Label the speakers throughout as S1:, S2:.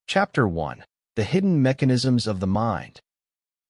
S1: Chapter 1. The Hidden Mechanisms of the Mind.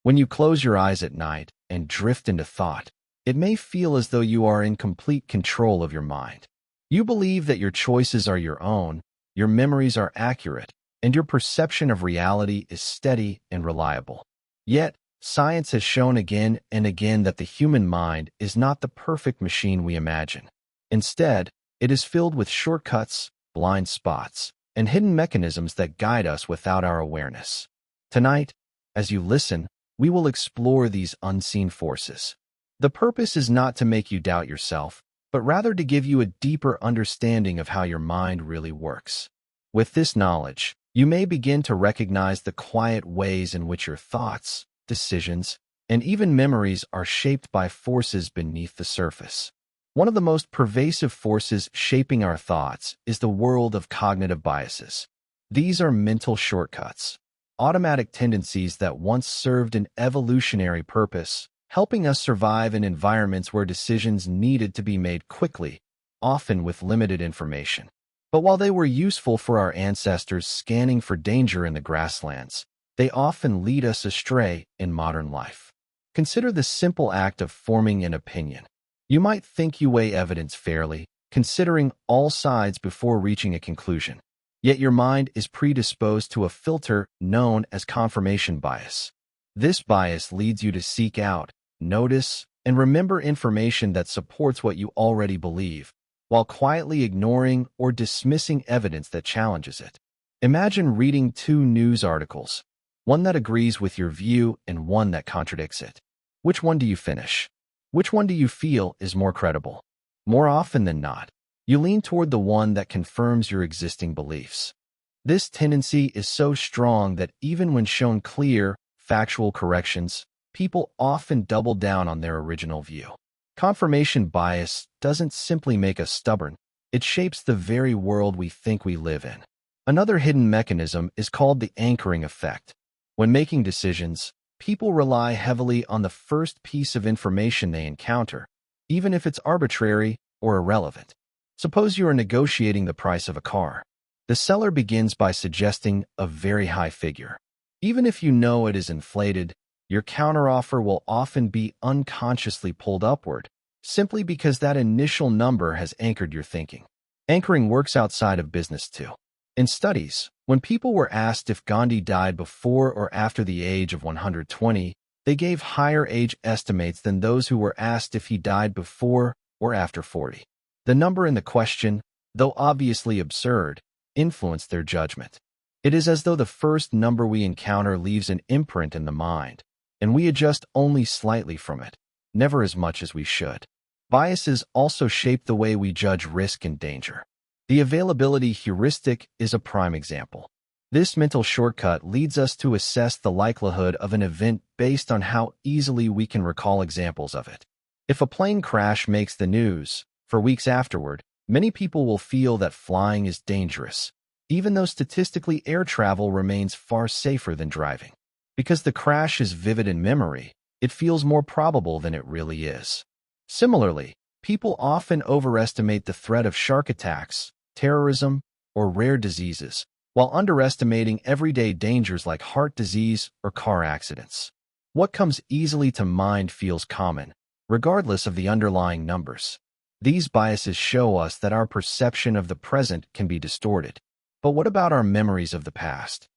S1: When you close your eyes at night and drift into thought, it may feel as though you are in complete control of your mind. You believe that your choices are your own, your memories are accurate, and your perception of reality is steady and reliable. Yet, science has shown again and again that the human mind is not the perfect machine we imagine. Instead, it is filled with shortcuts, blind spots, and hidden mechanisms that guide us without our awareness. Tonight, as you listen, we will explore these unseen forces. The purpose is not to make you doubt yourself, but rather to give you a deeper understanding of how your mind really works. With this knowledge, you may begin to recognize the quiet ways in which your thoughts, decisions, and even memories are shaped by forces beneath the surface. One of the most pervasive forces shaping our thoughts is the world of cognitive biases. These are mental shortcuts, automatic tendencies that once served an evolutionary purpose, helping us survive in environments where decisions needed to be made quickly, often with limited information. But while they were useful for our ancestors scanning for danger in the grasslands, they often lead us astray in modern life. Consider the simple act of forming an opinion. You might think you weigh evidence fairly, considering all sides before reaching a conclusion. Yet your mind is predisposed to a filter known as confirmation bias. This bias leads you to seek out, notice, and remember information that supports what you already believe, while quietly ignoring or dismissing evidence that challenges it. Imagine reading two news articles, one that agrees with your view and one that contradicts it. Which one do you finish? Which one do you feel is more credible? More often than not, you lean toward the one that confirms your existing beliefs. This tendency is so strong that even when shown clear, factual corrections, people often double down on their original view. Confirmation bias doesn't simply make us stubborn, it shapes the very world we think we live in. Another hidden mechanism is called the anchoring effect. When making decisions, people rely heavily on the first piece of information they encounter, even if it's arbitrary or irrelevant. Suppose you are negotiating the price of a car. The seller begins by suggesting a very high figure. Even if you know it is inflated, your counteroffer will often be unconsciously pulled upward, simply because that initial number has anchored your thinking. Anchoring works outside of business too. In studies, when people were asked if Gandhi died before or after the age of 120, they gave higher age estimates than those who were asked if he died before or after 40. The number in the question, though obviously absurd, influenced their judgment. It is as though the first number we encounter leaves an imprint in the mind, and we adjust only slightly from it, never as much as we should. Biases also shape the way we judge risk and danger. The availability heuristic is a prime example. This mental shortcut leads us to assess the likelihood of an event based on how easily we can recall examples of it. If a plane crash makes the news, for weeks afterward, many people will feel that flying is dangerous, even though statistically air travel remains far safer than driving. Because the crash is vivid in memory, it feels more probable than it really is. Similarly, people often overestimate the threat of shark attacks, terrorism, or rare diseases, while underestimating everyday dangers like heart disease or car accidents. What comes easily to mind feels common, regardless of the underlying numbers. These biases show us that our perception of the present can be distorted. But what about our memories of the past?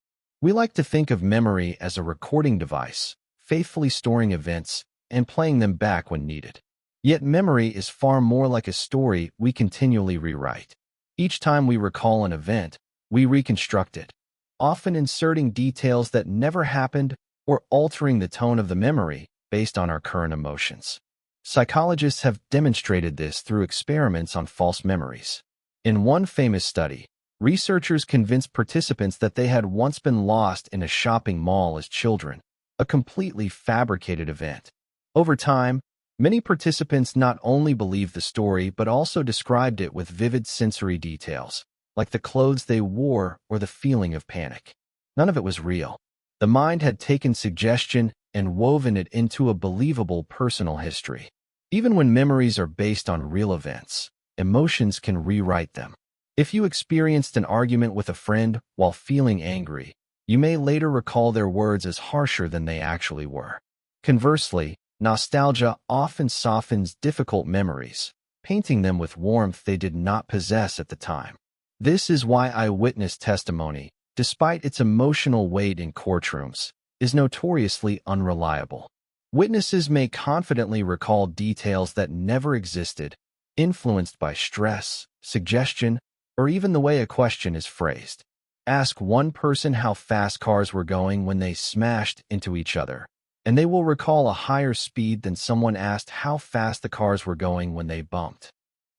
S1: We like to think of memory as a recording device, faithfully storing events and playing them back when needed. Yet memory is far more like a story we continually rewrite. Each time we recall an event, we reconstruct it, often inserting details that never happened or altering the tone of the memory based on our current emotions. Psychologists have demonstrated this through experiments on false memories. In one famous study, researchers convinced participants that they had once been lost in a shopping mall as children, a completely fabricated event. Over time, many participants not only believed the story but also described it with vivid sensory details, like the clothes they wore or the feeling of panic. None of it was real. The mind had taken suggestion and woven it into a believable personal history. Even when memories are based on real events, emotions can rewrite them. If you experienced an argument with a friend while feeling angry, you may later recall their words as harsher than they actually were. Conversely, nostalgia often softens difficult memories, painting them with warmth they did not possess at the time. This is why eyewitness testimony, despite its emotional weight in courtrooms, is notoriously unreliable. Witnesses may confidently recall details that never existed, influenced by stress, suggestion, or even the way a question is phrased. Ask one person how fast cars were going when they smashed into each other, and they will recall a higher speed than someone asked how fast the cars were going when they bumped.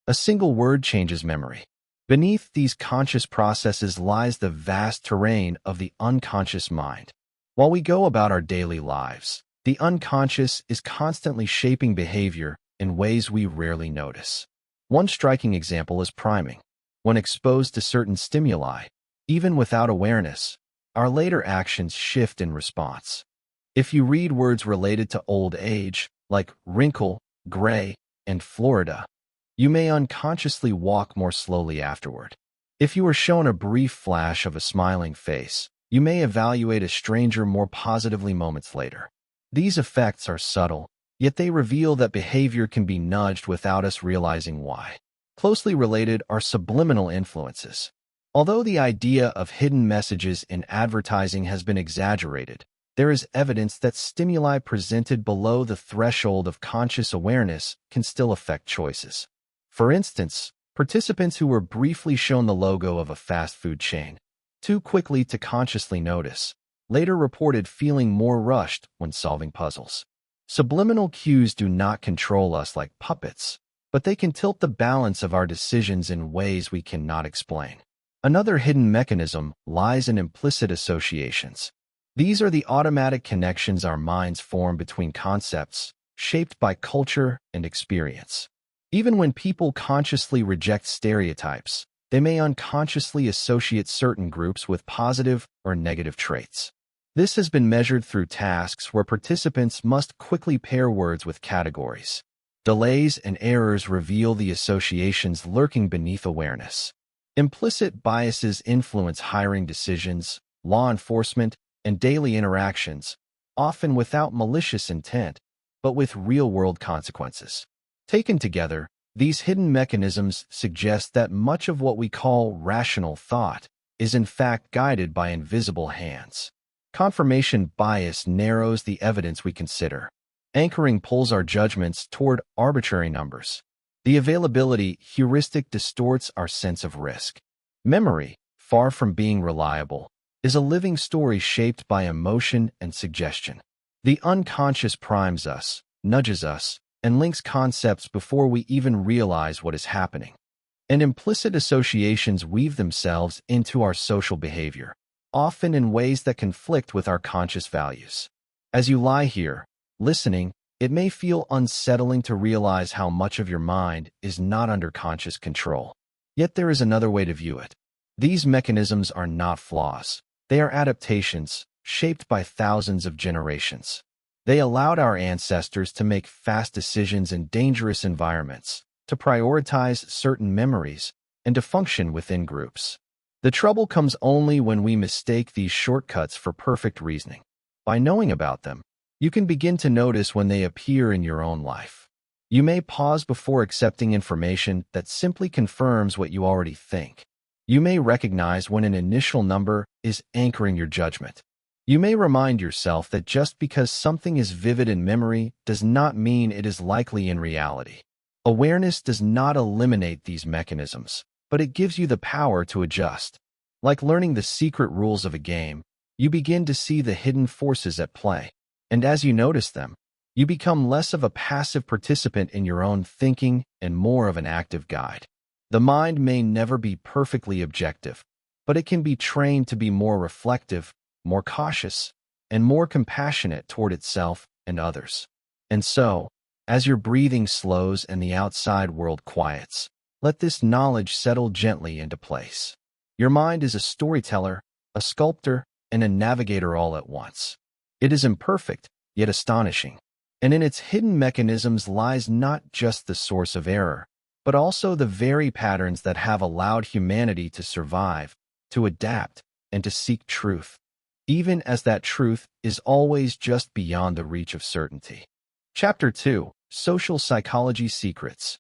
S1: A single word changes memory. Beneath these conscious processes lies the vast terrain of the unconscious mind. While we go about our daily lives, the unconscious is constantly shaping behavior in ways we rarely notice. One striking example is priming. When exposed to certain stimuli, even without awareness, our later actions shift in response. If you read words related to old age, like wrinkle, gray, and Florida, you may unconsciously walk more slowly afterward. If you are shown a brief flash of a smiling face, you may evaluate a stranger more positively moments later. These effects are subtle, yet they reveal that behavior can be nudged without us realizing why. Closely related are subliminal influences. Although the idea of hidden messages in advertising has been exaggerated, there is evidence that stimuli presented below the threshold of conscious awareness can still affect choices. For instance, participants who were briefly shown the logo of a fast food chain, too quickly to consciously notice, later reported feeling more rushed when solving puzzles. Subliminal cues do not control us like puppets, but they can tilt the balance of our decisions in ways we cannot explain. Another hidden mechanism lies in implicit associations. These are the automatic connections our minds form between concepts, shaped by culture and experience. Even when people consciously reject stereotypes, they may unconsciously associate certain groups with positive or negative traits. This has been measured through tasks where participants must quickly pair words with categories. Delays and errors reveal the associations lurking beneath awareness. Implicit biases influence hiring decisions, law enforcement, and daily interactions, often without malicious intent, but with real-world consequences. Taken together, these hidden mechanisms suggest that much of what we call rational thought is in fact guided by invisible hands. Confirmation bias narrows the evidence we consider. Anchoring pulls our judgments toward arbitrary numbers. The availability heuristic distorts our sense of risk. Memory, far from being reliable, is a living story shaped by emotion and suggestion. The unconscious primes us, nudges us, and links concepts before we even realize what is happening. And implicit associations weave themselves into our social behavior, often in ways that conflict with our conscious values. As you lie here, listening, it may feel unsettling to realize how much of your mind is not under conscious control. Yet there is another way to view it. These mechanisms are not flaws. They are adaptations, shaped by thousands of generations. They allowed our ancestors to make fast decisions in dangerous environments, to prioritize certain memories, and to function within groups. The trouble comes only when we mistake these shortcuts for perfect reasoning. By knowing about them, you can begin to notice when they appear in your own life. You may pause before accepting information that simply confirms what you already think. You may recognize when an initial number is anchoring your judgment. You may remind yourself that just because something is vivid in memory does not mean it is likely in reality. Awareness does not eliminate these mechanisms, but it gives you the power to adjust. Like learning the secret rules of a game, you begin to see the hidden forces at play. And as you notice them, you become less of a passive participant in your own thinking and more of an active guide. The mind may never be perfectly objective, but it can be trained to be more reflective, more cautious, and more compassionate toward itself and others. And so, as your breathing slows and the outside world quiets, let this knowledge settle gently into place. Your mind is a storyteller, a sculptor, and a navigator all at once. It is imperfect, yet astonishing, and in its hidden mechanisms lies not just the source of error, but also the very patterns that have allowed humanity to survive, to adapt, and to seek truth, even as that truth is always just beyond the reach of certainty. Chapter 2: Social Psychology Secrets.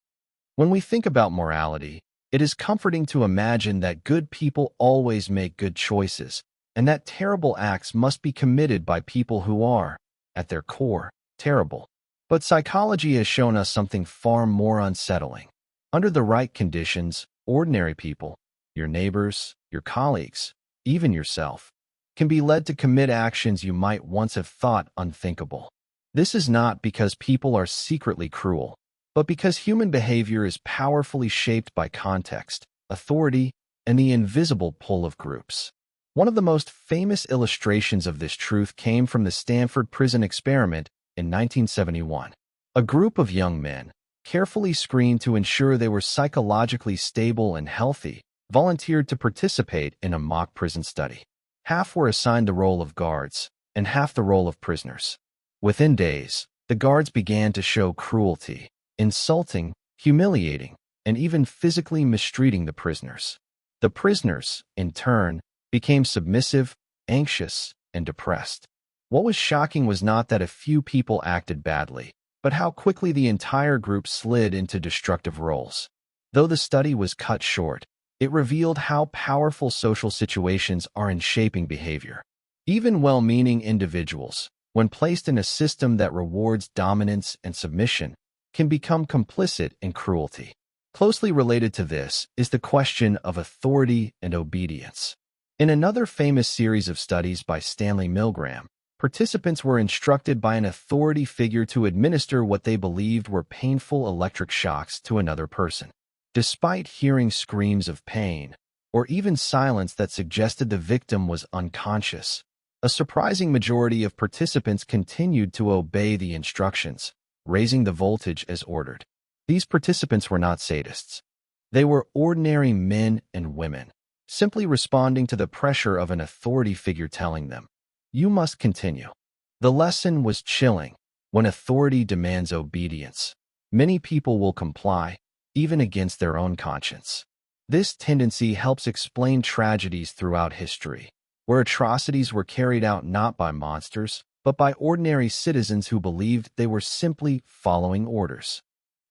S1: When we think about morality, it is comforting to imagine that good people always make good choices, and that terrible acts must be committed by people who are, at their core, terrible. But psychology has shown us something far more unsettling. Under the right conditions, ordinary people, your neighbors, your colleagues, even yourself, can be led to commit actions you might once have thought unthinkable. This is not because people are secretly cruel, but because human behavior is powerfully shaped by context, authority, and the invisible pull of groups. One of the most famous illustrations of this truth came from the Stanford Prison Experiment in 1971. A group of young men, carefully screened to ensure they were psychologically stable and healthy, volunteered to participate in a mock prison study. Half were assigned the role of guards, and half the role of prisoners. Within days, the guards began to show cruelty, insulting, humiliating, and even physically mistreating the prisoners. The prisoners, in turn, became submissive, anxious, and depressed. What was shocking was not that a few people acted badly, but how quickly the entire group slid into destructive roles. Though the study was cut short, it revealed how powerful social situations are in shaping behavior. Even well-meaning individuals, when placed in a system that rewards dominance and submission, can become complicit in cruelty. Closely related to this is the question of authority and obedience. In another famous series of studies by Stanley Milgram, participants were instructed by an authority figure to administer what they believed were painful electric shocks to another person. Despite hearing screams of pain, or even silence that suggested the victim was unconscious, a surprising majority of participants continued to obey the instructions, raising the voltage as ordered. These participants were not sadists. They were ordinary men and women, simply responding to the pressure of an authority figure telling them, "You must continue." The lesson was chilling. When authority demands obedience, many people will comply, even against their own conscience. This tendency helps explain tragedies throughout history, where atrocities were carried out not by monsters, but by ordinary citizens who believed they were simply following orders.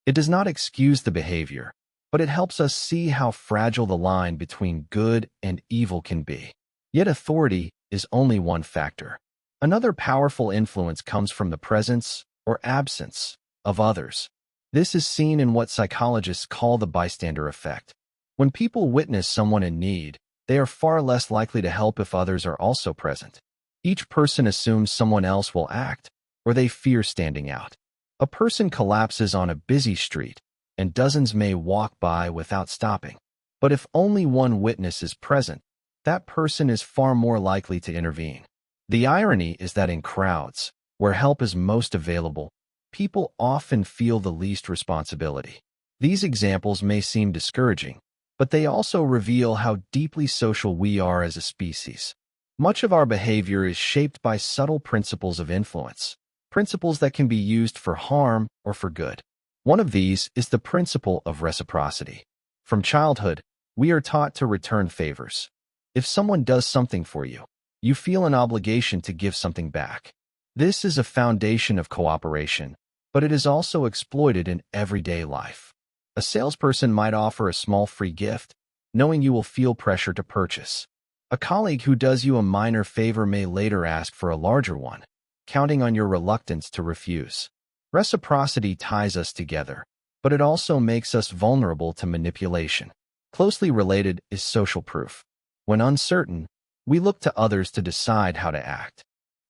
S1: It does not excuse the behavior, but it helps us see how fragile the line between good and evil can be. Yet authority is only one factor. Another powerful influence comes from the presence or absence of others. This is seen in what psychologists call the bystander effect. When people witness someone in need, they are far less likely to help if others are also present. Each person assumes someone else will act, or they fear standing out. A person collapses on a busy street, and dozens may walk by without stopping. But if only one witness is present, that person is far more likely to intervene. The irony is that in crowds, where help is most available, people often feel the least responsibility. These examples may seem discouraging, but they also reveal how deeply social we are as a species. Much of our behavior is shaped by subtle principles of influence, principles that can be used for harm or for good. One of these is the principle of reciprocity. From childhood, we are taught to return favors. If someone does something for you, you feel an obligation to give something back. This is a foundation of cooperation, but it is also exploited in everyday life. A salesperson might offer a small free gift, knowing you will feel pressure to purchase. A colleague who does you a minor favor may later ask for a larger one, counting on your reluctance to refuse. Reciprocity ties us together, but it also makes us vulnerable to manipulation. Closely related is social proof. When uncertain, we look to others to decide how to act.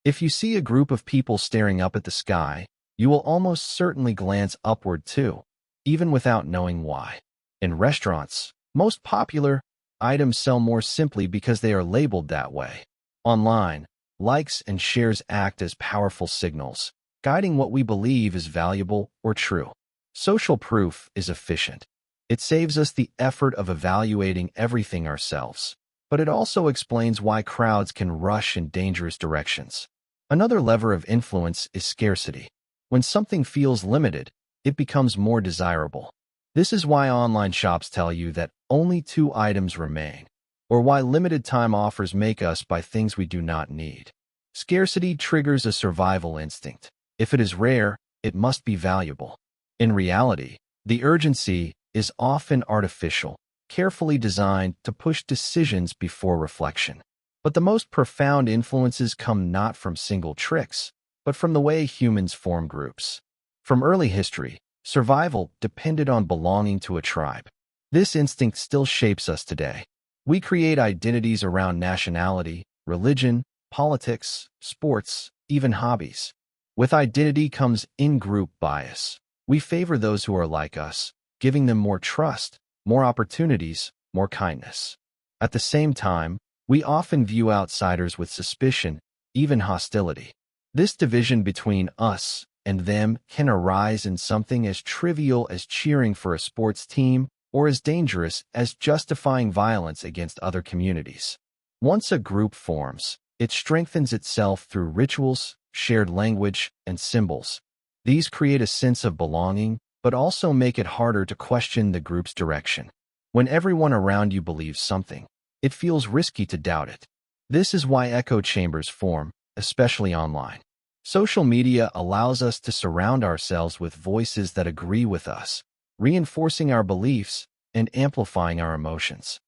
S1: If you see a group of people staring up at the sky, you will almost certainly glance upward too, even without knowing why. In restaurants, most popular items sell more simply because they are labeled that way. Online, likes and shares act as powerful signals, guiding what we believe is valuable or true. Social proof is efficient. It saves us the effort of evaluating everything ourselves, but it also explains why crowds can rush in dangerous directions. Another lever of influence is scarcity. When something feels limited, it becomes more desirable. This is why online shops tell you that only 2 items remain, or why limited time offers make us buy things we do not need. Scarcity triggers a survival instinct. If it is rare, it must be valuable. In reality, the urgency is often artificial, carefully designed to push decisions before reflection. But the most profound influences come not from single tricks, but from the way humans form groups. From early history, survival depended on belonging to a tribe. This instinct still shapes us today. We create identities around nationality, religion, politics, sports, even hobbies. With identity comes in-group bias. We favor those who are like us, giving them more trust, more opportunities, more kindness. At the same time, we often view outsiders with suspicion, even hostility. This division between us and them can arise in something as trivial as cheering for a sports team or as dangerous as justifying violence against other communities. Once a group forms, it strengthens itself through rituals, shared language, and symbols. These create a sense of belonging, but also make it harder to question the group's direction. When everyone around you believes something, it feels risky to doubt it. This is why echo chambers form, especially online. Social media allows us to surround ourselves with voices that agree with us, reinforcing our beliefs and amplifying our emotions.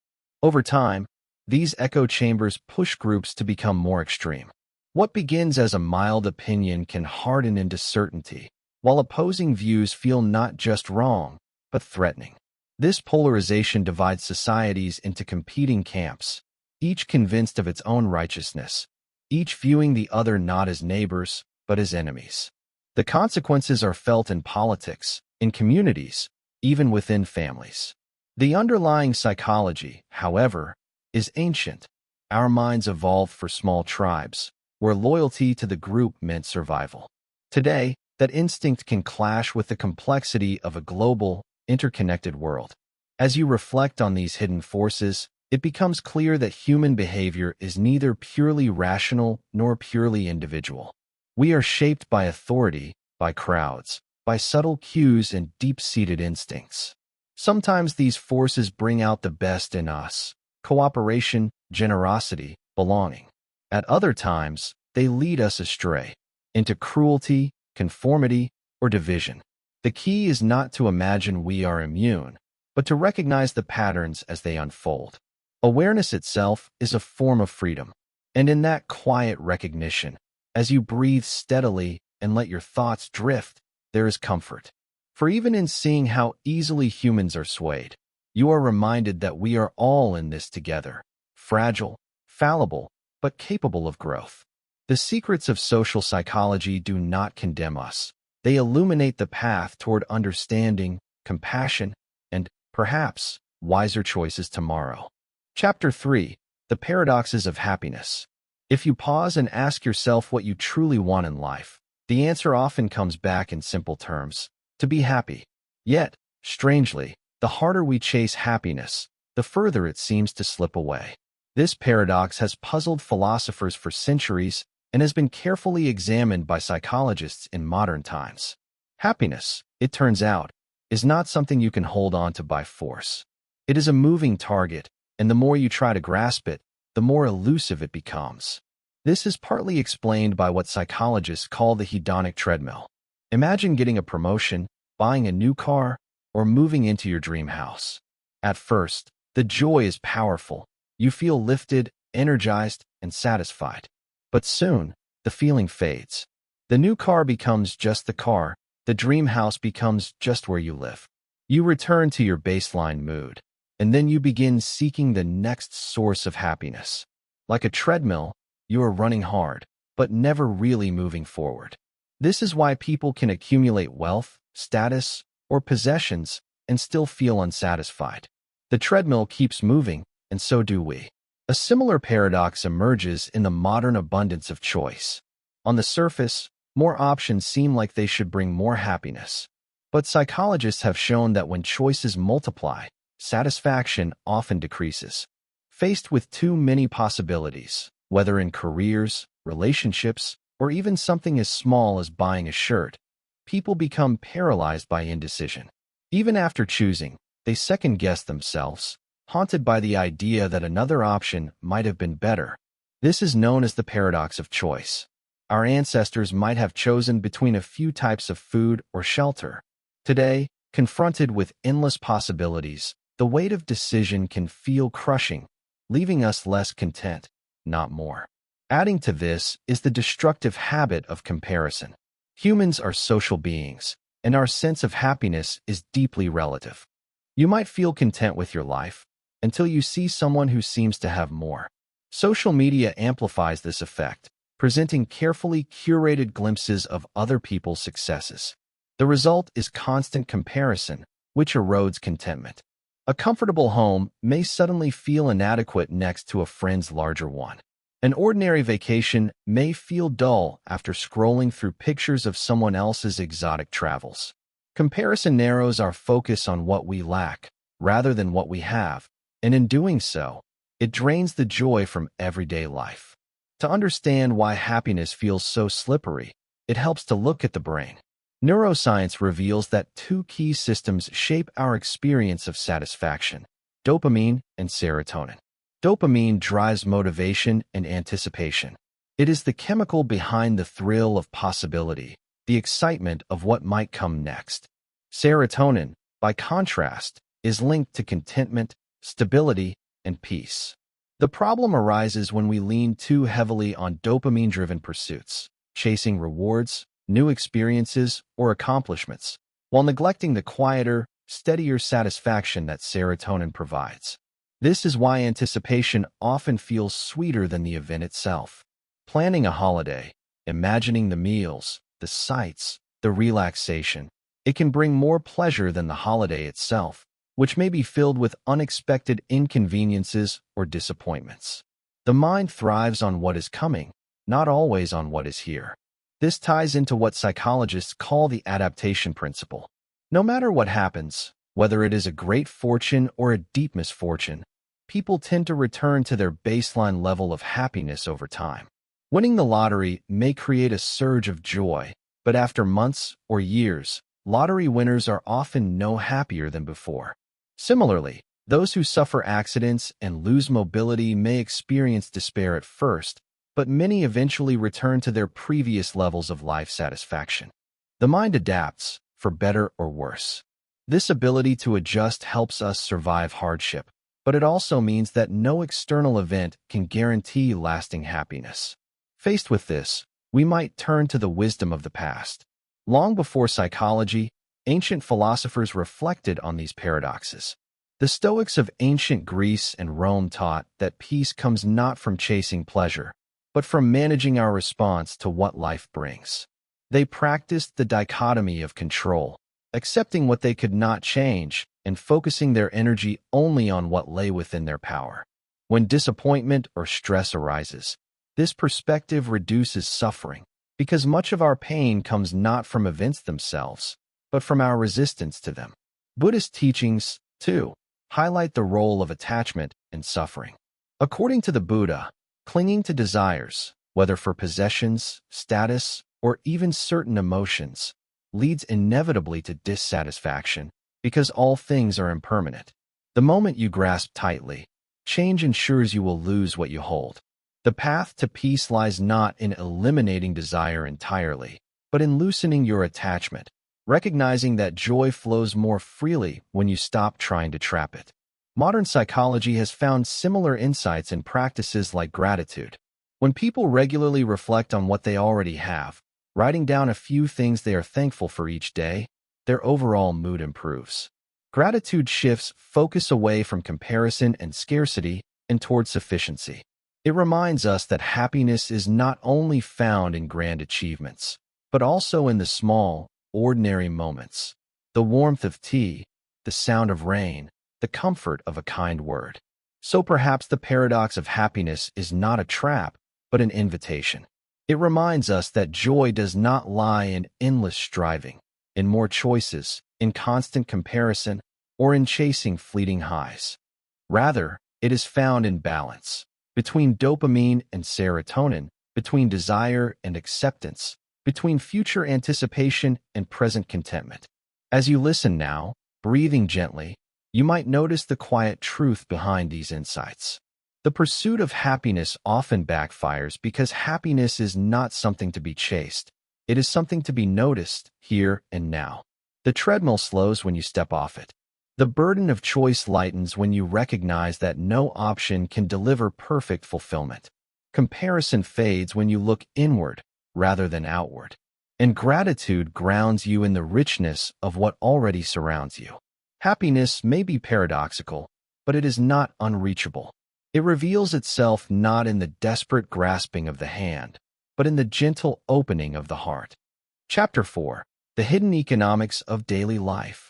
S1: Over time, these echo chambers push groups to become more extreme. What begins as a mild opinion can harden into certainty, while opposing views feel not just wrong, but threatening. This polarization divides societies into competing camps, each convinced of its own righteousness, each viewing the other not as neighbors, but as enemies. The consequences are felt in politics, in communities, even within families. The underlying psychology, however, is ancient. Our minds evolved for small tribes, where loyalty to the group meant survival. Today, that instinct can clash with the complexity of a global, interconnected world. As you reflect on these hidden forces, it becomes clear that human behavior is neither purely rational nor purely individual. We are shaped by authority, by crowds, by subtle cues and deep-seated instincts. Sometimes these forces bring out the best in us: cooperation, generosity, belonging. At other times, they lead us astray, into cruelty, conformity, or division. The key is not to imagine we are immune, but to recognize the patterns as they unfold. Awareness itself is a form of freedom, and in that quiet recognition, as you breathe steadily and let your thoughts drift, there is comfort. For even in seeing how easily humans are swayed, you are reminded that we are all in this together, fragile, fallible, but capable of growth. The secrets of social psychology do not condemn us. They illuminate the path toward understanding, compassion, and, perhaps, wiser choices tomorrow. Chapter 3: The Paradoxes of Happiness. If you pause and ask yourself what you truly want in life, the answer often comes back in simple terms: to be happy. Yet, strangely, the harder we chase happiness, the further it seems to slip away. This paradox has puzzled philosophers for centuries and has been carefully examined by psychologists in modern times. Happiness, it turns out, is not something you can hold on to by force. It is a moving target, and the more you try to grasp it, the more elusive it becomes. This is partly explained by what psychologists call the hedonic treadmill. Imagine getting a promotion, buying a new car, or moving into your dream house. At first, the joy is powerful. You feel lifted, energized, and satisfied. But soon, the feeling fades. The new car becomes just the car. The dream house becomes just where you live. You return to your baseline mood, and then you begin seeking the next source of happiness. Like a treadmill, you are running hard, but never really moving forward. This is why people can accumulate wealth, status, or possessions and still feel unsatisfied. The treadmill keeps moving, and so do we. A similar paradox emerges in the modern abundance of choice. On the surface, more options seem like they should bring more happiness. But psychologists have shown that when choices multiply, satisfaction often decreases. Faced with too many possibilities, whether in careers, relationships, or even something as small as buying a shirt, people become paralyzed by indecision. Even after choosing, they second-guess themselves, haunted by the idea that another option might have been better. This is known as the paradox of choice. Our ancestors might have chosen between a few types of food or shelter. Today, confronted with endless possibilities, the weight of decision can feel crushing, leaving us less content, not more. Adding to this is the destructive habit of comparison. Humans are social beings, and our sense of happiness is deeply relative. You might feel content with your life until you see someone who seems to have more. Social media amplifies this effect, presenting carefully curated glimpses of other people's successes. The result is constant comparison, which erodes contentment. A comfortable home may suddenly feel inadequate next to a friend's larger one. An ordinary vacation may feel dull after scrolling through pictures of someone else's exotic travels. Comparison narrows our focus on what we lack, rather than what we have, and in doing so, it drains the joy from everyday life. To understand why happiness feels so slippery, it helps to look at the brain. Neuroscience reveals that two key systems shape our experience of satisfaction: dopamine and serotonin. Dopamine drives motivation and anticipation. It is the chemical behind the thrill of possibility, the excitement of what might come next. Serotonin, by contrast, is linked to contentment, stability, and peace. The problem arises when we lean too heavily on dopamine-driven pursuits, chasing rewards, new experiences, or accomplishments, while neglecting the quieter, steadier satisfaction that serotonin provides. This is why anticipation often feels sweeter than the event itself. Planning a holiday, imagining the meals, the sights, the relaxation, it can bring more pleasure than the holiday itself, which may be filled with unexpected inconveniences or disappointments. The mind thrives on what is coming, not always on what is here. This ties into what psychologists call the adaptation principle. No matter what happens, whether it is a great fortune or a deep misfortune, people tend to return to their baseline level of happiness over time. Winning the lottery may create a surge of joy, but after months or years, lottery winners are often no happier than before. Similarly, those who suffer accidents and lose mobility may experience despair at first, but many eventually return to their previous levels of life satisfaction. The mind adapts, for better or worse. This ability to adjust helps us survive hardship, but it also means that no external event can guarantee lasting happiness. Faced with this, we might turn to the wisdom of the past. Long before psychology, ancient philosophers reflected on these paradoxes. The Stoics of ancient Greece and Rome taught that peace comes not from chasing pleasure, but from managing our response to what life brings. They practiced the dichotomy of control, accepting what they could not change and focusing their energy only on what lay within their power. When disappointment or stress arises, this perspective reduces suffering, because much of our pain comes not from events themselves, but from our resistance to them. Buddhist teachings, too, highlight the role of attachment in suffering. According to the Buddha, clinging to desires, whether for possessions, status, or even certain emotions, leads inevitably to dissatisfaction because all things are impermanent. The moment you grasp tightly, change ensures you will lose what you hold. The path to peace lies not in eliminating desire entirely, but in loosening your attachment, recognizing that joy flows more freely when you stop trying to trap it. Modern psychology has found similar insights in practices like gratitude. When people regularly reflect on what they already have, writing down a few things they are thankful for each day, their overall mood improves. Gratitude shifts focus away from comparison and scarcity and toward sufficiency. It reminds us that happiness is not only found in grand achievements, but also in the small, ordinary moments. The warmth of tea, the sound of rain, the comfort of a kind word. So perhaps the paradox of happiness is not a trap, but an invitation. It reminds us that joy does not lie in endless striving, in more choices, in constant comparison, or in chasing fleeting highs. Rather, it is found in balance, between dopamine and serotonin, between desire and acceptance, between future anticipation and present contentment. As you listen now, breathing gently, you might notice the quiet truth behind these insights. The pursuit of happiness often backfires because happiness is not something to be chased. It is something to be noticed here and now. The treadmill slows when you step off it. The burden of choice lightens when you recognize that no option can deliver perfect fulfillment. Comparison fades when you look inward rather than outward. And gratitude grounds you in the richness of what already surrounds you. Happiness may be paradoxical, but it is not unreachable. It reveals itself not in the desperate grasping of the hand, but in the gentle opening of the heart. Chapter 4. The Hidden Economics of Daily Life.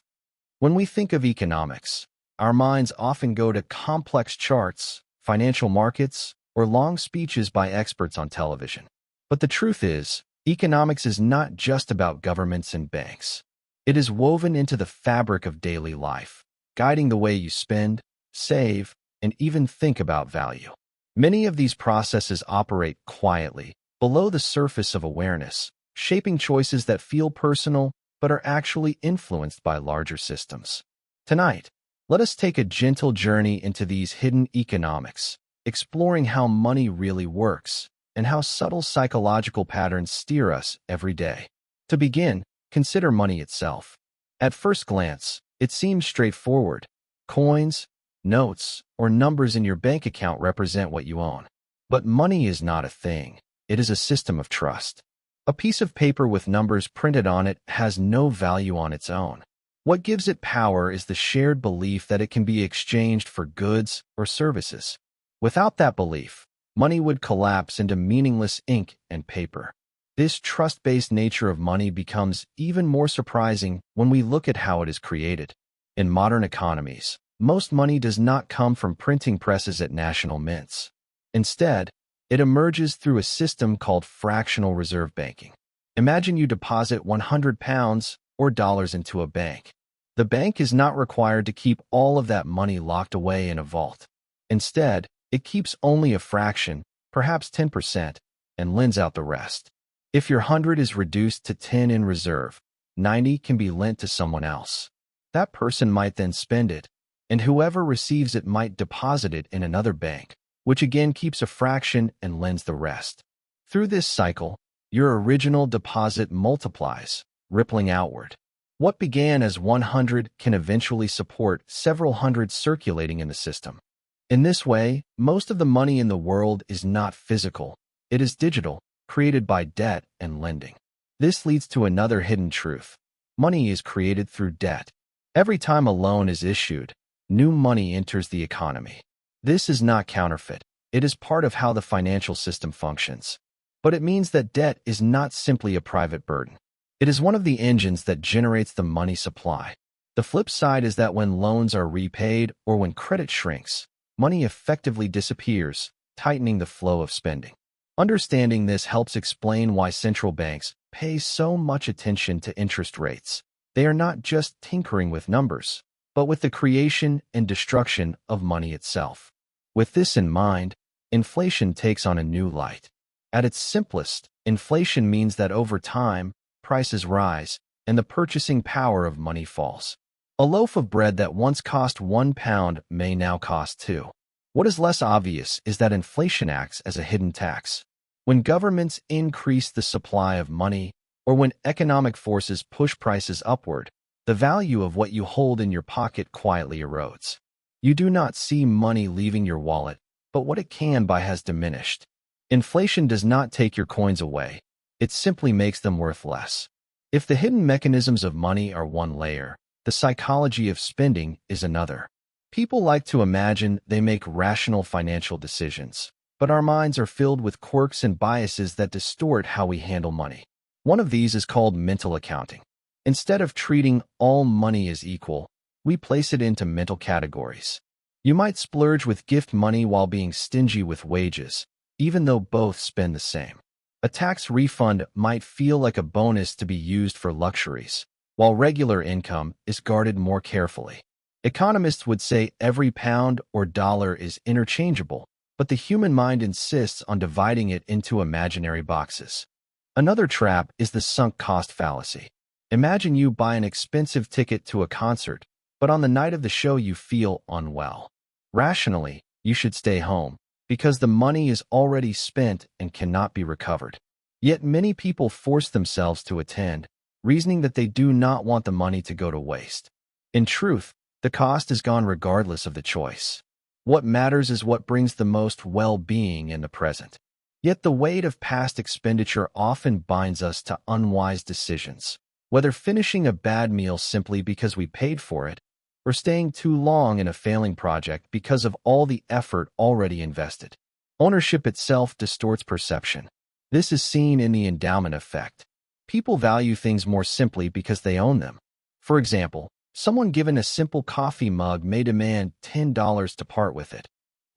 S1: When we think of economics, our minds often go to complex charts, financial markets, or long speeches by experts on television. But the truth is, economics is not just about governments and banks. It is woven into the fabric of daily life, guiding the way you spend, save, and even think about value. Many of these processes operate quietly, below the surface of awareness, shaping choices that feel personal but are actually influenced by larger systems. Tonight, let us take a gentle journey into these hidden economics, exploring how money really works and how subtle psychological patterns steer us every day. To begin, consider money itself. At first glance, it seems straightforward. Coins, notes, or numbers in your bank account represent what you own. But money is not a thing. It is a system of trust. A piece of paper with numbers printed on it has no value on its own. What gives it power is the shared belief that it can be exchanged for goods or services. Without that belief, money would collapse into meaningless ink and paper. This trust-based nature of money becomes even more surprising when we look at how it is created. In modern economies, most money does not come from printing presses at national mints. Instead, it emerges through a system called fractional reserve banking. Imagine you deposit £100 or dollars into a bank. The bank is not required to keep all of that money locked away in a vault. Instead, it keeps only a fraction, perhaps 10%, and lends out the rest. If your 100 is reduced to 10 in reserve, 90 can be lent to someone else. That person might then spend it, and whoever receives it might deposit it in another bank, which again keeps a fraction and lends the rest. Through this cycle, your original deposit multiplies, rippling outward. What began as 100 can eventually support several hundred circulating in the system. In this way, most of the money in the world is not physical. It is digital, created by debt and lending. This leads to another hidden truth. Money is created through debt. Every time a loan is issued, new money enters the economy. This is not counterfeit. It is part of how the financial system functions. But it means that debt is not simply a private burden. It is one of the engines that generates the money supply. The flip side is that when loans are repaid or when credit shrinks, money effectively disappears, tightening the flow of spending. Understanding this helps explain why central banks pay so much attention to interest rates. They are not just tinkering with numbers, but with the creation and destruction of money itself. With this in mind, inflation takes on a new light. At its simplest, inflation means that over time, prices rise and the purchasing power of money falls. A loaf of bread that once cost £1 may now cost 2. What is less obvious is that inflation acts as a hidden tax. When governments increase the supply of money, or when economic forces push prices upward, the value of what you hold in your pocket quietly erodes. You do not see money leaving your wallet, but what it can buy has diminished. Inflation does not take your coins away. It simply makes them worth less. If the hidden mechanisms of money are one layer, the psychology of spending is another. People like to imagine they make rational financial decisions, but our minds are filled with quirks and biases that distort how we handle money. One of these is called mental accounting. Instead of treating all money as equal, we place it into mental categories. You might splurge with gift money while being stingy with wages, even though both spend the same. A tax refund might feel like a bonus to be used for luxuries, while regular income is guarded more carefully. Economists would say every pound or dollar is interchangeable, but the human mind insists on dividing it into imaginary boxes. Another trap is the sunk cost fallacy. Imagine you buy an expensive ticket to a concert, but on the night of the show you feel unwell. Rationally, you should stay home, because the money is already spent and cannot be recovered. Yet many people force themselves to attend, reasoning that they do not want the money to go to waste. In truth, the cost is gone regardless of the choice. What matters is what brings the most well-being in the present. Yet the weight of past expenditure often binds us to unwise decisions, whether finishing a bad meal simply because we paid for it, or staying too long in a failing project because of all the effort already invested. Ownership itself distorts perception. This is seen in the endowment effect. People value things more simply because they own them. For example, someone given a simple coffee mug may demand $10 to part with it,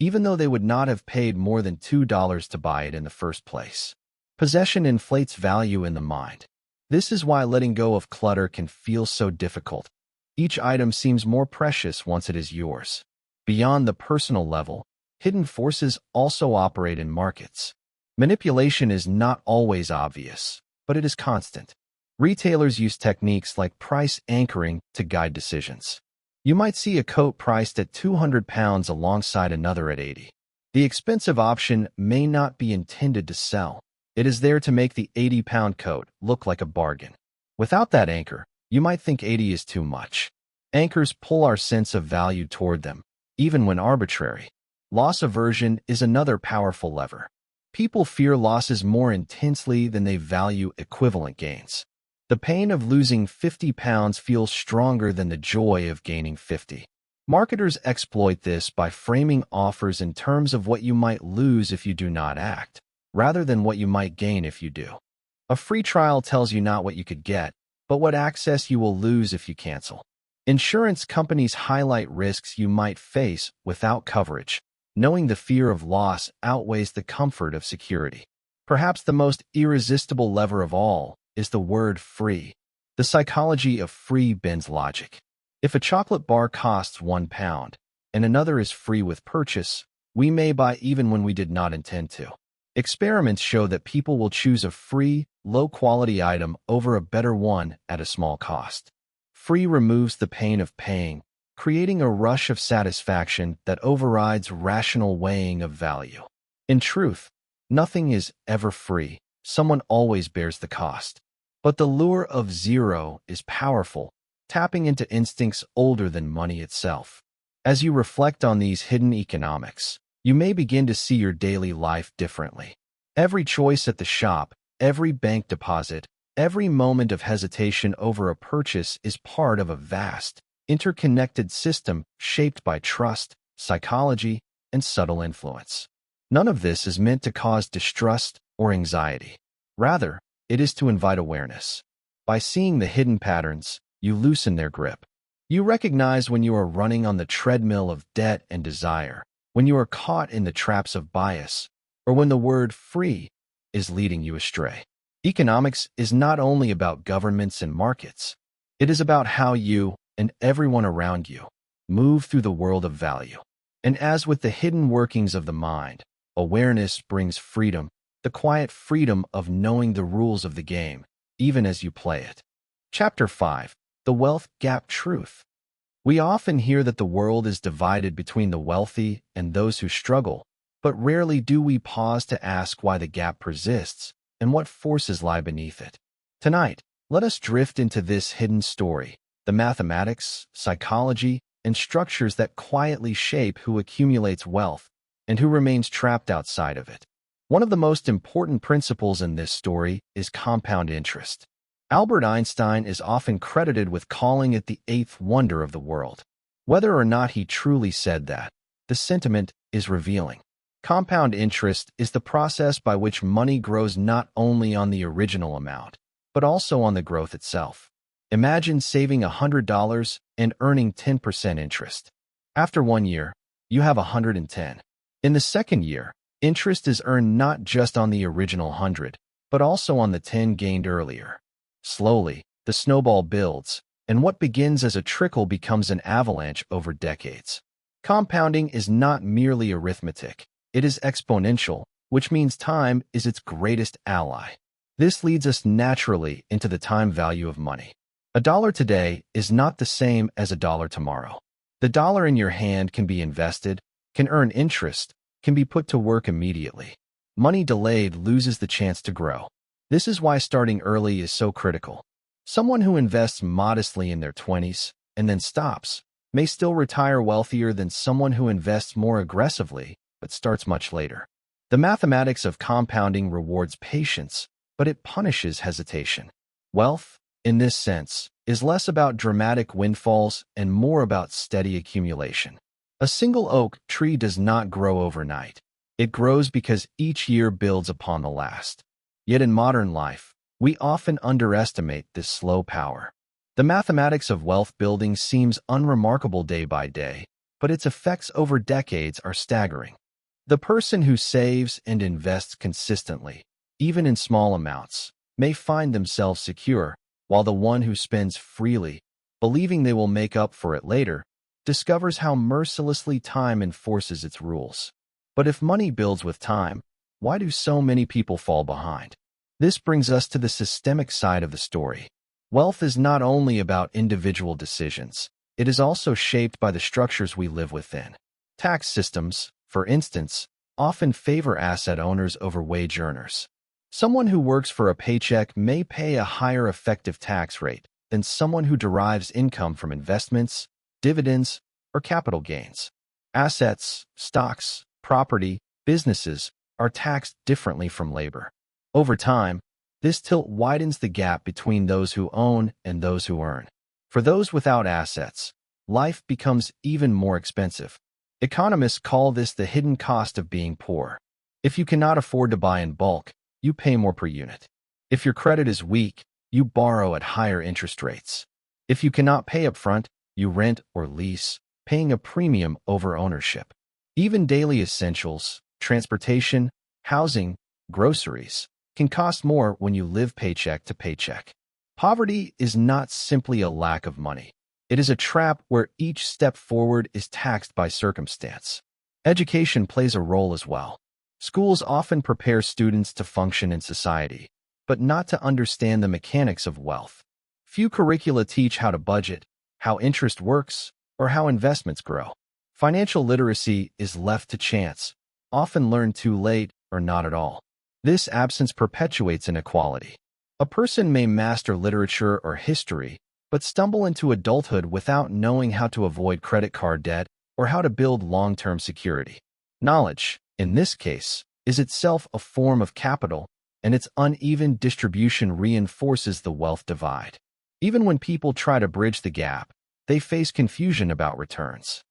S1: even though they would not have paid more than $2 to buy it in the first place. Possession inflates value in the mind. This is why letting go of clutter can feel so difficult. Each item seems more precious once it is yours. Beyond the personal level, hidden forces also operate in markets. Manipulation is not always obvious, but it is constant. Retailers use techniques like price anchoring to guide decisions. You might see a coat priced at £200 alongside another at $80. The expensive option may not be intended to sell. It is there to make the £80 coat look like a bargain. Without that anchor, you might think 80 is too much. Anchors pull our sense of value toward them, even when arbitrary. Loss aversion is another powerful lever. People fear losses more intensely than they value equivalent gains. The pain of losing £50 feels stronger than the joy of gaining 50. Marketers exploit this by framing offers in terms of what you might lose if you do not act, rather than what you might gain if you do. A free trial tells you not what you could get, but what access you will lose if you cancel. Insurance companies highlight risks you might face without coverage, knowing the fear of loss outweighs the comfort of security. Perhaps the most irresistible lever of all is the word free. The psychology of free bends logic. If a chocolate bar costs £1 and another is free with purchase, we may buy even when we did not intend to. Experiments show that people will choose a free, low-quality item over a better one at a small cost. Free removes the pain of paying, creating a rush of satisfaction that overrides rational weighing of value. In truth, nothing is ever free. Someone always bears the cost. But the lure of zero is powerful, tapping into instincts older than money itself. As you reflect on these hidden economics, you may begin to see your daily life differently. Every choice at the shop, every bank deposit, every moment of hesitation over a purchase is part of a vast, interconnected system shaped by trust, psychology, and subtle influence. None of this is meant to cause distrust or anxiety. Rather, it is to invite awareness. By seeing the hidden patterns, you loosen their grip. You recognize when you are running on the treadmill of debt and desire, when you are caught in the traps of bias, or when the word free is leading you astray. Economics is not only about governments and markets. It is about how you and everyone around you move through the world of value. And as with the hidden workings of the mind, awareness brings freedom, the quiet freedom of knowing the rules of the game, even as you play it. Chapter 5. The Wealth Gap Truth. We often hear that the world is divided between the wealthy and those who struggle, but rarely do we pause to ask why the gap persists and what forces lie beneath it. Tonight, let us drift into this hidden story, the mathematics, psychology, and structures that quietly shape who accumulates wealth and who remains trapped outside of it. One of the most important principles in this story is compound interest. Albert Einstein is often credited with calling it the eighth wonder of the world. Whether or not he truly said that, the sentiment is revealing. Compound interest is the process by which money grows not only on the original amount, but also on the growth itself. Imagine saving $100 and earning 10% interest. After 1 year, you have 110. In the second year, interest is earned not just on the original 100, but also on the 10 gained earlier. Slowly, the snowball builds, and what begins as a trickle becomes an avalanche over decades. Compounding is not merely arithmetic. It is exponential, which means time is its greatest ally. This leads us naturally into the time value of money. A dollar today is not the same as a dollar tomorrow. The dollar in your hand can be invested, can earn interest, can be put to work immediately. Money delayed loses the chance to grow. This is why starting early is so critical. Someone who invests modestly in their 20s and then stops may still retire wealthier than someone who invests more aggressively but starts much later. The mathematics of compounding rewards patience, but it punishes hesitation. Wealth, in this sense, is less about dramatic windfalls and more about steady accumulation. A single oak tree does not grow overnight. It grows because each year builds upon the last. Yet in modern life, we often underestimate this slow power. The mathematics of wealth building seems unremarkable day by day, but its effects over decades are staggering. The person who saves and invests consistently, even in small amounts, may find themselves secure, while the one who spends freely, believing they will make up for it later, discovers how mercilessly time enforces its rules. But if money builds with time, why do so many people fall behind? This brings us to the systemic side of the story. Wealth is not only about individual decisions, it is also shaped by the structures we live within. Tax systems, for instance, often favor asset owners over wage earners. Someone who works for a paycheck may pay a higher effective tax rate than someone who derives income from investments, dividends, or capital gains. Assets, stocks, property, businesses are taxed differently from labor. Over time, this tilt widens the gap between those who own and those who earn. For those without assets, life becomes even more expensive. Economists call this the hidden cost of being poor. If you cannot afford to buy in bulk, you pay more per unit. If your credit is weak, you borrow at higher interest rates. If you cannot pay upfront, you rent or lease, paying a premium over ownership. Even daily essentials, transportation, housing, groceries, can cost more when you live paycheck to paycheck. Poverty is not simply a lack of money. It is a trap where each step forward is taxed by circumstance. Education plays a role as well. Schools often prepare students to function in society, but not to understand the mechanics of wealth. Few curricula teach how to budget, how interest works, or how investments grow. Financial literacy is left to chance, often learned too late or not at all. This absence perpetuates inequality. A person may master literature or history, but stumble into adulthood without knowing how to avoid credit card debt or how to build long-term security. Knowledge, in this case, is itself a form of capital, and its uneven distribution reinforces the wealth divide. Even when people try to bridge the gap, they face confusion about returns.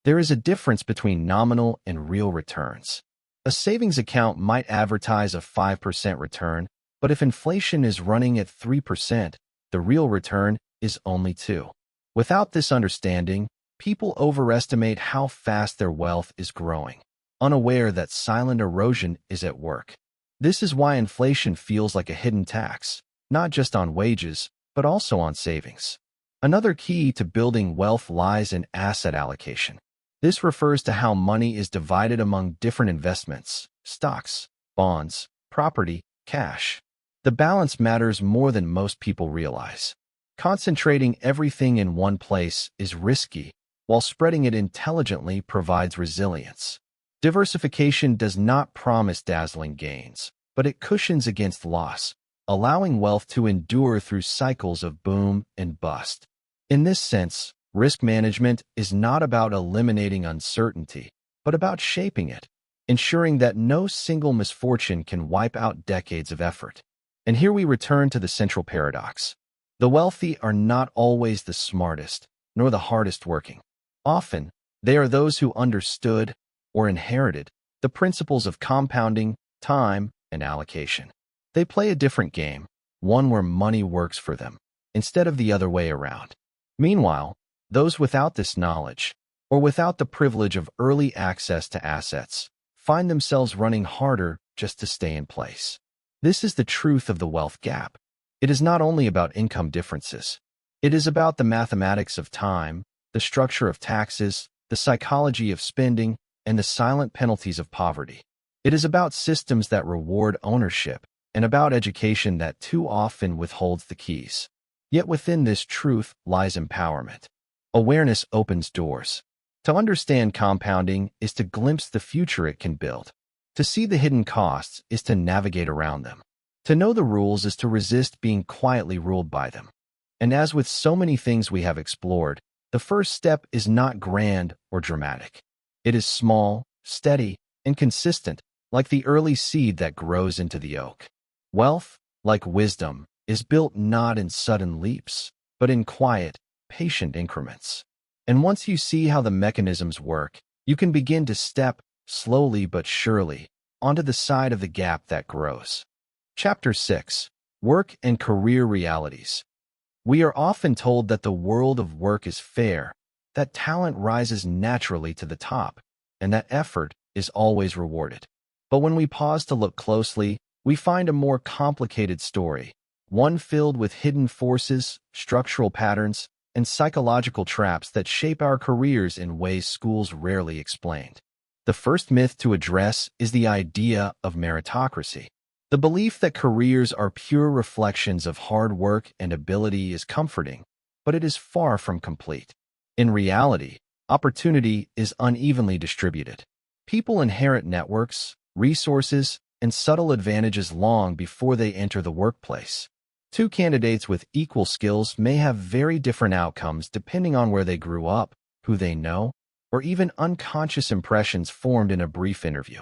S1: There is a difference between nominal and real returns. A savings account might advertise a 5% return, but if inflation is running at 3%, the real return is only 2%. Without this understanding, people overestimate how fast their wealth is growing, unaware that silent erosion is at work. This is why inflation feels like a hidden tax, not just on wages, but also on savings. Another key to building wealth lies in asset allocation. This refers to how money is divided among different investments, stocks, bonds, property, cash. The balance matters more than most people realize. Concentrating everything in one place is risky, while spreading it intelligently provides resilience. Diversification does not promise dazzling gains, but it cushions against loss, allowing wealth to endure through cycles of boom and bust. In this sense, risk management is not about eliminating uncertainty, but about shaping it, ensuring that no single misfortune can wipe out decades of effort. And here we return to the central paradox. The wealthy are not always the smartest, nor the hardest working. Often, they are those who understood, or inherited, the principles of compounding, time, and allocation. They play a different game, one where money works for them, instead of the other way around. Meanwhile, those without this knowledge, or without the privilege of early access to assets, find themselves running harder just to stay in place. This is the truth of the wealth gap. It is not only about income differences. It is about the mathematics of time, the structure of taxes, the psychology of spending, and the silent penalties of poverty. It is about systems that reward ownership, and about education that too often withholds the keys. Yet within this truth lies empowerment. Awareness opens doors. To understand compounding is to glimpse the future it can build. To see the hidden costs is to navigate around them. To know the rules is to resist being quietly ruled by them. And as with so many things we have explored, the first step is not grand or dramatic. It is small, steady, and consistent, like the early seed that grows into the oak. Wealth, like wisdom, is built not in sudden leaps, but in quiet, patient increments. And once you see how the mechanisms work, you can begin to step, slowly but surely, onto the side of the gap that grows. Chapter 6. Work and Career Realities. We are often told that the world of work is fair, that talent rises naturally to the top, and that effort is always rewarded. But when we pause to look closely, we find a more complicated story, one filled with hidden forces, structural patterns, and psychological traps that shape our careers in ways schools rarely explained. The first myth to address is the idea of meritocracy. The belief that careers are pure reflections of hard work and ability is comforting, but it is far from complete. In reality, opportunity is unevenly distributed. People inherit networks, resources, and subtle advantages long before they enter the workplace. Two candidates with equal skills may have very different outcomes depending on where they grew up, who they know, or even unconscious impressions formed in a brief interview.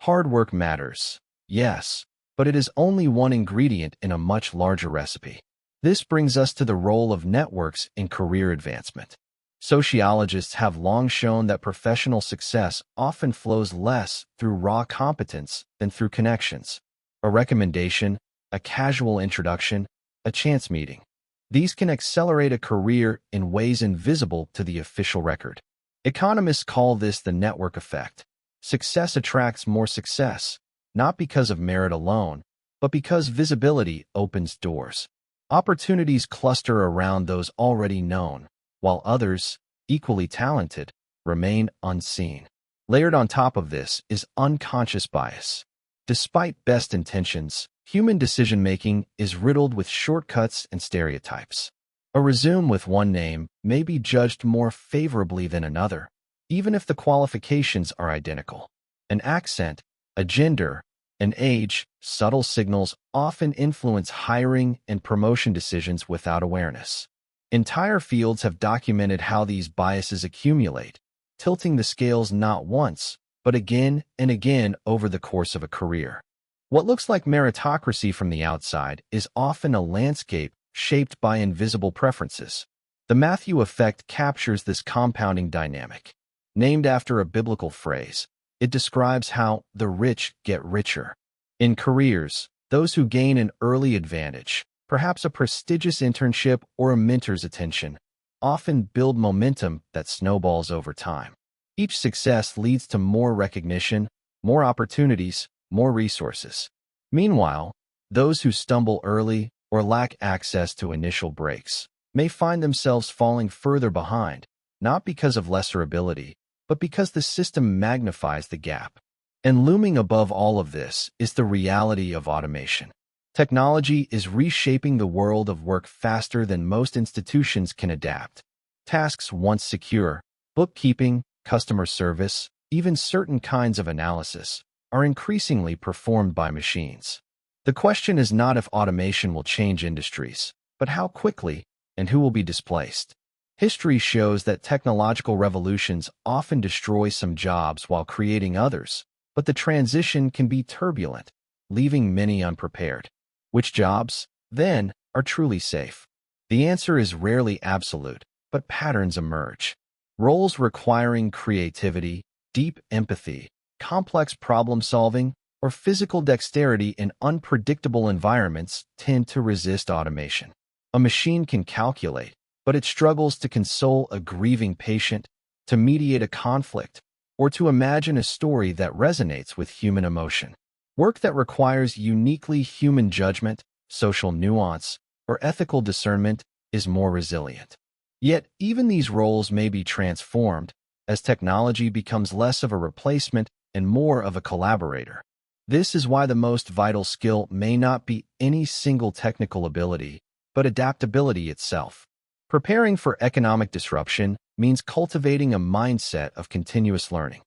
S1: Hard work matters, yes, but it is only one ingredient in a much larger recipe. This brings us to the role of networks in career advancement. Sociologists have long shown that professional success often flows less through raw competence than through connections. A recommendation, a casual introduction, a chance meeting. These can accelerate a career in ways invisible to the official record. Economists call this the network effect. Success attracts more success, not because of merit alone, but because visibility opens doors. Opportunities cluster around those already known, while others, equally talented, remain unseen. Layered on top of this is unconscious bias. Despite best intentions, human decision-making is riddled with shortcuts and stereotypes. A resume with one name may be judged more favorably than another, even if the qualifications are identical. An accent, a gender, an age, subtle signals often influence hiring and promotion decisions without awareness. Entire fields have documented how these biases accumulate, tilting the scales not once, but again and again over the course of a career. What looks like meritocracy from the outside is often a landscape shaped by invisible preferences. The Matthew effect captures this compounding dynamic. Named after a biblical phrase, it describes how the rich get richer. In careers, those who gain an early advantage, perhaps a prestigious internship or a mentor's attention, often build momentum that snowballs over time. Each success leads to more recognition, more opportunities, more resources. Meanwhile, those who stumble early or lack access to initial breaks may find themselves falling further behind, not because of lesser ability, but because the system magnifies the gap. And looming above all of this is the reality of automation. Technology is reshaping the world of work faster than most institutions can adapt. Tasks once secure, bookkeeping, customer service, even certain kinds of analysis, are increasingly performed by machines. The question is not if automation will change industries, but how quickly and who will be displaced. History shows that technological revolutions often destroy some jobs while creating others, but the transition can be turbulent, leaving many unprepared. Which jobs, then, are truly safe? The answer is rarely absolute, but patterns emerge. Roles requiring creativity, deep empathy, complex problem-solving, or physical dexterity in unpredictable environments tend to resist automation. A machine can calculate, but it struggles to console a grieving patient, to mediate a conflict, or to imagine a story that resonates with human emotion. Work that requires uniquely human judgment, social nuance, or ethical discernment is more resilient. Yet, even these roles may be transformed as technology becomes less of a replacement and more of a collaborator. This is why the most vital skill may not be any single technical ability, but adaptability itself. Preparing for economic disruption means cultivating a mindset of continuous learning.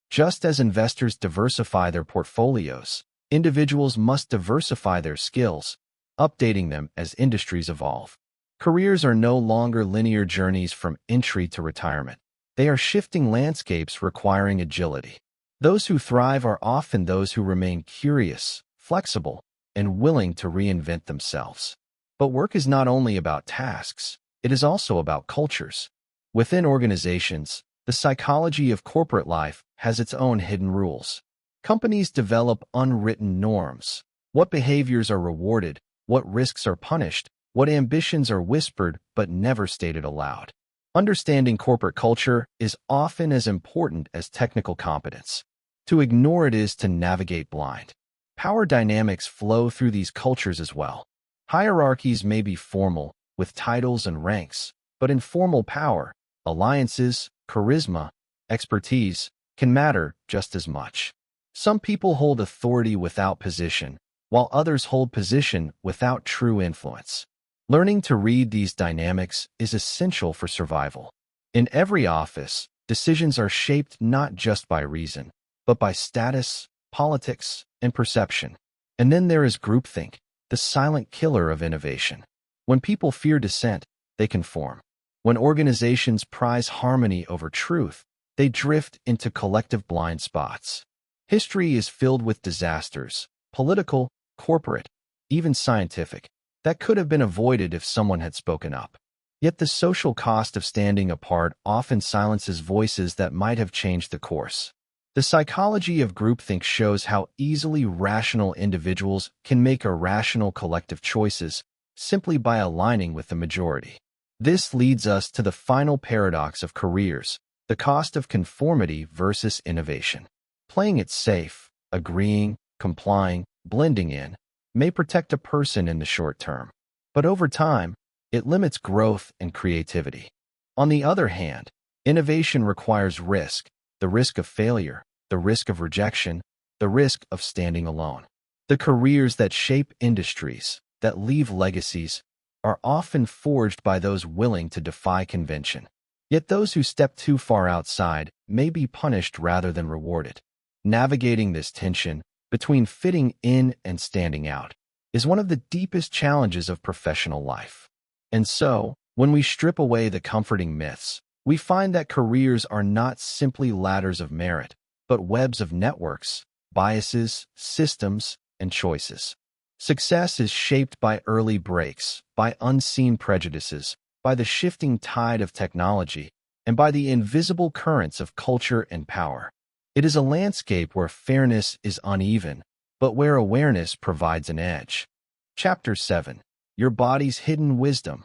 S1: Just as investors diversify their portfolios, individuals must diversify their skills, updating them as industries evolve. Careers are no longer linear journeys from entry to retirement. They are shifting landscapes requiring agility. Those who thrive are often those who remain curious, flexible, and willing to reinvent themselves. But work is not only about tasks, it is also about cultures. Within organizations, the psychology of corporate life has its own hidden rules. Companies develop unwritten norms. What behaviors are rewarded, what risks are punished, what ambitions are whispered but never stated aloud. Understanding corporate culture is often as important as technical competence. To ignore it is to navigate blind. Power dynamics flow through these cultures as well. Hierarchies may be formal, with titles and ranks, but informal power, alliances, charisma, expertise, can matter just as much. Some people hold authority without position, while others hold position without true influence. Learning to read these dynamics is essential for survival. In every office, decisions are shaped not just by reason, but by status, politics, and perception. And then there is groupthink, the silent killer of innovation. When people fear dissent, they conform. When organizations prize harmony over truth, they drift into collective blind spots. History is filled with disasters, political, corporate, even scientific, that could have been avoided if someone had spoken up. Yet the social cost of standing apart often silences voices that might have changed the course. The psychology of groupthink shows how easily rational individuals can make irrational collective choices simply by aligning with the majority. This leads us to the final paradox of careers, the cost of conformity versus innovation. Playing it safe, agreeing, complying, blending in, may protect a person in the short term, but over time, it limits growth and creativity. On the other hand, innovation requires risk, the risk of failure, the risk of rejection, the risk of standing alone. The careers that shape industries, that leave legacies, are often forged by those willing to defy convention. Yet those who step too far outside may be punished rather than rewarded. Navigating this tension between fitting in and standing out is one of the deepest challenges of professional life. And so, when we strip away the comforting myths, we find that careers are not simply ladders of merit, but webs of networks, biases, systems, and choices. Success is shaped by early breaks, by unseen prejudices, by the shifting tide of technology, and by the invisible currents of culture and power. It is a landscape where fairness is uneven, but where awareness provides an edge. Chapter 7. Your Body's Hidden Wisdom.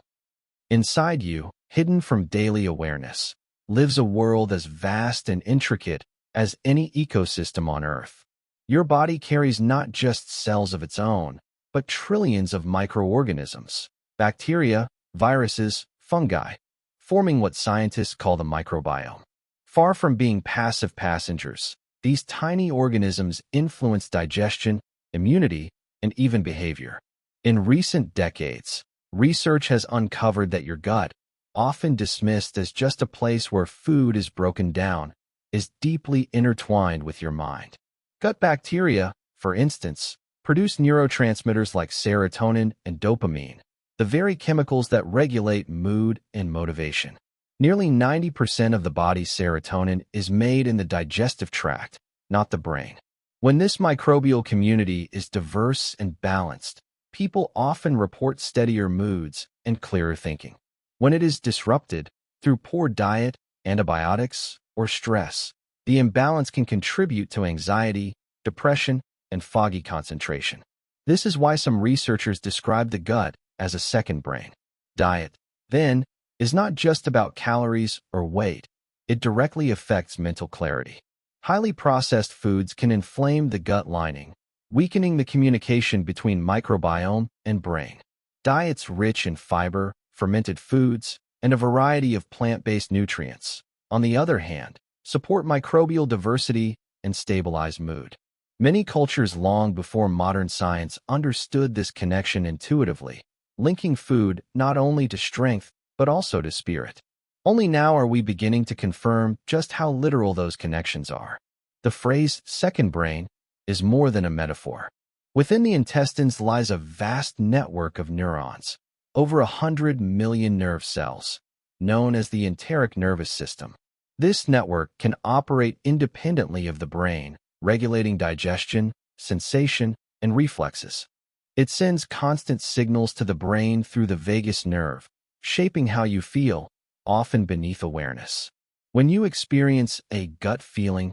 S1: Inside you, hidden from daily awareness, lives a world as vast and intricate as any ecosystem on Earth. Your body carries not just cells of its own, but trillions of microorganisms, bacteria, viruses, fungi, forming what scientists call the microbiome. Far from being passive passengers, these tiny organisms influence digestion, immunity, and even behavior. In recent decades, research has uncovered that your gut, often dismissed as just a place where food is broken down, is deeply intertwined with your mind. Gut bacteria, for instance, produce neurotransmitters like serotonin and dopamine, the very chemicals that regulate mood and motivation. Nearly 90% of the body's serotonin is made in the digestive tract, not the brain. When this microbial community is diverse and balanced, people often report steadier moods and clearer thinking. When it is disrupted, through poor diet, antibiotics, or stress, the imbalance can contribute to anxiety, depression, and foggy concentration. This is why some researchers describe the gut as a second brain. Diet, then, is not just about calories or weight. It directly affects mental clarity. Highly processed foods can inflame the gut lining, weakening the communication between microbiome and brain. Diets rich in fiber, fermented foods, and a variety of plant-based nutrients, on the other hand, support microbial diversity and stabilize mood. Many cultures long before modern science understood this connection intuitively, linking food not only to strength, but also to spirit. Only now are we beginning to confirm just how literal those connections are. The phrase second brain is more than a metaphor. Within the intestines lies a vast network of neurons, over 100 million nerve cells, known as the enteric nervous system. This network can operate independently of the brain, regulating digestion, sensation, and reflexes. It sends constant signals to the brain through the vagus nerve, shaping how you feel, often beneath awareness. When you experience a gut feeling,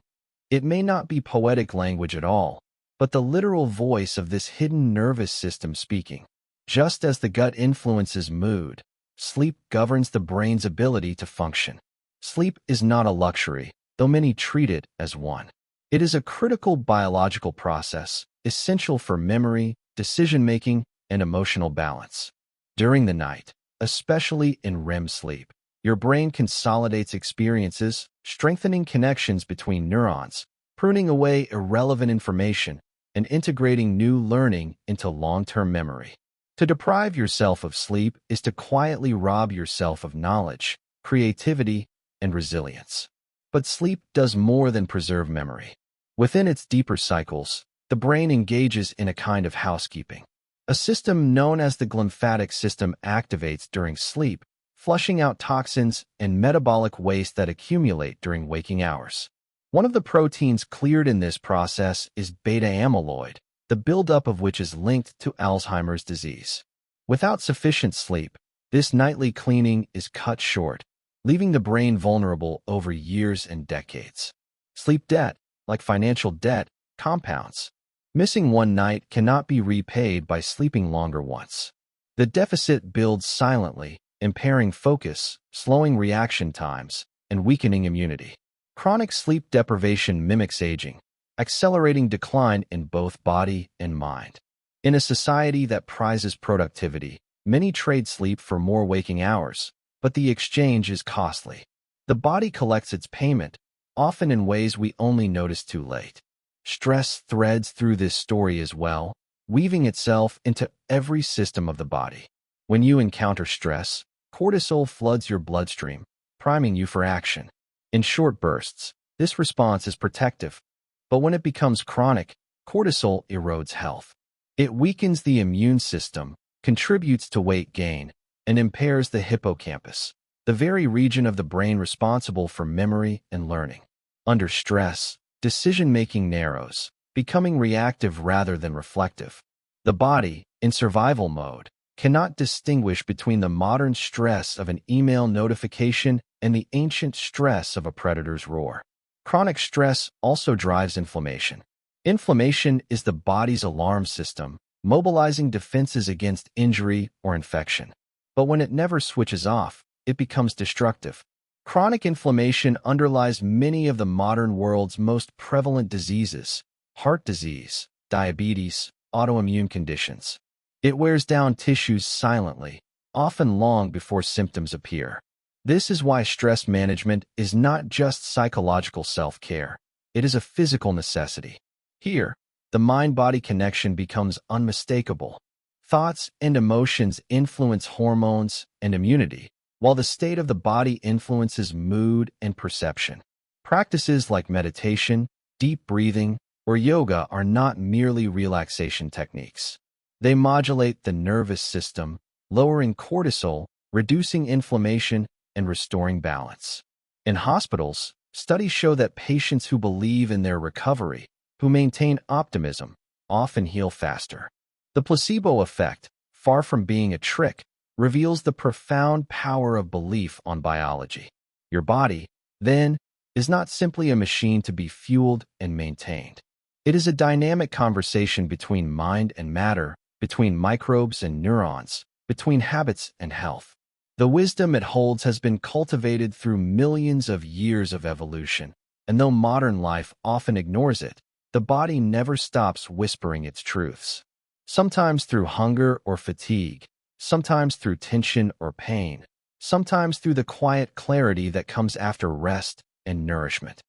S1: it may not be poetic language at all, but the literal voice of this hidden nervous system speaking. Just as the gut influences mood, sleep governs the brain's ability to function. Sleep is not a luxury, though many treat it as one. It is a critical biological process, essential for memory, decision-making, and emotional balance. During the night, especially in REM sleep, your brain consolidates experiences, strengthening connections between neurons, pruning away irrelevant information, and integrating new learning into long-term memory. To deprive yourself of sleep is to quietly rob yourself of knowledge, creativity, and resilience. But sleep does more than preserve memory. Within its deeper cycles, the brain engages in a kind of housekeeping. A system known as the glymphatic system activates during sleep, flushing out toxins and metabolic waste that accumulate during waking hours. One of the proteins cleared in this process is beta amyloid, the buildup of which is linked to Alzheimer's disease. Without sufficient sleep, this nightly cleaning is cut short, leaving the brain vulnerable over years and decades. Sleep debt, like financial debt, compounds. Missing one night cannot be repaid by sleeping longer once. The deficit builds silently, impairing focus, slowing reaction times, and weakening immunity. Chronic sleep deprivation mimics aging, accelerating decline in both body and mind. In a society that prizes productivity, many trade sleep for more waking hours, but the exchange is costly. The body collects its payment, often in ways we only notice too late. Stress threads through this story as well, weaving itself into every system of the body. When you encounter stress, cortisol floods your bloodstream, priming you for action. In short bursts, this response is protective, but when it becomes chronic, cortisol erodes health. It weakens the immune system, contributes to weight gain, and impairs the hippocampus, the very region of the brain responsible for memory and learning. Under stress, decision-making narrows, becoming reactive rather than reflective. The body, in survival mode, cannot distinguish between the modern stress of an email notification and the ancient stress of a predator's roar. Chronic stress also drives inflammation. Inflammation is the body's alarm system, mobilizing defenses against injury or infection. But when it never switches off, it becomes destructive. Chronic inflammation underlies many of the modern world's most prevalent diseases: heart disease, diabetes, autoimmune conditions. It wears down tissues silently, often long before symptoms appear. This is why stress management is not just psychological self-care. It is a physical necessity. Here, the mind-body connection becomes unmistakable. Thoughts and emotions influence hormones and immunity, while the state of the body influences mood and perception. Practices like meditation, deep breathing, or yoga are not merely relaxation techniques. They modulate the nervous system, lowering cortisol, reducing inflammation, and restoring balance. In hospitals, studies show that patients who believe in their recovery, who maintain optimism, often heal faster. The placebo effect, far from being a trick, reveals the profound power of belief on biology. Your body, then, is not simply a machine to be fueled and maintained. It is a dynamic conversation between mind and matter, between microbes and neurons, between habits and health. The wisdom it holds has been cultivated through millions of years of evolution, and though modern life often ignores it, the body never stops whispering its truths. Sometimes through hunger or fatigue, sometimes through tension or pain, sometimes through the quiet clarity that comes after rest and nourishment.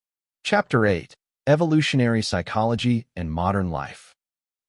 S1: Chapter 8: Evolutionary Psychology and Modern Life.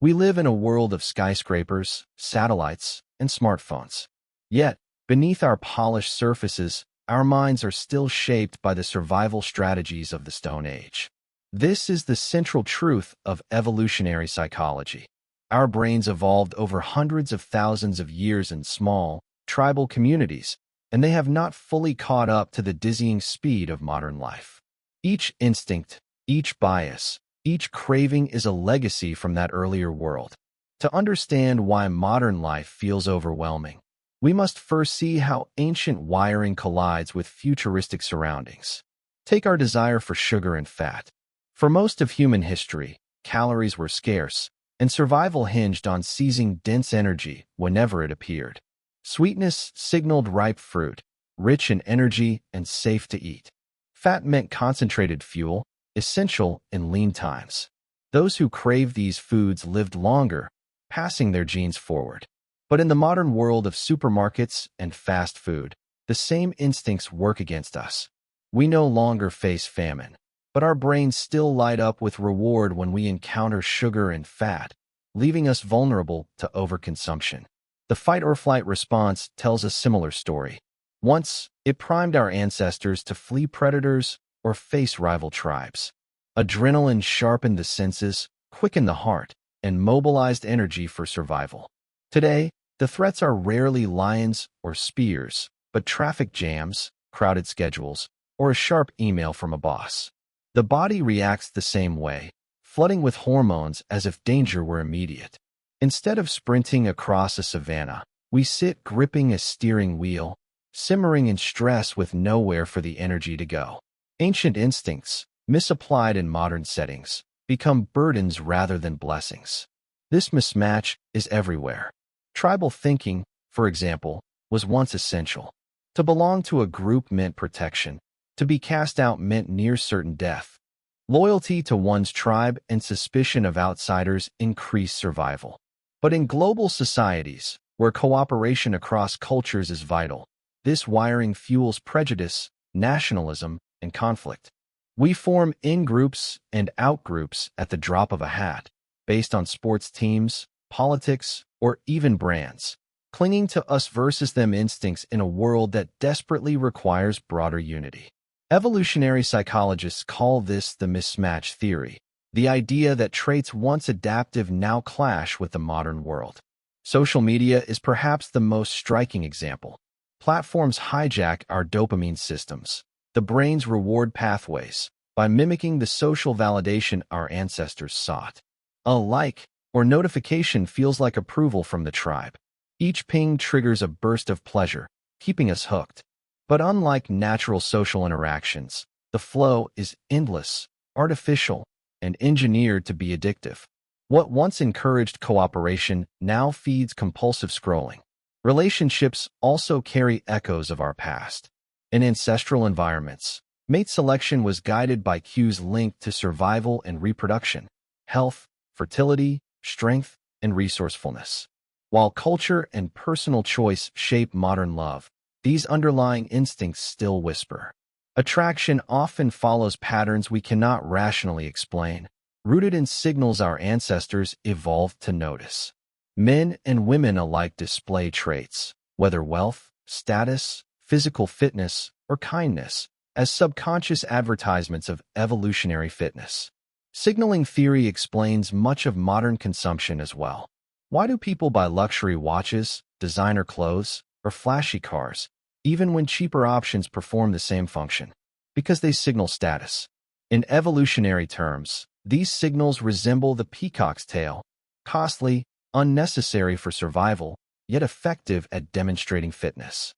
S1: We live in a world of skyscrapers, satellites, and smartphones. Yet, beneath our polished surfaces, our minds are still shaped by the survival strategies of the Stone Age. This is the central truth of evolutionary psychology. Our brains evolved over hundreds of thousands of years in small, tribal communities, and they have not fully caught up to the dizzying speed of modern life. Each instinct, each bias, each craving is a legacy from that earlier world. To understand why modern life feels overwhelming, we must first see how ancient wiring collides with futuristic surroundings. Take our desire for sugar and fat. For most of human history, calories were scarce, and survival hinged on seizing dense energy whenever it appeared. Sweetness signaled ripe fruit, rich in energy and safe to eat. Fat meant concentrated fuel, essential in lean times. Those who craved these foods lived longer, passing their genes forward. But in the modern world of supermarkets and fast food, the same instincts work against us. We no longer face famine, but our brains still light up with reward when we encounter sugar and fat, leaving us vulnerable to overconsumption. The fight-or-flight response tells a similar story. Once, it primed our ancestors to flee predators or face rival tribes. Adrenaline sharpened the senses, quickened the heart, and mobilized energy for survival. Today, the threats are rarely lions or spears, but traffic jams, crowded schedules, or a sharp email from a boss. The body reacts the same way, flooding with hormones as if danger were immediate. Instead of sprinting across a savanna, we sit gripping a steering wheel, simmering in stress with nowhere for the energy to go. Ancient instincts, misapplied in modern settings, become burdens rather than blessings. This mismatch is everywhere. Tribal thinking, for example, was once essential. To belong to a group meant protection. To be cast out meant near certain death. Loyalty to one's tribe and suspicion of outsiders increased survival. But in global societies, where cooperation across cultures is vital, this wiring fuels prejudice, nationalism, and conflict. We form in-groups and out-groups at the drop of a hat, based on sports teams, politics, or even brands, clinging to us versus them instincts in a world that desperately requires broader unity. Evolutionary psychologists call this the mismatch theory, the idea that traits once adaptive now clash with the modern world. Social media is perhaps the most striking example. Platforms hijack our dopamine systems, the brain's reward pathways, by mimicking the social validation our ancestors sought. A like or notification feels like approval from the tribe. Each ping triggers a burst of pleasure, keeping us hooked. But unlike natural social interactions, the flow is endless, artificial, and engineered to be addictive. What once encouraged cooperation now feeds compulsive scrolling. Relationships also carry echoes of our past. In ancestral environments, mate selection was guided by cues linked to survival and reproduction, health, fertility, strength, and resourcefulness. While culture and personal choice shape modern love, these underlying instincts still whisper. Attraction often follows patterns we cannot rationally explain, rooted in signals our ancestors evolved to notice. Men and women alike display traits, whether wealth, status, physical fitness, or kindness, as subconscious advertisements of evolutionary fitness. Signaling theory explains much of modern consumption as well. Why do people buy luxury watches, designer clothes, or flashy cars, even when cheaper options perform the same function? Because they signal status. In evolutionary terms, these signals resemble the peacock's tail, costly, unnecessary for survival, yet effective at demonstrating fitness.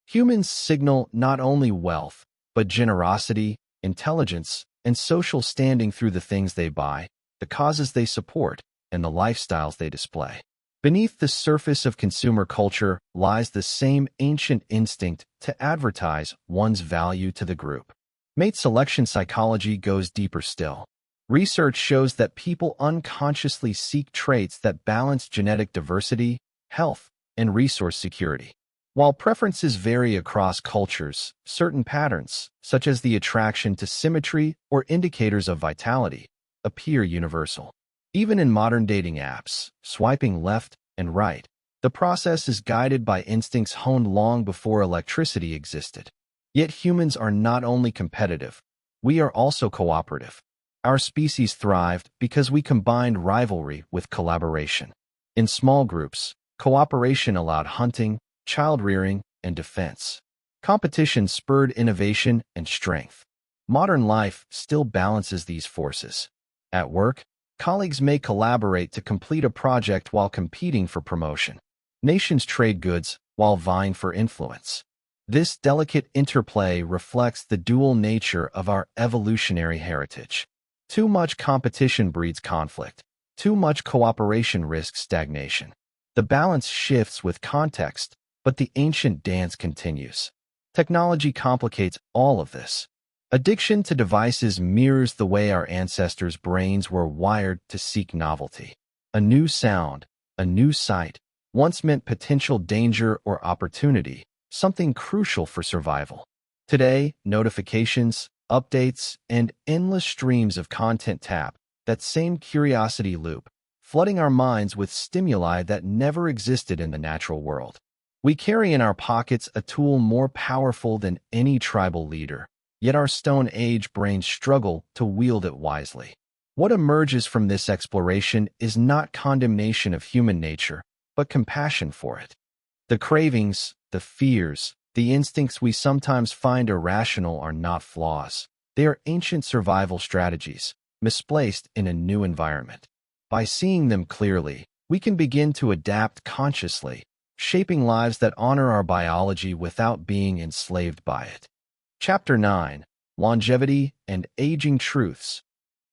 S1: Humans signal not only wealth, but generosity, intelligence, and social standing through the things they buy, the causes they support, and the lifestyles they display. Beneath the surface of consumer culture lies the same ancient instinct to advertise one's value to the group. Mate selection psychology goes deeper still. Research shows that people unconsciously seek traits that balance genetic diversity, health, and resource security. While preferences vary across cultures, certain patterns, such as the attraction to symmetry or indicators of vitality, appear universal. Even in modern dating apps, swiping left and right, The process is guided by instincts honed long before electricity existed. Yet humans are not only competitive, we are also cooperative. Our species thrived because we combined rivalry with collaboration. In small groups, cooperation allowed hunting, child-rearing, and defense. Competition spurred innovation and strength. Modern life still balances these forces. At work, colleagues may collaborate to complete a project while competing for promotion. Nations trade goods while vying for influence. This delicate interplay reflects the dual nature of our evolutionary heritage. Too much competition breeds conflict. Too much cooperation risks stagnation. The balance shifts with context, but the ancient dance continues. Technology complicates all of this. Addiction to devices mirrors the way our ancestors' brains were wired to seek novelty. A new sound, a new sight, once meant potential danger or opportunity, something crucial for survival. Today, notifications, updates, and endless streams of content tap that same curiosity loop, flooding our minds with stimuli that never existed in the natural world. We carry in our pockets a tool more powerful than any tribal leader, yet our Stone Age brains struggle to wield it wisely. What emerges from this exploration is not condemnation of human nature, but compassion for it. The cravings, the fears, the instincts we sometimes find irrational are not flaws. They are ancient survival strategies, misplaced in a new environment. By seeing them clearly, we can begin to adapt consciously, shaping lives that honor our biology without being enslaved by it. Chapter 9: Longevity and Aging Truths.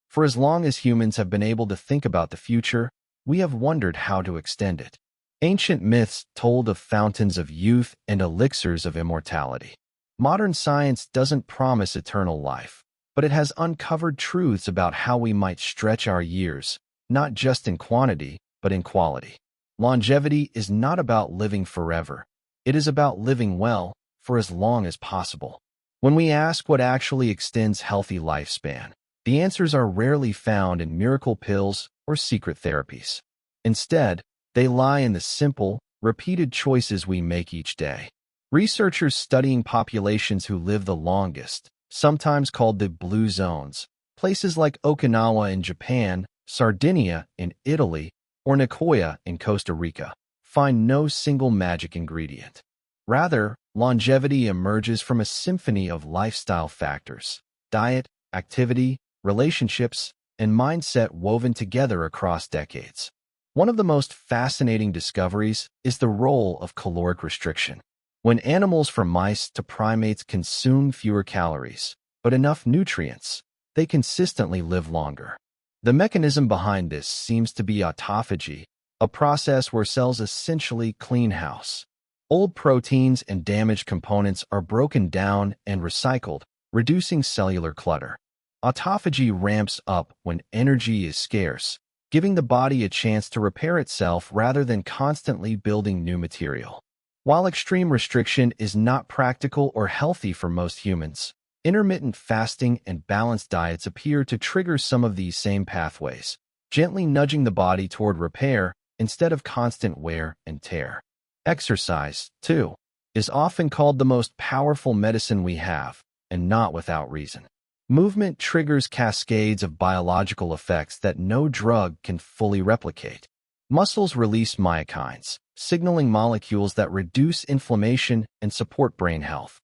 S1: For as long as humans have been able to think about the future, we have wondered how to extend it. Ancient myths told of fountains of youth and elixirs of immortality. Modern science doesn't promise eternal life, but it has uncovered truths about how we might stretch our years, not just in quantity, but in quality. Longevity is not about living forever. It is about living well for as long as possible. When we ask what actually extends healthy lifespan, the answers are rarely found in miracle pills or secret therapies. Instead, they lie in the simple, repeated choices we make each day. Researchers studying populations who live the longest, sometimes called the blue zones, places like Okinawa in Japan, Sardinia in Italy, or Nicoya in Costa Rica, find no single magic ingredient. Rather, longevity emerges from a symphony of lifestyle factors: diet, activity, relationships, and mindset woven together across decades. One of the most fascinating discoveries is the role of caloric restriction. When animals from mice to primates consume fewer calories, but enough nutrients, they consistently live longer. The mechanism behind this seems to be autophagy, a process where cells essentially clean house. Old proteins and damaged components are broken down and recycled, reducing cellular clutter. Autophagy ramps up when energy is scarce, giving the body a chance to repair itself rather than constantly building new material. While extreme restriction is not practical or healthy for most humans, intermittent fasting and balanced diets appear to trigger some of these same pathways, gently nudging the body toward repair instead of constant wear and tear. Exercise, too, is often called the most powerful medicine we have, and not without reason. Movement triggers cascades of biological effects that no drug can fully replicate. Muscles release myokines, signaling molecules that reduce inflammation and support brain health.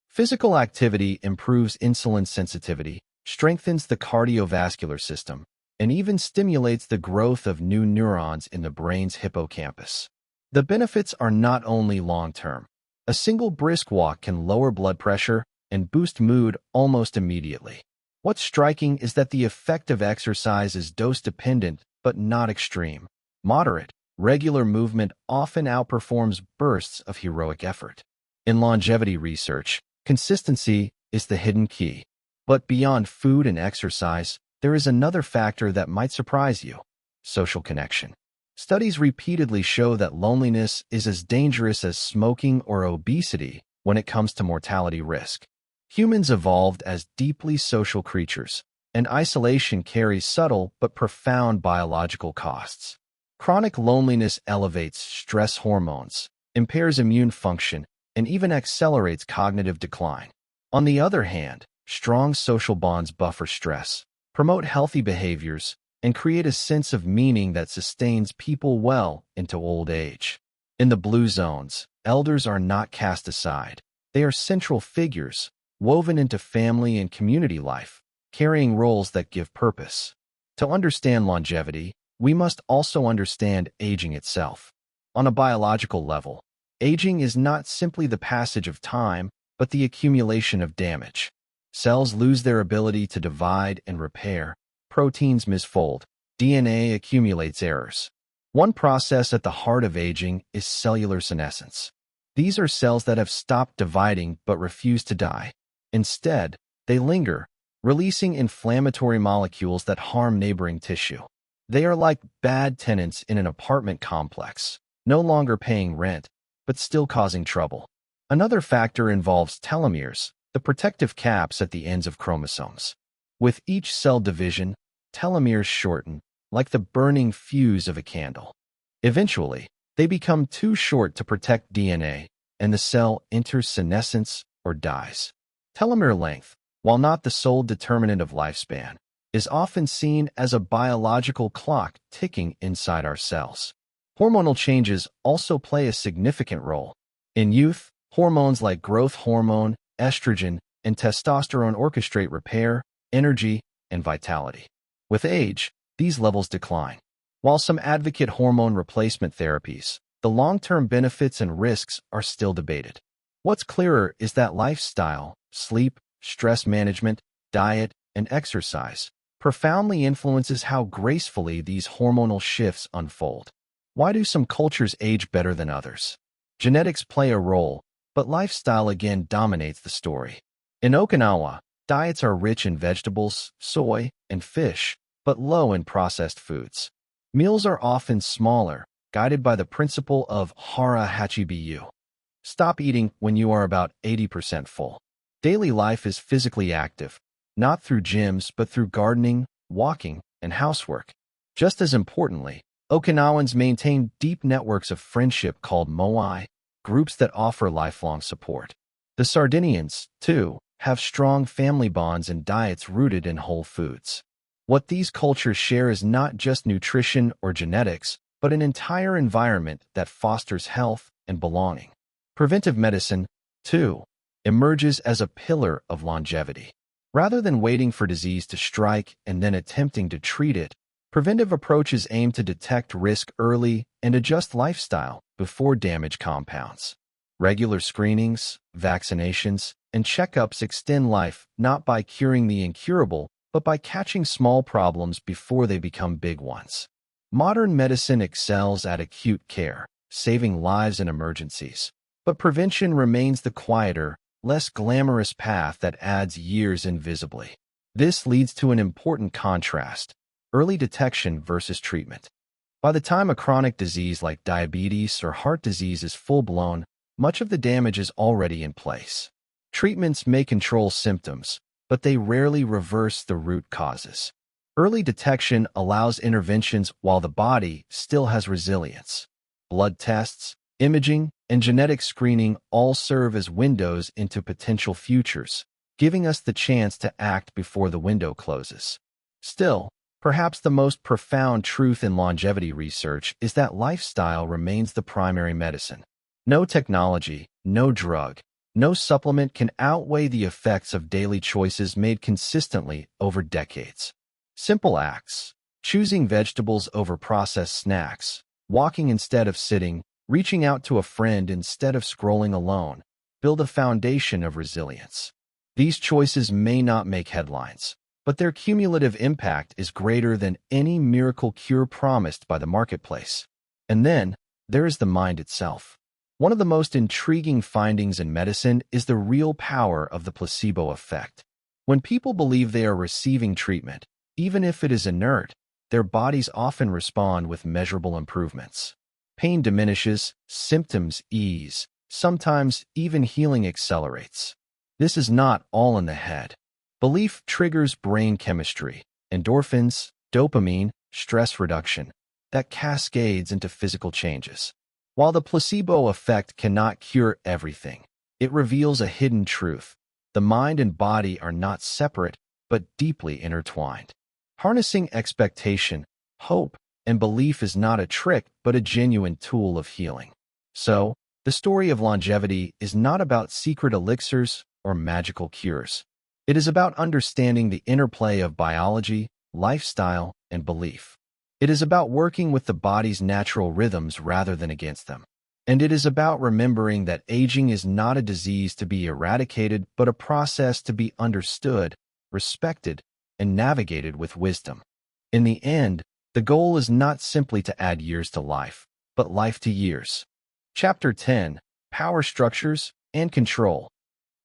S1: Physical activity improves insulin sensitivity, strengthens the cardiovascular system, and even stimulates the growth of new neurons in the brain's hippocampus. The benefits are not only long-term. A single brisk walk can lower blood pressure and boost mood almost immediately. What's striking is that the effect of exercise is dose-dependent but not extreme. Moderate, regular movement often outperforms bursts of heroic effort. In longevity research, consistency is the hidden key. But beyond food and exercise, there is another factor that might surprise you: social connection. Studies repeatedly show that loneliness is as dangerous as smoking or obesity when it comes to mortality risk. Humans evolved as deeply social creatures, and isolation carries subtle but profound biological costs. Chronic loneliness elevates stress hormones, impairs immune function, and even accelerates cognitive decline. On the other hand, strong social bonds buffer stress, promote healthy behaviors, and create a sense of meaning that sustains people well into old age. In the blue zones, elders are not cast aside. They are central figures, woven into family and community life, carrying roles that give purpose. To understand longevity, we must also understand aging itself. On a biological level, aging is not simply the passage of time, but the accumulation of damage. Cells lose their ability to divide and repair, proteins misfold, DNA accumulates errors. One process at the heart of aging is cellular senescence. These are cells that have stopped dividing but refuse to die. Instead, they linger, releasing inflammatory molecules that harm neighboring tissue. They are like bad tenants in an apartment complex, no longer paying rent, but still causing trouble. Another factor involves telomeres, the protective caps at the ends of chromosomes. With each cell division, telomeres shorten, like the burning fuse of a candle. Eventually, they become too short to protect DNA, and the cell enters senescence or dies. Telomere length, while not the sole determinant of lifespan, is often seen as a biological clock ticking inside our cells. Hormonal changes also play a significant role. In youth, hormones like growth hormone, estrogen, and testosterone orchestrate repair, energy, and vitality. With age, these levels decline. While some advocate hormone replacement therapies, the long-term benefits and risks are still debated. What's clearer is that lifestyle, sleep, stress management, diet, and exercise profoundly influences how gracefully these hormonal shifts unfold. Why do some cultures age better than others? Genetics play a role, but lifestyle again dominates the story. In Okinawa, diets are rich in vegetables, soy, and fish, but low in processed foods. Meals are often smaller, guided by the principle of hara hachibiyu. Stop eating when you are about 80% full. Daily life is physically active, not through gyms but through gardening, walking, and housework. Just as importantly, Okinawans maintain deep networks of friendship called moai, groups that offer lifelong support. The Sardinians, too, have strong family bonds and diets rooted in whole foods. What these cultures share is not just nutrition or genetics, but an entire environment that fosters health and belonging. Preventive medicine, too, emerges as a pillar of longevity. Rather than waiting for disease to strike and then attempting to treat it, preventive approaches aim to detect risk early and adjust lifestyle before damage compounds. Regular screenings, vaccinations, and checkups extend life not by curing the incurable, but by catching small problems before they become big ones. Modern medicine excels at acute care, saving lives in emergencies. But prevention remains the quieter, less glamorous path that adds years invisibly. This leads to an important contrast: early detection versus treatment. By the time a chronic disease like diabetes or heart disease is full-blown, much of the damage is already in place. Treatments may control symptoms, but they rarely reverse the root causes. Early detection allows interventions while the body still has resilience. Blood tests, imaging, and genetic screening all serve as windows into potential futures, giving us the chance to act before the window closes. Still, perhaps the most profound truth in longevity research is that lifestyle remains the primary medicine. No technology, no drug, no supplement can outweigh the effects of daily choices made consistently over decades. Simple acts: choosing vegetables over processed snacks, walking instead of sitting, reaching out to a friend instead of scrolling alone, build a foundation of resilience. These choices may not make headlines, but their cumulative impact is greater than any miracle cure promised by the marketplace. And then, there is the mind itself. One of the most intriguing findings in medicine is the real power of the placebo effect. When people believe they are receiving treatment, even if it is inert, their bodies often respond with measurable improvements. Pain diminishes, symptoms ease, sometimes even healing accelerates. This is not all in the head. Belief triggers brain chemistry, endorphins, dopamine, stress reduction. that cascades into physical changes. While the placebo effect cannot cure everything, it reveals a hidden truth. The mind and body are not separate, but deeply intertwined. Harnessing expectation, hope, and belief is not a trick, but a genuine tool of healing. So, the story of longevity is not about secret elixirs or magical cures. It is about understanding the interplay of biology, lifestyle, and belief. It is about working with the body's natural rhythms rather than against them. And it is about remembering that aging is not a disease to be eradicated, but a process to be understood, respected, and navigated with wisdom. In the end, the goal is not simply to add years to life, but life to years. Chapter 10: Power Structures and Control.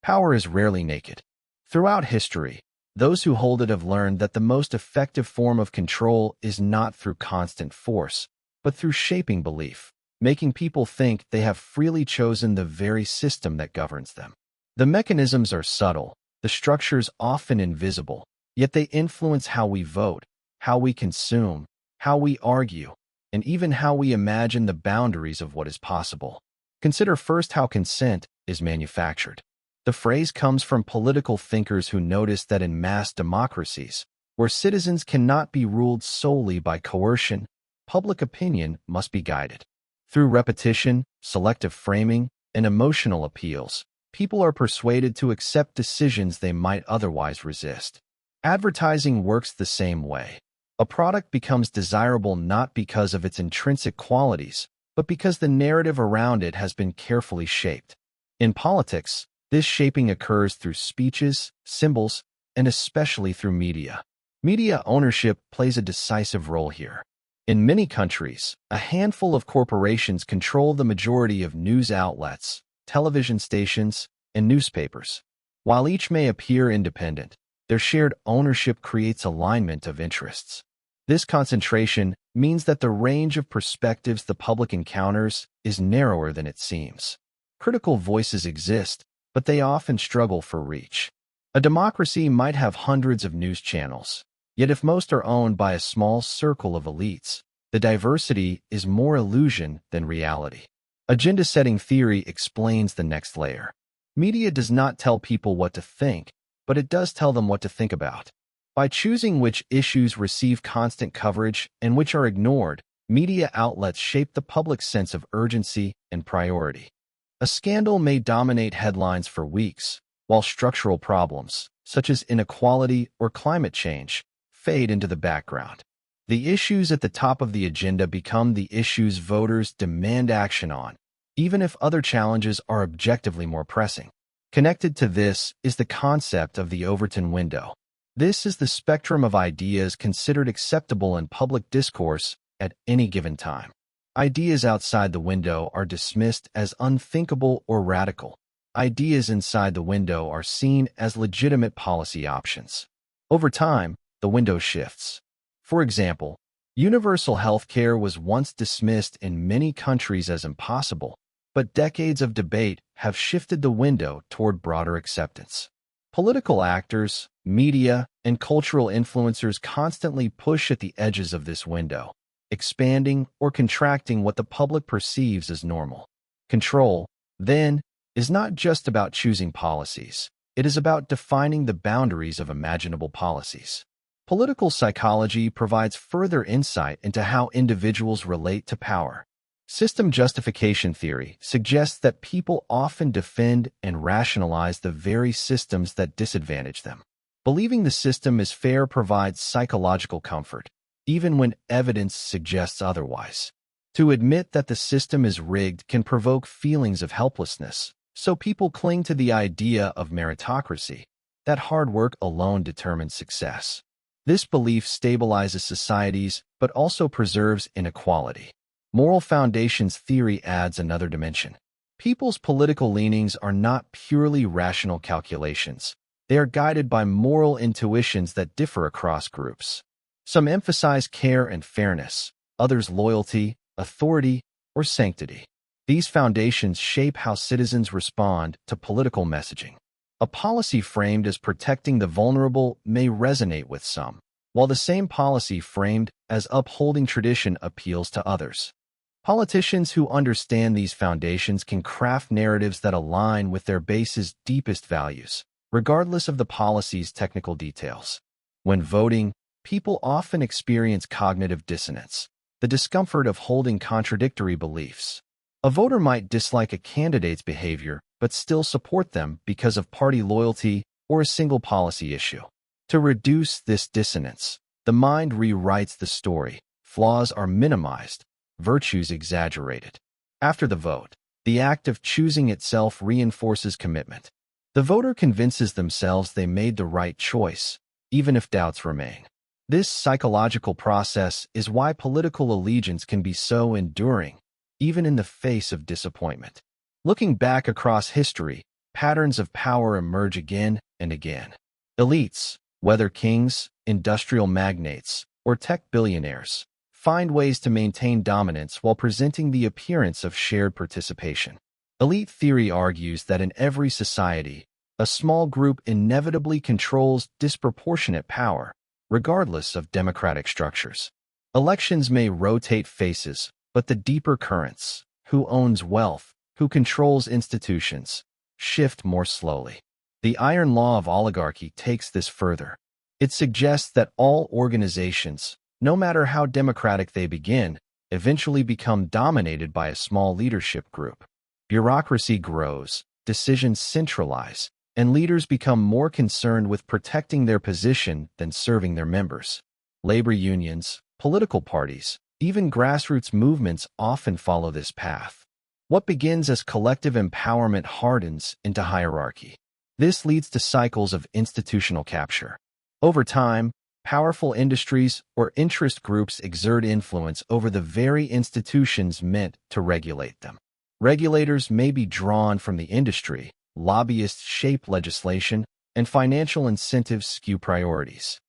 S1: Power is rarely naked. Throughout history, those who hold it have learned that the most effective form of control is not through constant force, but through shaping belief, making people think they have freely chosen the very system that governs them. The mechanisms are subtle, the structures often invisible, yet they influence how we vote, how we consume, how we argue, and even how we imagine the boundaries of what is possible. Consider first how consent is manufactured. The phrase comes from political thinkers who noticed that in mass democracies, where citizens cannot be ruled solely by coercion, public opinion must be guided. Through repetition, selective framing, and emotional appeals, people are persuaded to accept decisions they might otherwise resist. Advertising works the same way. A product becomes desirable not because of its intrinsic qualities, but because the narrative around it has been carefully shaped. In politics, this shaping occurs through speeches, symbols, and especially through media. Media ownership plays a decisive role here. In many countries, a handful of corporations control the majority of news outlets, television stations, and newspapers. While each may appear independent, their shared ownership creates alignment of interests. This concentration means that the range of perspectives the public encounters is narrower than it seems. Critical voices exist, but they often struggle for reach. A democracy might have hundreds of news channels, yet if most are owned by a small circle of elites, the diversity is more illusion than reality. Agenda-setting theory explains the next layer. Media does not tell people what to think, but it does tell them what to think about. By choosing which issues receive constant coverage and which are ignored, media outlets shape the public's sense of urgency and priority. A scandal may dominate headlines for weeks, while structural problems, such as inequality or climate change, fade into the background. The issues at the top of the agenda become the issues voters demand action on, even if other challenges are objectively more pressing. Connected to this is the concept of the Overton window. This is the spectrum of ideas considered acceptable in public discourse at any given time. Ideas outside the window are dismissed as unthinkable or radical. Ideas inside the window are seen as legitimate policy options. Over time, the window shifts. For example, universal health care was once dismissed in many countries as impossible, but decades of debate have shifted the window toward broader acceptance. Political actors, media, and cultural influencers constantly push at the edges of this window, expanding or contracting what the public perceives as normal. Control, then, is not just about choosing policies. It is about defining the boundaries of imaginable policies. Political psychology provides further insight into how individuals relate to power. System justification theory suggests that people often defend and rationalize the very systems that disadvantage them. Believing the system is fair provides psychological comfort, even when evidence suggests otherwise. To admit that the system is rigged can provoke feelings of helplessness, so people cling to the idea of meritocracy, that hard work alone determines success. This belief stabilizes societies but also preserves inequality. Moral foundations theory adds another dimension. People's political leanings are not purely rational calculations. They are guided by moral intuitions that differ across groups. Some emphasize care and fairness, others loyalty, authority, or sanctity. These foundations shape how citizens respond to political messaging. A policy framed as protecting the vulnerable may resonate with some, while the same policy framed as upholding tradition appeals to others. Politicians who understand these foundations can craft narratives that align with their base's deepest values, regardless of the policy's technical details. When voting, people often experience cognitive dissonance, the discomfort of holding contradictory beliefs. A voter might dislike a candidate's behavior but still support them because of party loyalty or a single policy issue. To reduce this dissonance, the mind rewrites the story. Flaws are minimized, virtues exaggerated. After the vote, the act of choosing itself reinforces commitment. The voter convinces themselves they made the right choice, even if doubts remain. This psychological process is why political allegiance can be so enduring, even in the face of disappointment. Looking back across history, patterns of power emerge again and again. Elites, whether kings, industrial magnates, or tech billionaires, find ways to maintain dominance while presenting the appearance of shared participation. Elite theory argues that in every society, a small group inevitably controls disproportionate power, regardless of democratic structures. Elections may rotate faces, but the deeper currents, who owns wealth, who controls institutions, shift more slowly. The iron law of oligarchy takes this further. It suggests that all organizations, no matter how democratic they begin, eventually become dominated by a small leadership group. Bureaucracy grows, decisions centralize, and leaders become more concerned with protecting their position than serving their members. Labor unions, political parties, even grassroots movements often follow this path. What begins as collective empowerment hardens into hierarchy. This leads to cycles of institutional capture. Over time, powerful industries or interest groups exert influence over the very institutions meant to regulate them. Regulators may be drawn from the industry, lobbyists shape legislation, and financial incentives skew priorities.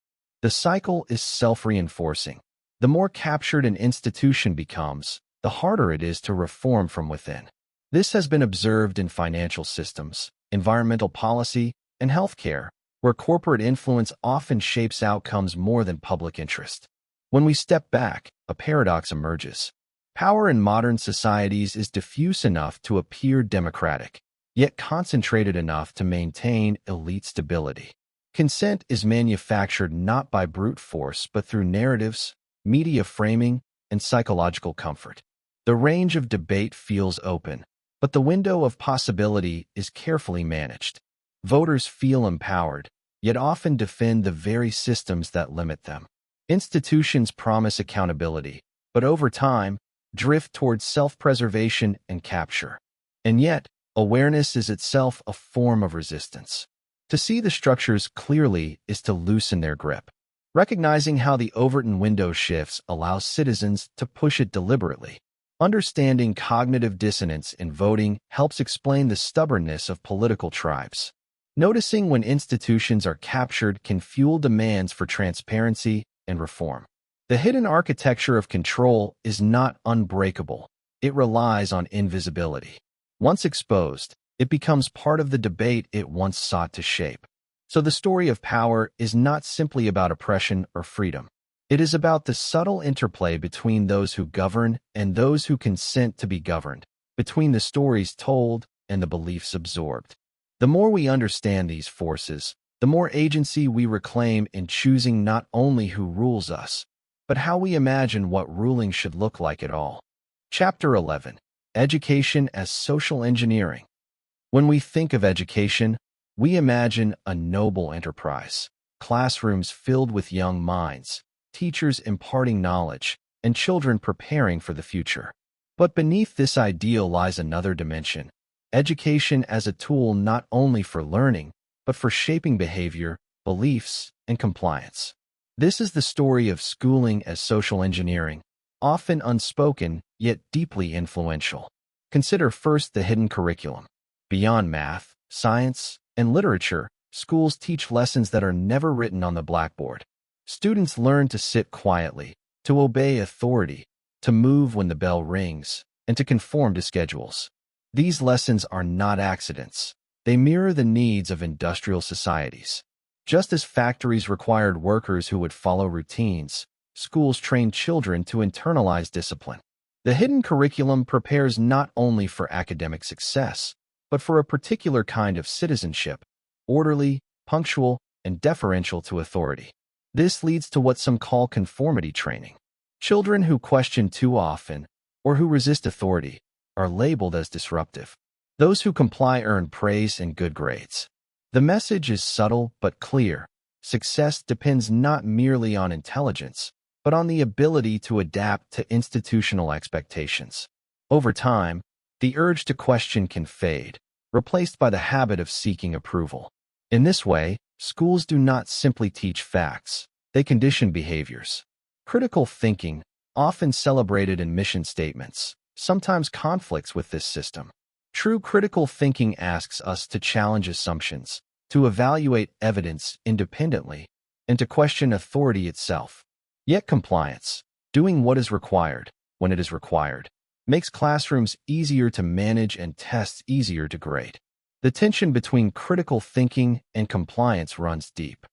S1: The cycle is self-reinforcing. The more captured an institution becomes, the harder it is to reform from within. This has been observed in financial systems, environmental policy, and healthcare, where corporate influence often shapes outcomes more than public interest. When we step back, a paradox emerges. Power in modern societies is diffuse enough to appear democratic, yet concentrated enough to maintain elite stability. Consent is manufactured not by brute force but through narratives, media framing, and psychological comfort. The range of debate feels open, but the window of possibility is carefully managed. Voters feel empowered, yet often defend the very systems that limit them. Institutions promise accountability, but over time, drift towards self-preservation and capture. And yet, awareness is itself a form of resistance. To see the structures clearly is to loosen their grip. Recognizing how the Overton window shifts allows citizens to push it deliberately. Understanding cognitive dissonance in voting helps explain the stubbornness of political tribes. Noticing when institutions are captured can fuel demands for transparency and reform. The hidden architecture of control is not unbreakable. It relies on invisibility. Once exposed, it becomes part of the debate it once sought to shape. So the story of power is not simply about oppression or freedom. It is about the subtle interplay between those who govern and those who consent to be governed, between the stories told and the beliefs absorbed. The more we understand these forces, the more agency we reclaim in choosing not only who rules us, but how we imagine what ruling should look like at all. Chapter 11. Education as Social Engineering. When we think of education, we imagine a noble enterprise, classrooms filled with young minds, teachers imparting knowledge, and children preparing for the future. But beneath this ideal lies another dimension: education as a tool not only for learning, but for shaping behavior, beliefs, and compliance. This is the story of schooling as social engineering, often unspoken, yet deeply influential. Consider first the hidden curriculum. Beyond math, science, and literature, schools teach lessons that are never written on the blackboard. Students learn to sit quietly, to obey authority, to move when the bell rings, and to conform to schedules. These lessons are not accidents. They mirror the needs of industrial societies. Just as factories required workers who would follow routines, schools train children to internalize discipline. The hidden curriculum prepares not only for academic success, but for a particular kind of citizenship, orderly, punctual, and deferential to authority. This leads to what some call conformity training. Children who question too often, or who resist authority, are labeled as disruptive. Those who comply earn praise and good grades. The message is subtle but clear. Success depends not merely on intelligence, but on the ability to adapt to institutional expectations. Over time, the urge to question can fade, replaced by the habit of seeking approval. In this way, schools do not simply teach facts, they condition behaviors. Critical thinking, often celebrated in mission statements, sometimes conflicts with this system. True critical thinking asks us to challenge assumptions, to evaluate evidence independently, and to question authority itself. Yet compliance, doing what is required, when it is required, makes classrooms easier to manage and tests easier to grade. The tension between critical thinking and compliance runs deep.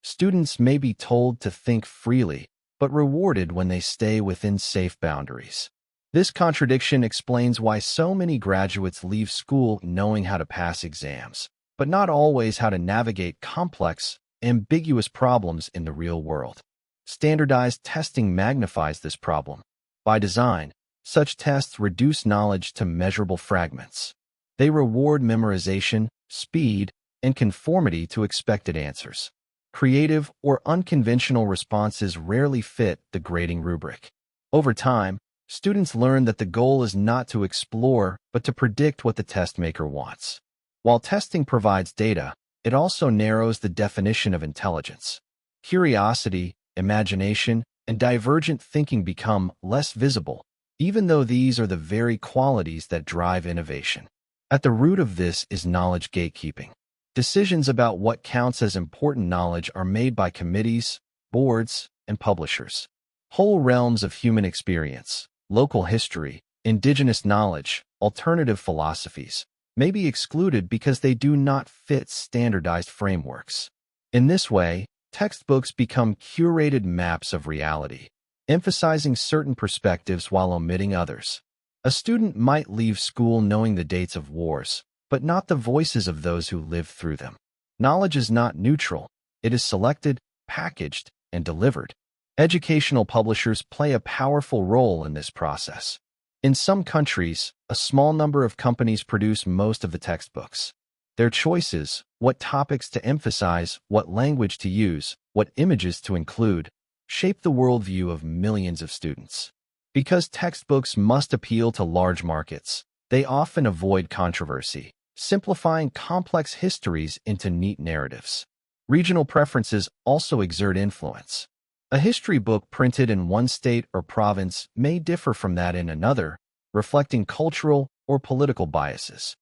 S1: Students may be told to think freely, but rewarded when they stay within safe boundaries. This contradiction explains why so many graduates leave school knowing how to pass exams, but not always how to navigate complex, ambiguous problems in the real world. Standardized testing magnifies this problem. By design, such tests reduce knowledge to measurable fragments. They reward memorization, speed, and conformity to expected answers. Creative or unconventional responses rarely fit the grading rubric. Over time, students learn that the goal is not to explore, but to predict what the test maker wants. While testing provides data, it also narrows the definition of intelligence. Curiosity, imagination, and divergent thinking become less visible, even though these are the very qualities that drive innovation. At the root of this is knowledge gatekeeping. Decisions about what counts as important knowledge are made by committees, boards, and publishers. Whole realms of human experience, local history, indigenous knowledge, alternative philosophies, may be excluded because they do not fit standardized frameworks. In this way, textbooks become curated maps of reality, emphasizing certain perspectives while omitting others. A student might leave school knowing the dates of wars, but not the voices of those who lived through them. Knowledge is not neutral. It is selected, packaged, and delivered. Educational publishers play a powerful role in this process. In some countries, a small number of companies produce most of the textbooks. Their choices, what topics to emphasize, what language to use, what images to include, shape the worldview of millions of students. Because textbooks must appeal to large markets, they often avoid controversy, simplifying complex histories into neat narratives. Regional preferences also exert influence. A history book printed in one state or province may differ from that in another, reflecting cultural or political biases.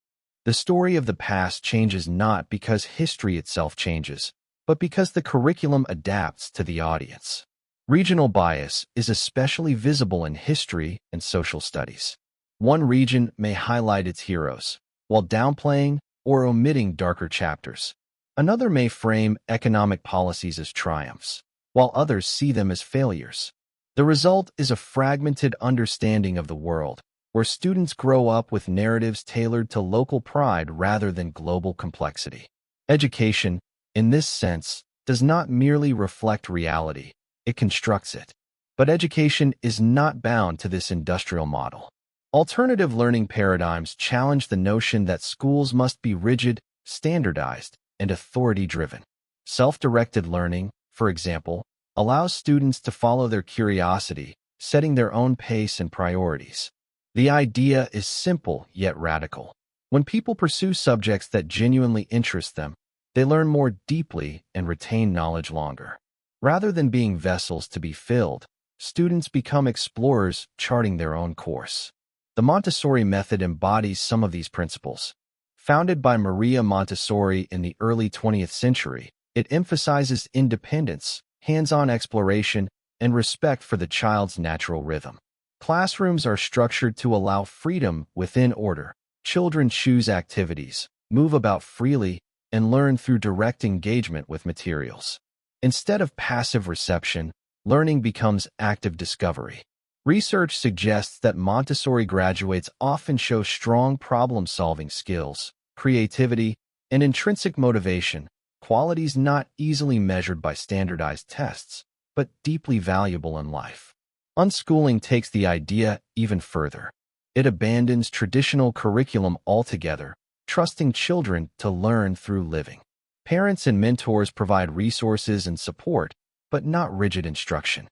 S1: The story of the past changes not because history itself changes, but because the curriculum adapts to the audience. Regional bias is especially visible in history and social studies. One region may highlight its heroes, while downplaying or omitting darker chapters. Another may frame economic policies as triumphs, while others see them as failures. The result is a fragmented understanding of the world, where students grow up with narratives tailored to local pride rather than global complexity. Education, in this sense, does not merely reflect reality, it constructs it. But education is not bound to this industrial model. Alternative learning paradigms challenge the notion that schools must be rigid, standardized, and authority-driven. Self-directed learning, for example, allows students to follow their curiosity, setting their own pace and priorities. The idea is simple yet radical. When people pursue subjects that genuinely interest them, they learn more deeply and retain knowledge longer. Rather than being vessels to be filled, students become explorers charting their own course. The Montessori method embodies some of these principles. Founded by Maria Montessori in the early 20th century, it emphasizes independence, hands-on exploration, and respect for the child's natural rhythm. Classrooms are structured to allow freedom within order. Children choose activities, move about freely, and learn through direct engagement with materials. Instead of passive reception, learning becomes active discovery. Research suggests that Montessori graduates often show strong problem-solving skills, creativity, and intrinsic motivation, qualities not easily measured by standardized tests, but deeply valuable in life. Unschooling takes the idea even further. It abandons traditional curriculum altogether, trusting children to learn through living. Parents and mentors provide resources and support, but not rigid instruction.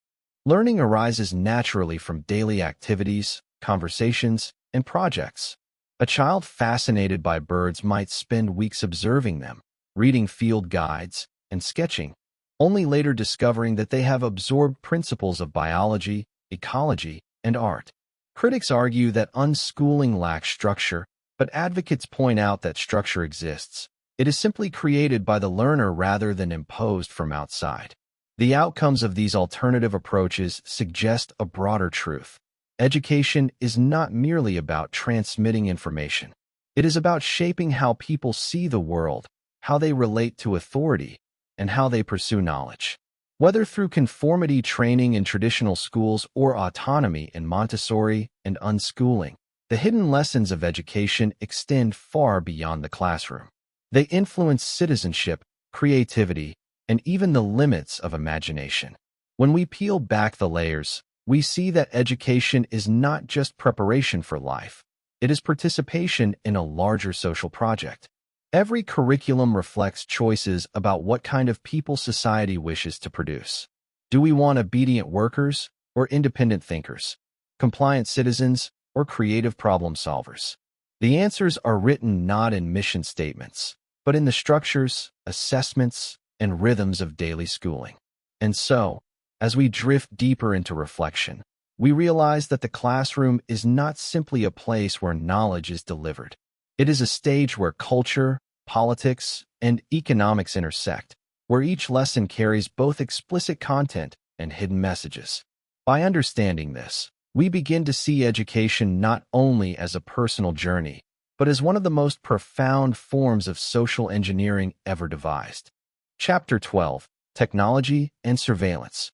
S1: Learning arises naturally from daily activities, conversations, and projects. A child fascinated by birds might spend weeks observing them, reading field guides, and sketching, only later discovering that they have absorbed principles of biology, ecology, and art. Critics argue that unschooling lacks structure, but advocates point out that structure exists. It is simply created by the learner rather than imposed from outside. The outcomes of these alternative approaches suggest a broader truth. Education is not merely about transmitting information. It is about shaping how people see the world, how they relate to authority, and how they pursue knowledge. Whether through conformity training in traditional schools or autonomy in Montessori and unschooling, the hidden lessons of education extend far beyond the classroom. They influence citizenship, creativity, and even the limits of imagination. When we peel back the layers, we see that education is not just preparation for life. It is participation in a larger social project. Every curriculum reflects choices about what kind of people society wishes to produce. Do we want obedient workers or independent thinkers? Compliant citizens or creative problem solvers? The answers are written not in mission statements, but in the structures, assessments, and rhythms of daily schooling. And so, as we drift deeper into reflection, we realize that the classroom is not simply a place where knowledge is delivered. It is a stage where culture, politics, and economics intersect, where each lesson carries both explicit content and hidden messages. By understanding this, we begin to see education not only as a personal journey, but as one of the most profound forms of social engineering ever devised. Chapter 12: Technology and Surveillance.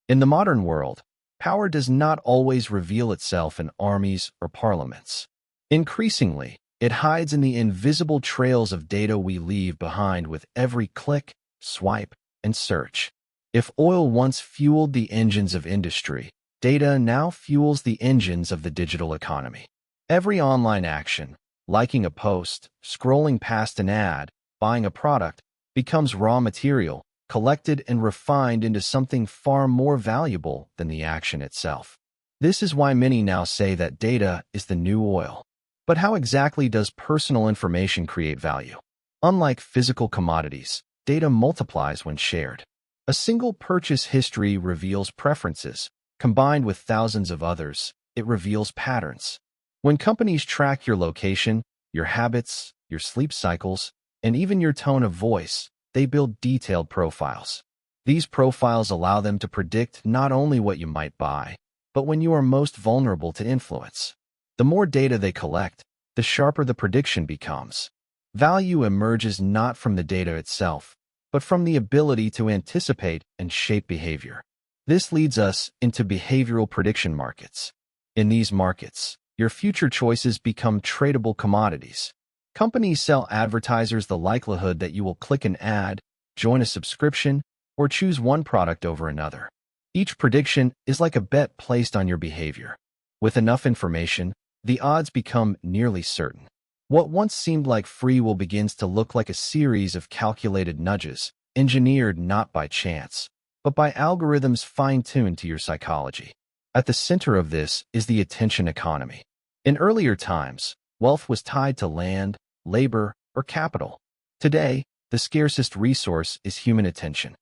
S1: In the modern world, power does not always reveal itself in armies or parliaments. Increasingly, it hides in the invisible trails of data we leave behind with every click, swipe, and search. If oil once fueled the engines of industry, data now fuels the engines of the digital economy. Every online action, liking a post, scrolling past an ad, buying a product, becomes raw material, collected and refined into something far more valuable than the action itself. This is why many now say that data is the new oil. But how exactly does personal information create value? Unlike physical commodities, data multiplies when shared. A single purchase history reveals preferences. Combined with thousands of others, it reveals patterns. When companies track your location, your habits, your sleep cycles, and even your tone of voice, they build detailed profiles. These profiles allow them to predict not only what you might buy, but when you are most vulnerable to influence. The more data they collect, the sharper the prediction becomes. Value emerges not from the data itself, but from the ability to anticipate and shape behavior. This leads us into behavioral prediction markets. In these markets, your future choices become tradable commodities. Companies sell advertisers the likelihood that you will click an ad, join a subscription, or choose one product over another. Each prediction is like a bet placed on your behavior. With enough information, the odds become nearly certain. What once seemed like free will begins to look like a series of calculated nudges, engineered not by chance, but by algorithms fine-tuned to your psychology. At the center of this is the attention economy. In earlier times, wealth was tied to land, labor, or capital. Today, the scarcest resource is human attention.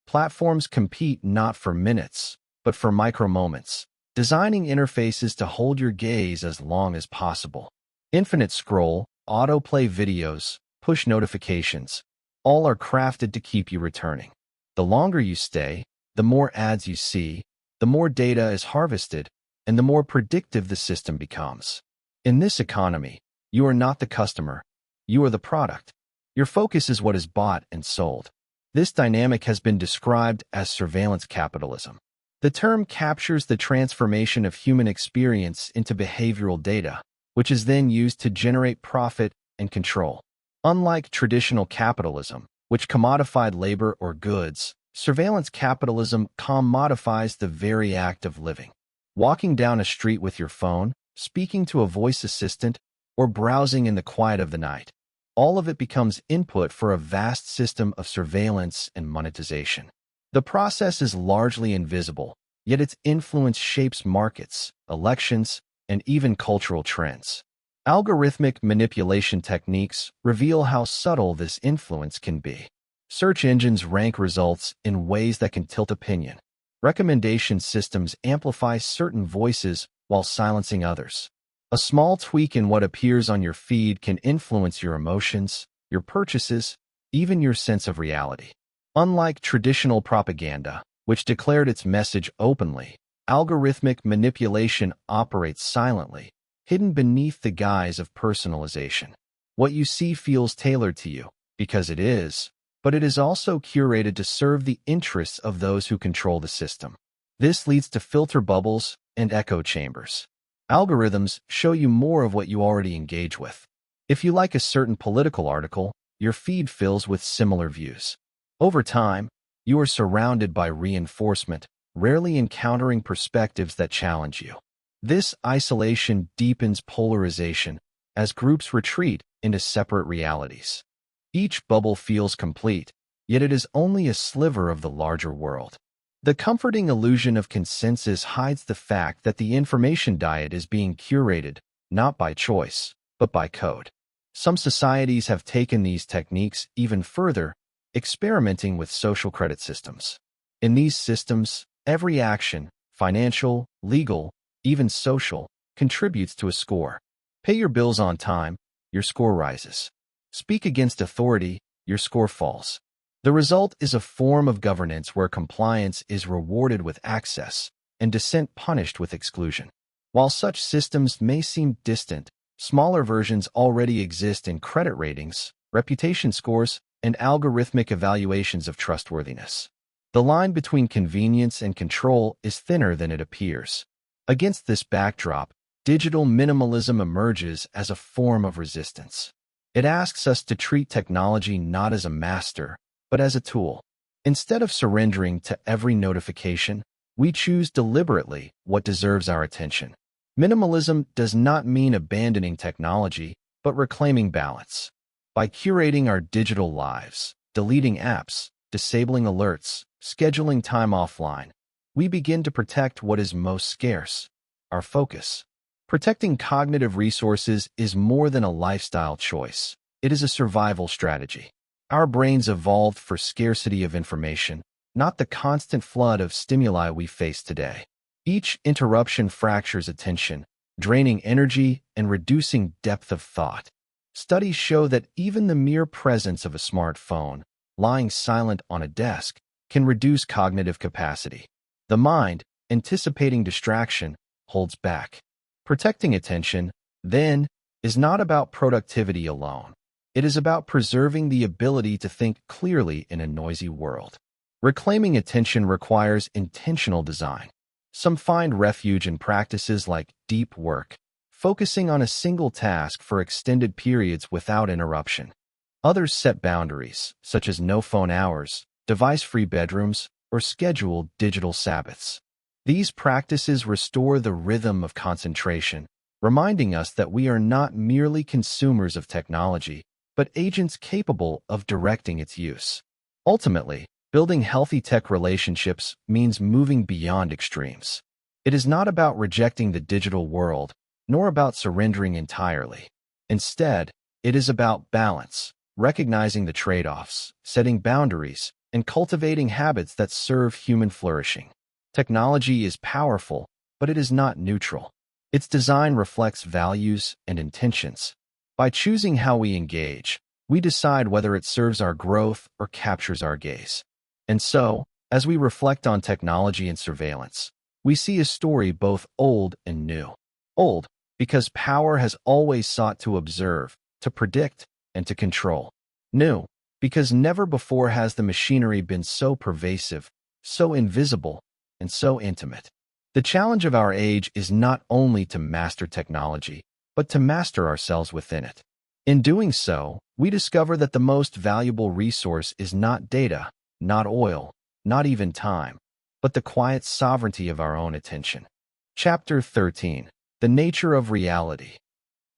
S1: Platforms compete not for minutes, but for micro-moments, designing interfaces to hold your gaze as long as possible. Infinite scroll, autoplay videos, push notifications, all are crafted to keep you returning. The longer you stay, the more ads you see, the more data is harvested, and the more predictive the system becomes. In this economy, you are not the customer, you are the product. Your focus is what is bought and sold. This dynamic has been described as surveillance capitalism. The term captures the transformation of human experience into behavioral data, which is then used to generate profit and control. Unlike traditional capitalism, which commodified labor or goods, surveillance capitalism commodifies the very act of living. Walking down a street with your phone, speaking to a voice assistant, or browsing in the quiet of the night. All of it becomes input for a vast system of surveillance and monetization. The process is largely invisible, yet its influence shapes markets, elections, and even cultural trends. Algorithmic manipulation techniques reveal how subtle this influence can be. Search engines rank results in ways that can tilt opinion. Recommendation systems amplify certain voices while silencing others. A small tweak in what appears on your feed can influence your emotions, your purchases, even your sense of reality. Unlike traditional propaganda, which declared its message openly, algorithmic manipulation operates silently, hidden beneath the guise of personalization. What you see feels tailored to you, because it is, but it is also curated to serve the interests of those who control the system. This leads to filter bubbles and echo chambers. Algorithms show you more of what you already engage with. If you like a certain political article, your feed fills with similar views. Over time, you are surrounded by reinforcement, rarely encountering perspectives that challenge you. This isolation deepens polarization as groups retreat into separate realities. Each bubble feels complete, yet it is only a sliver of the larger world. The comforting illusion of consensus hides the fact that the information diet is being curated, not by choice, but by code. Some societies have taken these techniques even further, experimenting with social credit systems. In these systems, every action, financial, legal, even social, contributes to a score. Pay your bills on time, your score rises. Speak against authority, your score falls. The result is a form of governance where compliance is rewarded with access and dissent punished with exclusion. While such systems may seem distant, smaller versions already exist in credit ratings, reputation scores, and algorithmic evaluations of trustworthiness. The line between convenience and control is thinner than it appears. Against this backdrop, digital minimalism emerges as a form of resistance. It asks us to treat technology not as a master, but as a tool. Instead of surrendering to every notification, we choose deliberately what deserves our attention. Minimalism does not mean abandoning technology, but reclaiming balance. By curating our digital lives, deleting apps, disabling alerts, scheduling time offline, we begin to protect what is most scarce, our focus. Protecting cognitive resources is more than a lifestyle choice. It is a survival strategy. Our brains evolved for scarcity of information, not the constant flood of stimuli we face today. Each interruption fractures attention, draining energy and reducing depth of thought. Studies show that even the mere presence of a smartphone, lying silent on a desk, can reduce cognitive capacity. The mind, anticipating distraction, holds back. Protecting attention, then, is not about productivity alone. It is about preserving the ability to think clearly in a noisy world. Reclaiming attention requires intentional design. Some find refuge in practices like deep work, focusing on a single task for extended periods without interruption. Others set boundaries, such as no phone hours, device-free bedrooms, or scheduled digital Sabbaths. These practices restore the rhythm of concentration, reminding us that we are not merely consumers of technology, but agents capable of directing its use. Ultimately, building healthy tech relationships means moving beyond extremes. It is not about rejecting the digital world, nor about surrendering entirely. Instead, it is about balance, recognizing the trade-offs, setting boundaries, and cultivating habits that serve human flourishing. Technology is powerful, but it is not neutral. Its design reflects values and intentions. By choosing how we engage, we decide whether it serves our growth or captures our gaze. And so, as we reflect on technology and surveillance, we see a story both old and new. Old, because power has always sought to observe, to predict, and to control. New, because never before has the machinery been so pervasive, so invisible, and so intimate. The challenge of our age is not only to master technology, but to master ourselves within it. In doing so, we discover that the most valuable resource is not data, not oil, not even time, but the quiet sovereignty of our own attention. Chapter 13. The Nature of Reality.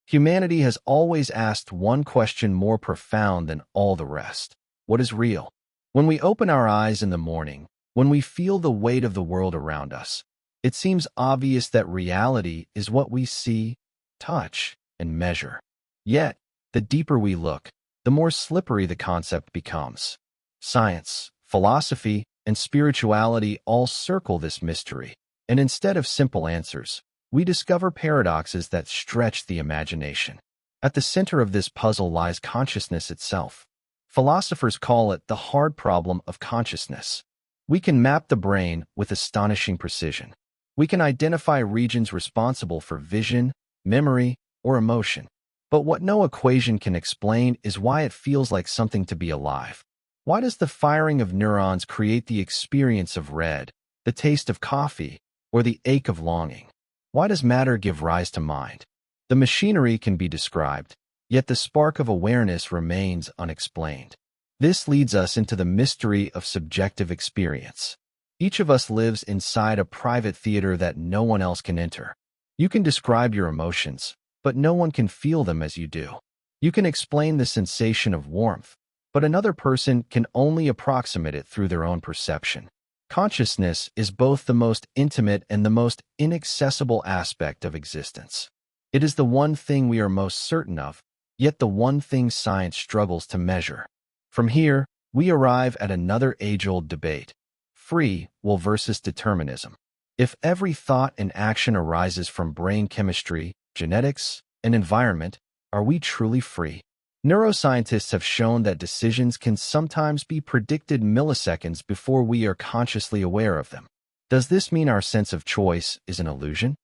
S1: Humanity has always asked one question more profound than all the rest. What is real? When we open our eyes in the morning, when we feel the weight of the world around us, it seems obvious that reality is what we see, touch, and measure. Yet, the deeper we look, the more slippery the concept becomes. Science, philosophy, and spirituality all circle this mystery, and instead of simple answers, we discover paradoxes that stretch the imagination. At the center of this puzzle lies consciousness itself. Philosophers call it the hard problem of consciousness. We can map the brain with astonishing precision. We can identify regions responsible for vision, memory, or emotion. But what no equation can explain is why it feels like something to be alive. Why does the firing of neurons create the experience of red, the taste of coffee, or the ache of longing? Why does matter give rise to mind? The machinery can be described, yet the spark of awareness remains unexplained. This leads us into the mystery of subjective experience. Each of us lives inside a private theater that no one else can enter. You can describe your emotions, but no one can feel them as you do. You can explain the sensation of warmth, but another person can only approximate it through their own perception. Consciousness is both the most intimate and the most inaccessible aspect of existence. It is the one thing we are most certain of, yet the one thing science struggles to measure. From here, we arrive at another age-old debate: free will versus determinism. If every thought and action arises from brain chemistry, genetics, and environment, are we truly free? Neuroscientists have shown that decisions can sometimes be predicted milliseconds before we are consciously aware of them. Does this mean our sense of choice is an illusion?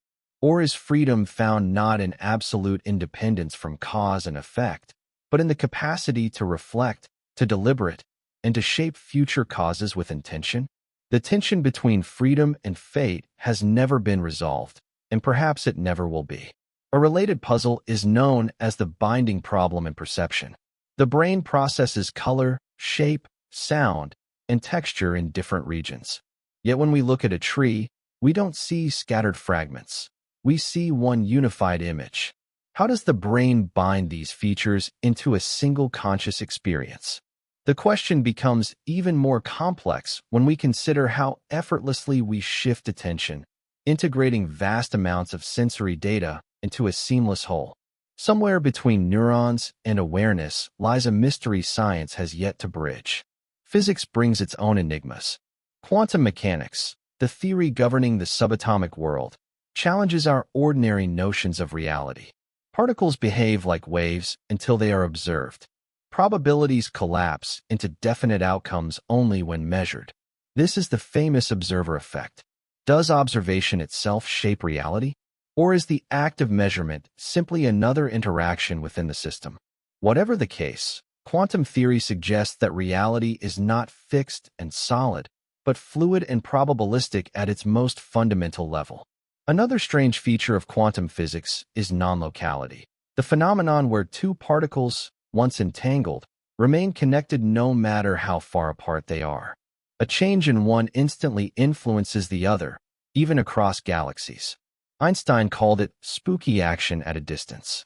S1: Or is freedom found not in absolute independence from cause and effect, but in the capacity to reflect, to deliberate, and to shape future causes with intention? The tension between freedom and fate has never been resolved, and perhaps it never will be. A related puzzle is known as the binding problem in perception. The brain processes color, shape, sound, and texture in different regions. Yet when we look at a tree, we don't see scattered fragments. We see one unified image. How does the brain bind these features into a single conscious experience? The question becomes even more complex when we consider how effortlessly we shift attention, integrating vast amounts of sensory data into a seamless whole. Somewhere between neurons and awareness lies a mystery science has yet to bridge. Physics brings its own enigmas. Quantum mechanics, the theory governing the subatomic world, challenges our ordinary notions of reality. Particles behave like waves until they are observed. Probabilities collapse into definite outcomes only when measured. This is the famous observer effect. Does observation itself shape reality? Or is the act of measurement simply another interaction within the system? Whatever the case, quantum theory suggests that reality is not fixed and solid, but fluid and probabilistic at its most fundamental level. Another strange feature of quantum physics is non-locality, the phenomenon where two particles, once entangled, remain connected no matter how far apart they are. A change in one instantly influences the other, even across galaxies. Einstein called it spooky action at a distance.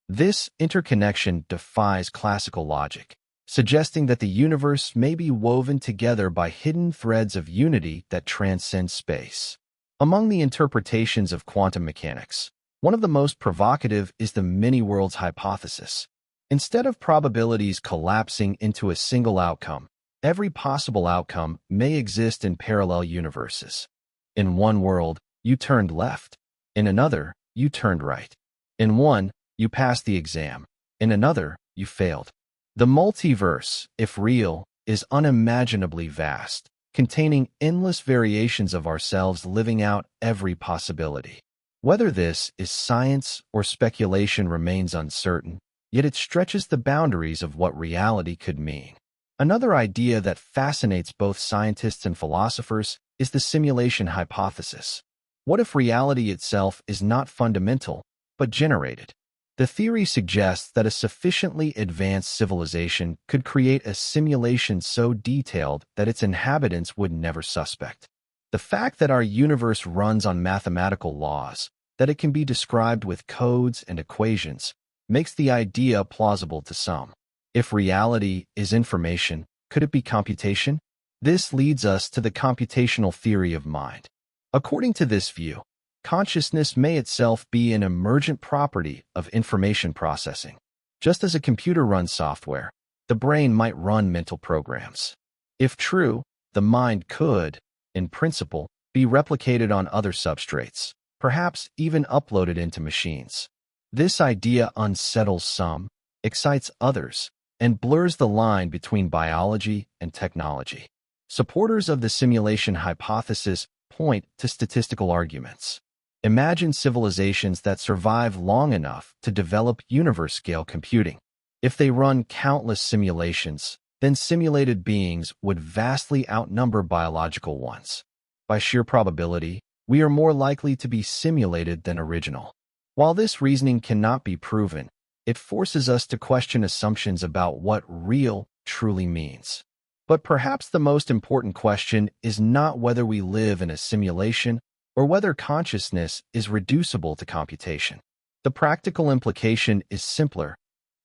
S1: This interconnection defies classical logic, suggesting that the universe may be woven together by hidden threads of unity that transcend space. Among the interpretations of quantum mechanics, one of the most provocative is the many-worlds hypothesis. Instead of probabilities collapsing into a single outcome, every possible outcome may exist in parallel universes. In one world, you turned left. In another, you turned right. In one, you passed the exam. In another, you failed. The multiverse, if real, is unimaginably vast, containing endless variations of ourselves living out every possibility. Whether this is science or speculation remains uncertain, yet it stretches the boundaries of what reality could mean. Another idea that fascinates both scientists and philosophers is the simulation hypothesis. What if reality itself is not fundamental, but generated? The theory suggests that a sufficiently advanced civilization could create a simulation so detailed that its inhabitants would never suspect. The fact that our universe runs on mathematical laws, that it can be described with codes and equations, makes the idea plausible to some. If reality is information, could it be computation? This leads us to the computational theory of mind. According to this view, consciousness may itself be an emergent property of information processing. Just as a computer runs software, the brain might run mental programs. If true, the mind could, in principle, be replicated on other substrates, perhaps even uploaded into machines. This idea unsettles some, excites others, and blurs the line between biology and technology. Supporters of the simulation hypothesis point to statistical arguments. Imagine civilizations that survive long enough to develop universe-scale computing. If they run countless simulations, then simulated beings would vastly outnumber biological ones. By sheer probability, we are more likely to be simulated than original. While this reasoning cannot be proven, it forces us to question assumptions about what real truly means. But perhaps the most important question is not whether we live in a simulation or whether consciousness is reducible to computation. The practical implication is simpler.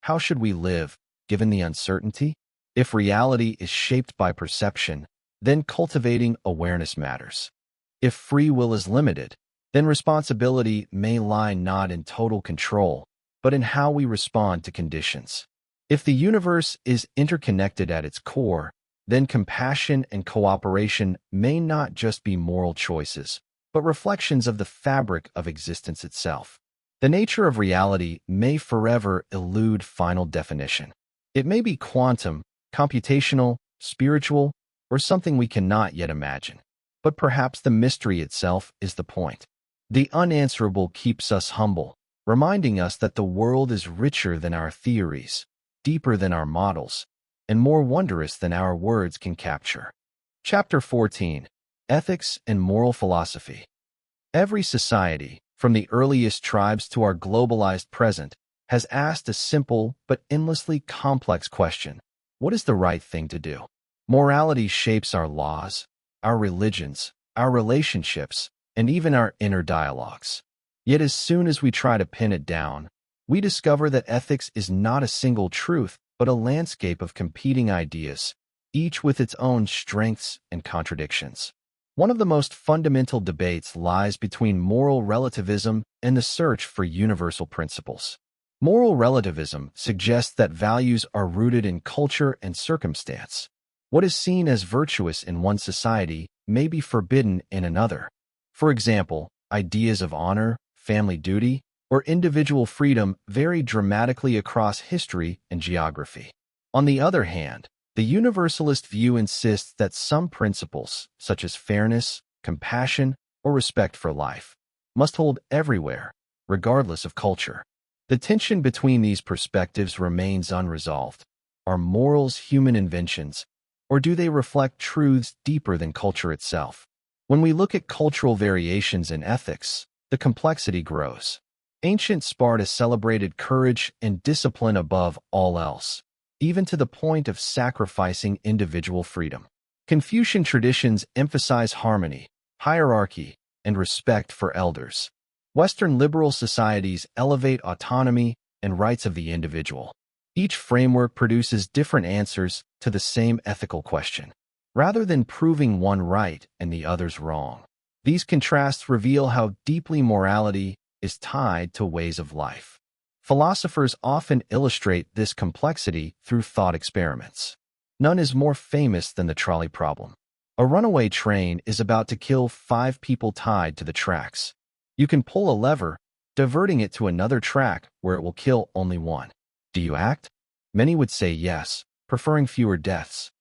S1: How should we live, given the uncertainty? If reality is shaped by perception, then cultivating awareness matters. If free will is limited, then responsibility may lie not in total control, but in how we respond to conditions. If the universe is interconnected at its core, then compassion and cooperation may not just be moral choices, but reflections of the fabric of existence itself. The nature of reality may forever elude final definition. It may be quantum, computational, spiritual, or something we cannot yet imagine. But perhaps the mystery itself is the point. The unanswerable keeps us humble, reminding us that the world is richer than our theories, deeper than our models, and more wondrous than our words can capture. Chapter 14. Ethics and Moral Philosophy. Every society, from the earliest tribes to our globalized present, has asked a simple but endlessly complex question: what is the right thing to do? Morality shapes our laws, our religions, our relationships, and even our inner dialogues. Yet as soon as we try to pin it down, we discover that ethics is not a single truth, but a landscape of competing ideas, each with its own strengths and contradictions. One of the most fundamental debates lies between moral relativism and the search for universal principles. Moral relativism suggests that values are rooted in culture and circumstance. What is seen as virtuous in one society may be forbidden in another. For example, ideas of honor, family duty, or individual freedom vary dramatically across history and geography. On the other hand, the universalist view insists that some principles, such as fairness, compassion, or respect for life, must hold everywhere, regardless of culture. The tension between these perspectives remains unresolved. Are morals human inventions, or do they reflect truths deeper than culture itself? When we look at cultural variations in ethics, the complexity grows. Ancient Sparta celebrated courage and discipline above all else, even to the point of sacrificing individual freedom. Confucian traditions emphasize harmony, hierarchy, and respect for elders. Western liberal societies elevate autonomy and rights of the individual. Each framework produces different answers to the same ethical question, rather than proving one right and the others wrong. These contrasts reveal how deeply morality is tied to ways of life. Philosophers often illustrate this complexity through thought experiments. None is more famous than the trolley problem. A runaway train is about to kill 5 people tied to the tracks. You can pull a lever, diverting it to another track where it will kill only 1. Do you act? Many would say yes, preferring fewer deaths.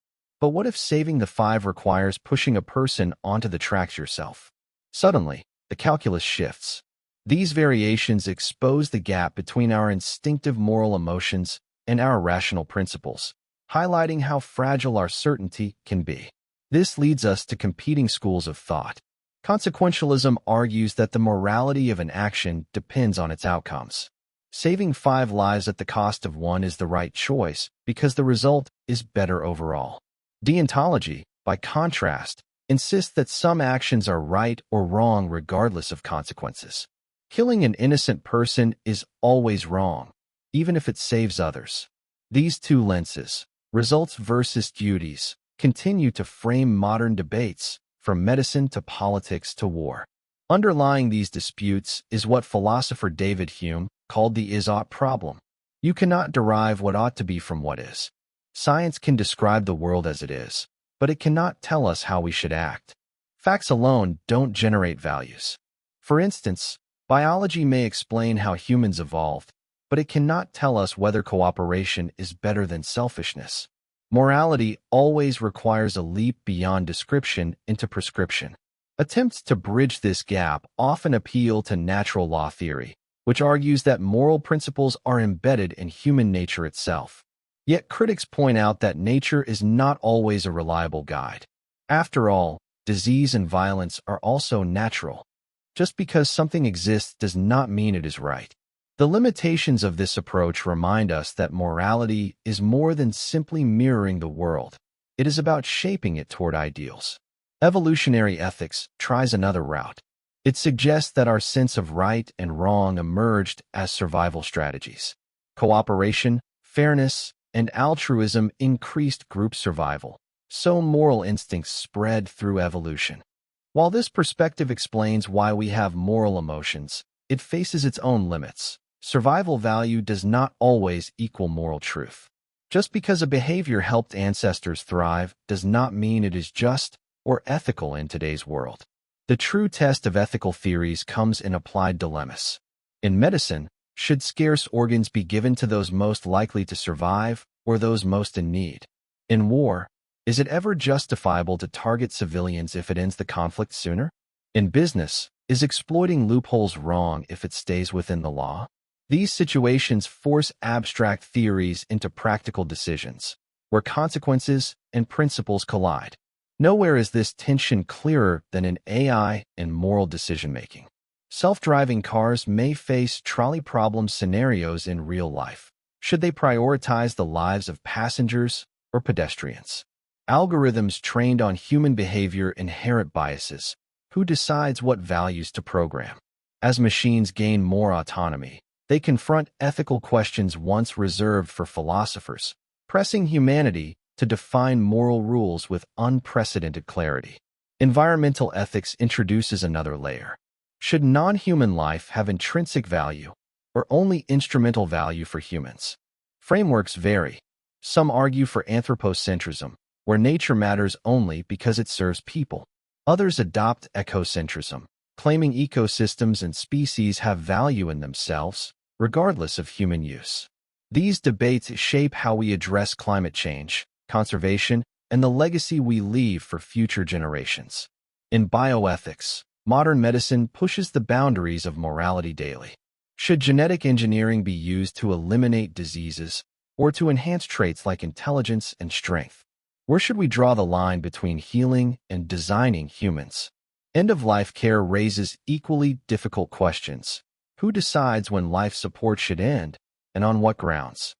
S1: But what if saving the 5 requires pushing a person onto the tracks yourself? Suddenly, the calculus shifts. These variations expose the gap between our instinctive moral emotions and our rational principles, highlighting how fragile our certainty can be. This leads us to competing schools of thought. Consequentialism argues that the morality of an action depends on its outcomes. Saving 5 lives at the cost of 1 is the right choice because the result is better overall. Deontology, by contrast, insists that some actions are right or wrong regardless of consequences. Killing an innocent person is always wrong, even if it saves others. These two lenses, results versus duties, continue to frame modern debates, from medicine to politics to war. Underlying these disputes is what philosopher David Hume called the is-ought problem. You cannot derive what ought to be from what is. Science can describe the world as it is, but it cannot tell us how we should act. Facts alone don't generate values. For instance, biology may explain how humans evolved, but it cannot tell us whether cooperation is better than selfishness. Morality always requires a leap beyond description into prescription. Attempts to bridge this gap often appeal to natural law theory, which argues that moral principles are embedded in human nature itself. Yet critics point out that nature is not always a reliable guide. After all, disease and violence are also natural. Just because something exists does not mean it is right. The limitations of this approach remind us that morality is more than simply mirroring the world. It is about shaping it toward ideals. Evolutionary ethics tries another route. It suggests that our sense of right and wrong emerged as survival strategies. Cooperation, fairness, and altruism increased group survival, so moral instincts spread through evolution. While this perspective explains why we have moral emotions, it faces its own limits. Survival value does not always equal moral truth. Just because a behavior helped ancestors thrive does not mean it is just or ethical in today's world. The true test of ethical theories comes in applied dilemmas. In medicine, should scarce organs be given to those most likely to survive or those most in need? In war, is it ever justifiable to target civilians if it ends the conflict sooner? In business, is exploiting loopholes wrong if it stays within the law? These situations force abstract theories into practical decisions, where consequences and principles collide. Nowhere is this tension clearer than in AI and moral decision-making. Self-driving cars may face trolley problem scenarios in real life. Should they prioritize the lives of passengers or pedestrians? Algorithms trained on human behavior inherit biases. Who decides what values to program? As machines gain more autonomy, they confront ethical questions once reserved for philosophers, pressing humanity to define moral rules with unprecedented clarity. Environmental ethics introduces another layer. Should non-human life have intrinsic value, or only instrumental value for humans? Frameworks vary. Some argue for anthropocentrism, where nature matters only because it serves people. Others adopt ecocentrism, claiming ecosystems and species have value in themselves, regardless of human use. These debates shape how we address climate change, conservation, and the legacy we leave for future generations. In bioethics, modern medicine pushes the boundaries of morality daily. Should genetic engineering be used to eliminate diseases or to enhance traits like intelligence and strength? Where should we draw the line between healing and designing humans? End-of-life care raises equally difficult questions. Who decides when life support should end, and on what grounds?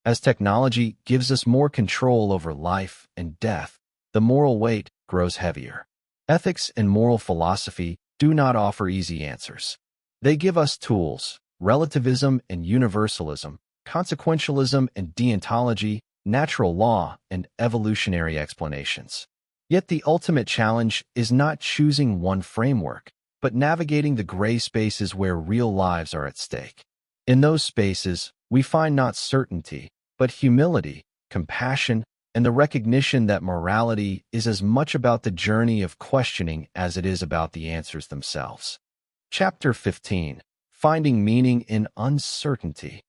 S1: As technology gives us more control over life and death, the moral weight grows heavier. Ethics and moral philosophy do not offer easy answers. They give us tools, relativism and universalism, consequentialism and deontology, natural law and evolutionary explanations. Yet the ultimate challenge is not choosing one framework, but navigating the gray spaces where real lives are at stake. In those spaces, we find not certainty, but humility, compassion, and the recognition that morality is as much about the journey of questioning as it is about the answers themselves. Chapter 15. Finding Meaning in Uncertainty.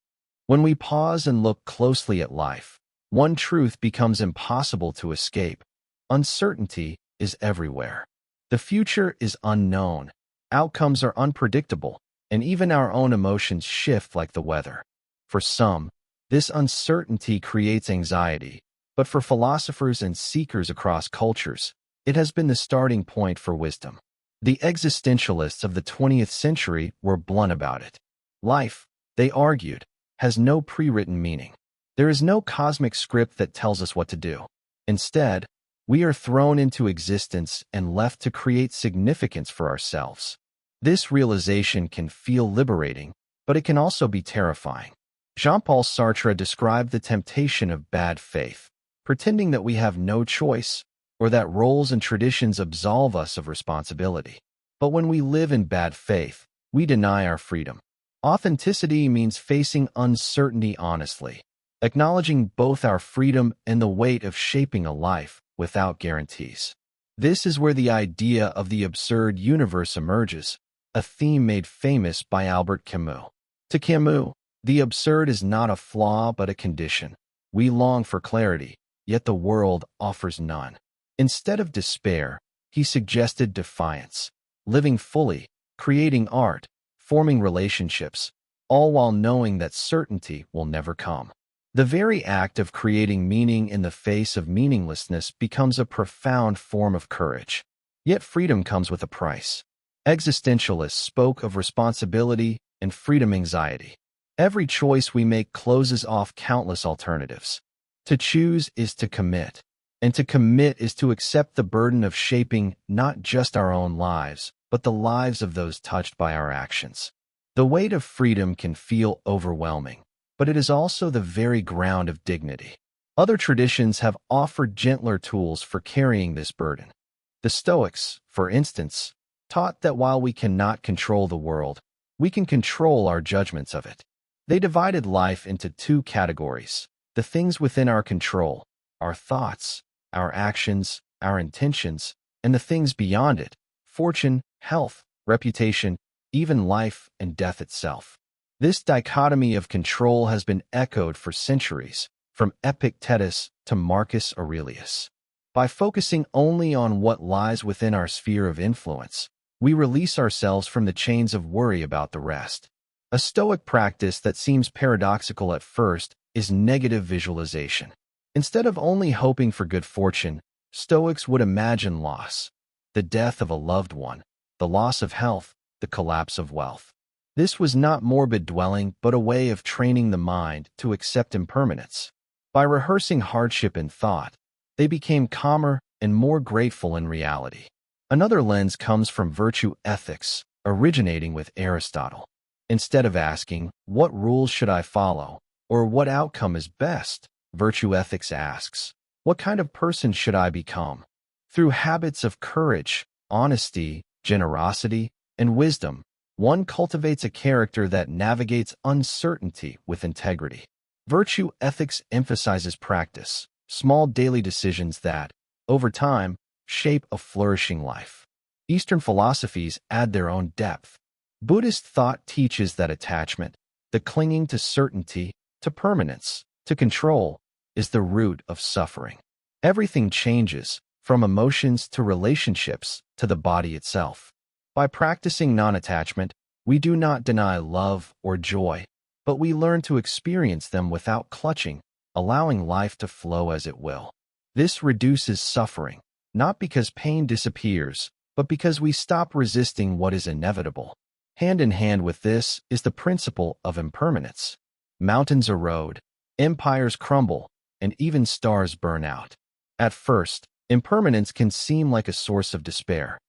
S1: When we pause and look closely at life, one truth becomes impossible to escape. Uncertainty is everywhere. The future is unknown, outcomes are unpredictable, and even our own emotions shift like the weather. For some, this uncertainty creates anxiety, but for philosophers and seekers across cultures, it has been the starting point for wisdom. The existentialists of the 20th century were blunt about it. Life, they argued, has no pre-written meaning. There is no cosmic script that tells us what to do. Instead, we are thrown into existence and left to create significance for ourselves. This realization can feel liberating, but it can also be terrifying. Jean-Paul Sartre described the temptation of bad faith, pretending that we have no choice or that roles and traditions absolve us of responsibility. But when we live in bad faith, we deny our freedom. Authenticity means facing uncertainty honestly, acknowledging both our freedom and the weight of shaping a life without guarantees. This is where the idea of the absurd universe emerges, a theme made famous by Albert Camus. To Camus, the absurd is not a flaw but a condition. We long for clarity, yet the world offers none. Instead of despair, he suggested defiance, living fully, creating art, forming relationships, all while knowing that certainty will never come. The very act of creating meaning in the face of meaninglessness becomes a profound form of courage. Yet freedom comes with a price. Existentialists spoke of responsibility and freedom anxiety. Every choice we make closes off countless alternatives. To choose is to commit, and to commit is to accept the burden of shaping not just our own lives, but the lives of those touched by our actions. The weight of freedom can feel overwhelming, but it is also the very ground of dignity. Other traditions have offered gentler tools for carrying this burden. The Stoics, for instance, taught that while we cannot control the world, we can control our judgments of it. They divided life into two categories: the things within our control, our thoughts, our actions, our intentions, and the things beyond it, fortune, health, reputation, even life and death itself. This dichotomy of control has been echoed for centuries, from Epictetus to Marcus Aurelius. By focusing only on what lies within our sphere of influence, we release ourselves from the chains of worry about the rest. A Stoic practice that seems paradoxical at first is negative visualization. Instead of only hoping for good fortune, Stoics would imagine loss, the death of a loved one, the loss of health, the collapse of wealth. This was not morbid dwelling, but a way of training the mind to accept impermanence. By rehearsing hardship in thought, they became calmer and more grateful in reality. Another lens comes from virtue ethics, originating with Aristotle. Instead of asking, "What rules should I follow?" or "What outcome is best?" virtue ethics asks, "What kind of person should I become?" Through habits of courage, honesty, generosity, and wisdom, one cultivates a character that navigates uncertainty with integrity. Virtue ethics emphasizes practice, small daily decisions that, over time, shape a flourishing life. Eastern philosophies add their own depth. Buddhist thought teaches that attachment, the clinging to certainty, to permanence, to control, is the root of suffering. Everything changes, from emotions to relationships to the body itself. By practicing non-attachment, we do not deny love or joy, but we learn to experience them without clutching, allowing life to flow as it will. This reduces suffering, not because pain disappears, but because we stop resisting what is inevitable. Hand in hand with this is the principle of impermanence. Mountains erode, empires crumble, and even stars burn out. At first, impermanence can seem like a source of despair,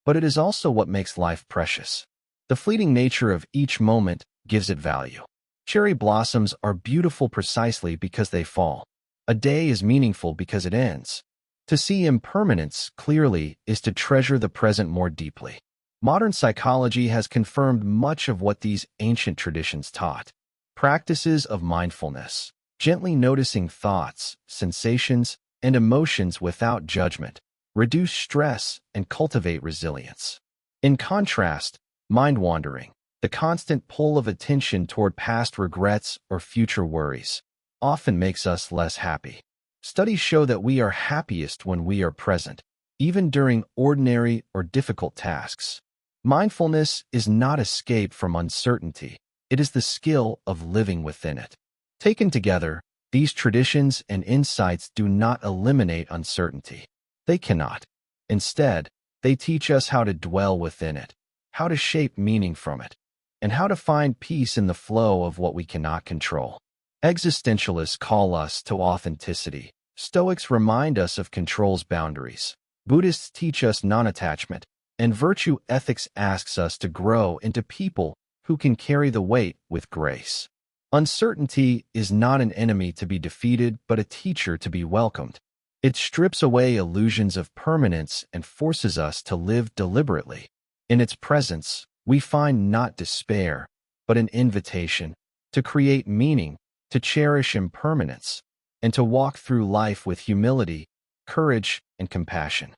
S1: but it is also what makes life precious. The fleeting nature of each moment gives it value. Cherry blossoms are beautiful precisely because they fall. A day is meaningful because it ends. To see impermanence clearly is to treasure the present more deeply. Modern psychology has confirmed much of what these ancient traditions taught. Practices of mindfulness, gently noticing thoughts, sensations, and emotions without judgment, reduce stress and cultivate resilience. In contrast, mind-wandering, the constant pull of attention toward past regrets or future worries, often makes us less happy. Studies show that we are happiest when we are present, even during ordinary or difficult tasks. Mindfulness is not escape from uncertainty. It is the skill of living within it. Taken together, these traditions and insights do not eliminate uncertainty. They cannot. Instead, they teach us how to dwell within it, how to shape meaning from it, and how to find peace in the flow of what we cannot control. Existentialists call us to authenticity. Stoics remind us of control's boundaries. Buddhists teach us non-attachment, and virtue ethics asks us to grow into people who can carry the weight with grace. Uncertainty is not an enemy to be defeated, but a teacher to be welcomed. It strips away illusions of permanence and forces us to live deliberately. In its presence, we find not despair, but an invitation to create meaning, to cherish impermanence, and to walk through life with humility, courage, and compassion.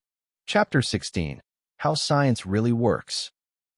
S1: Chapter 16. How Science Really Works.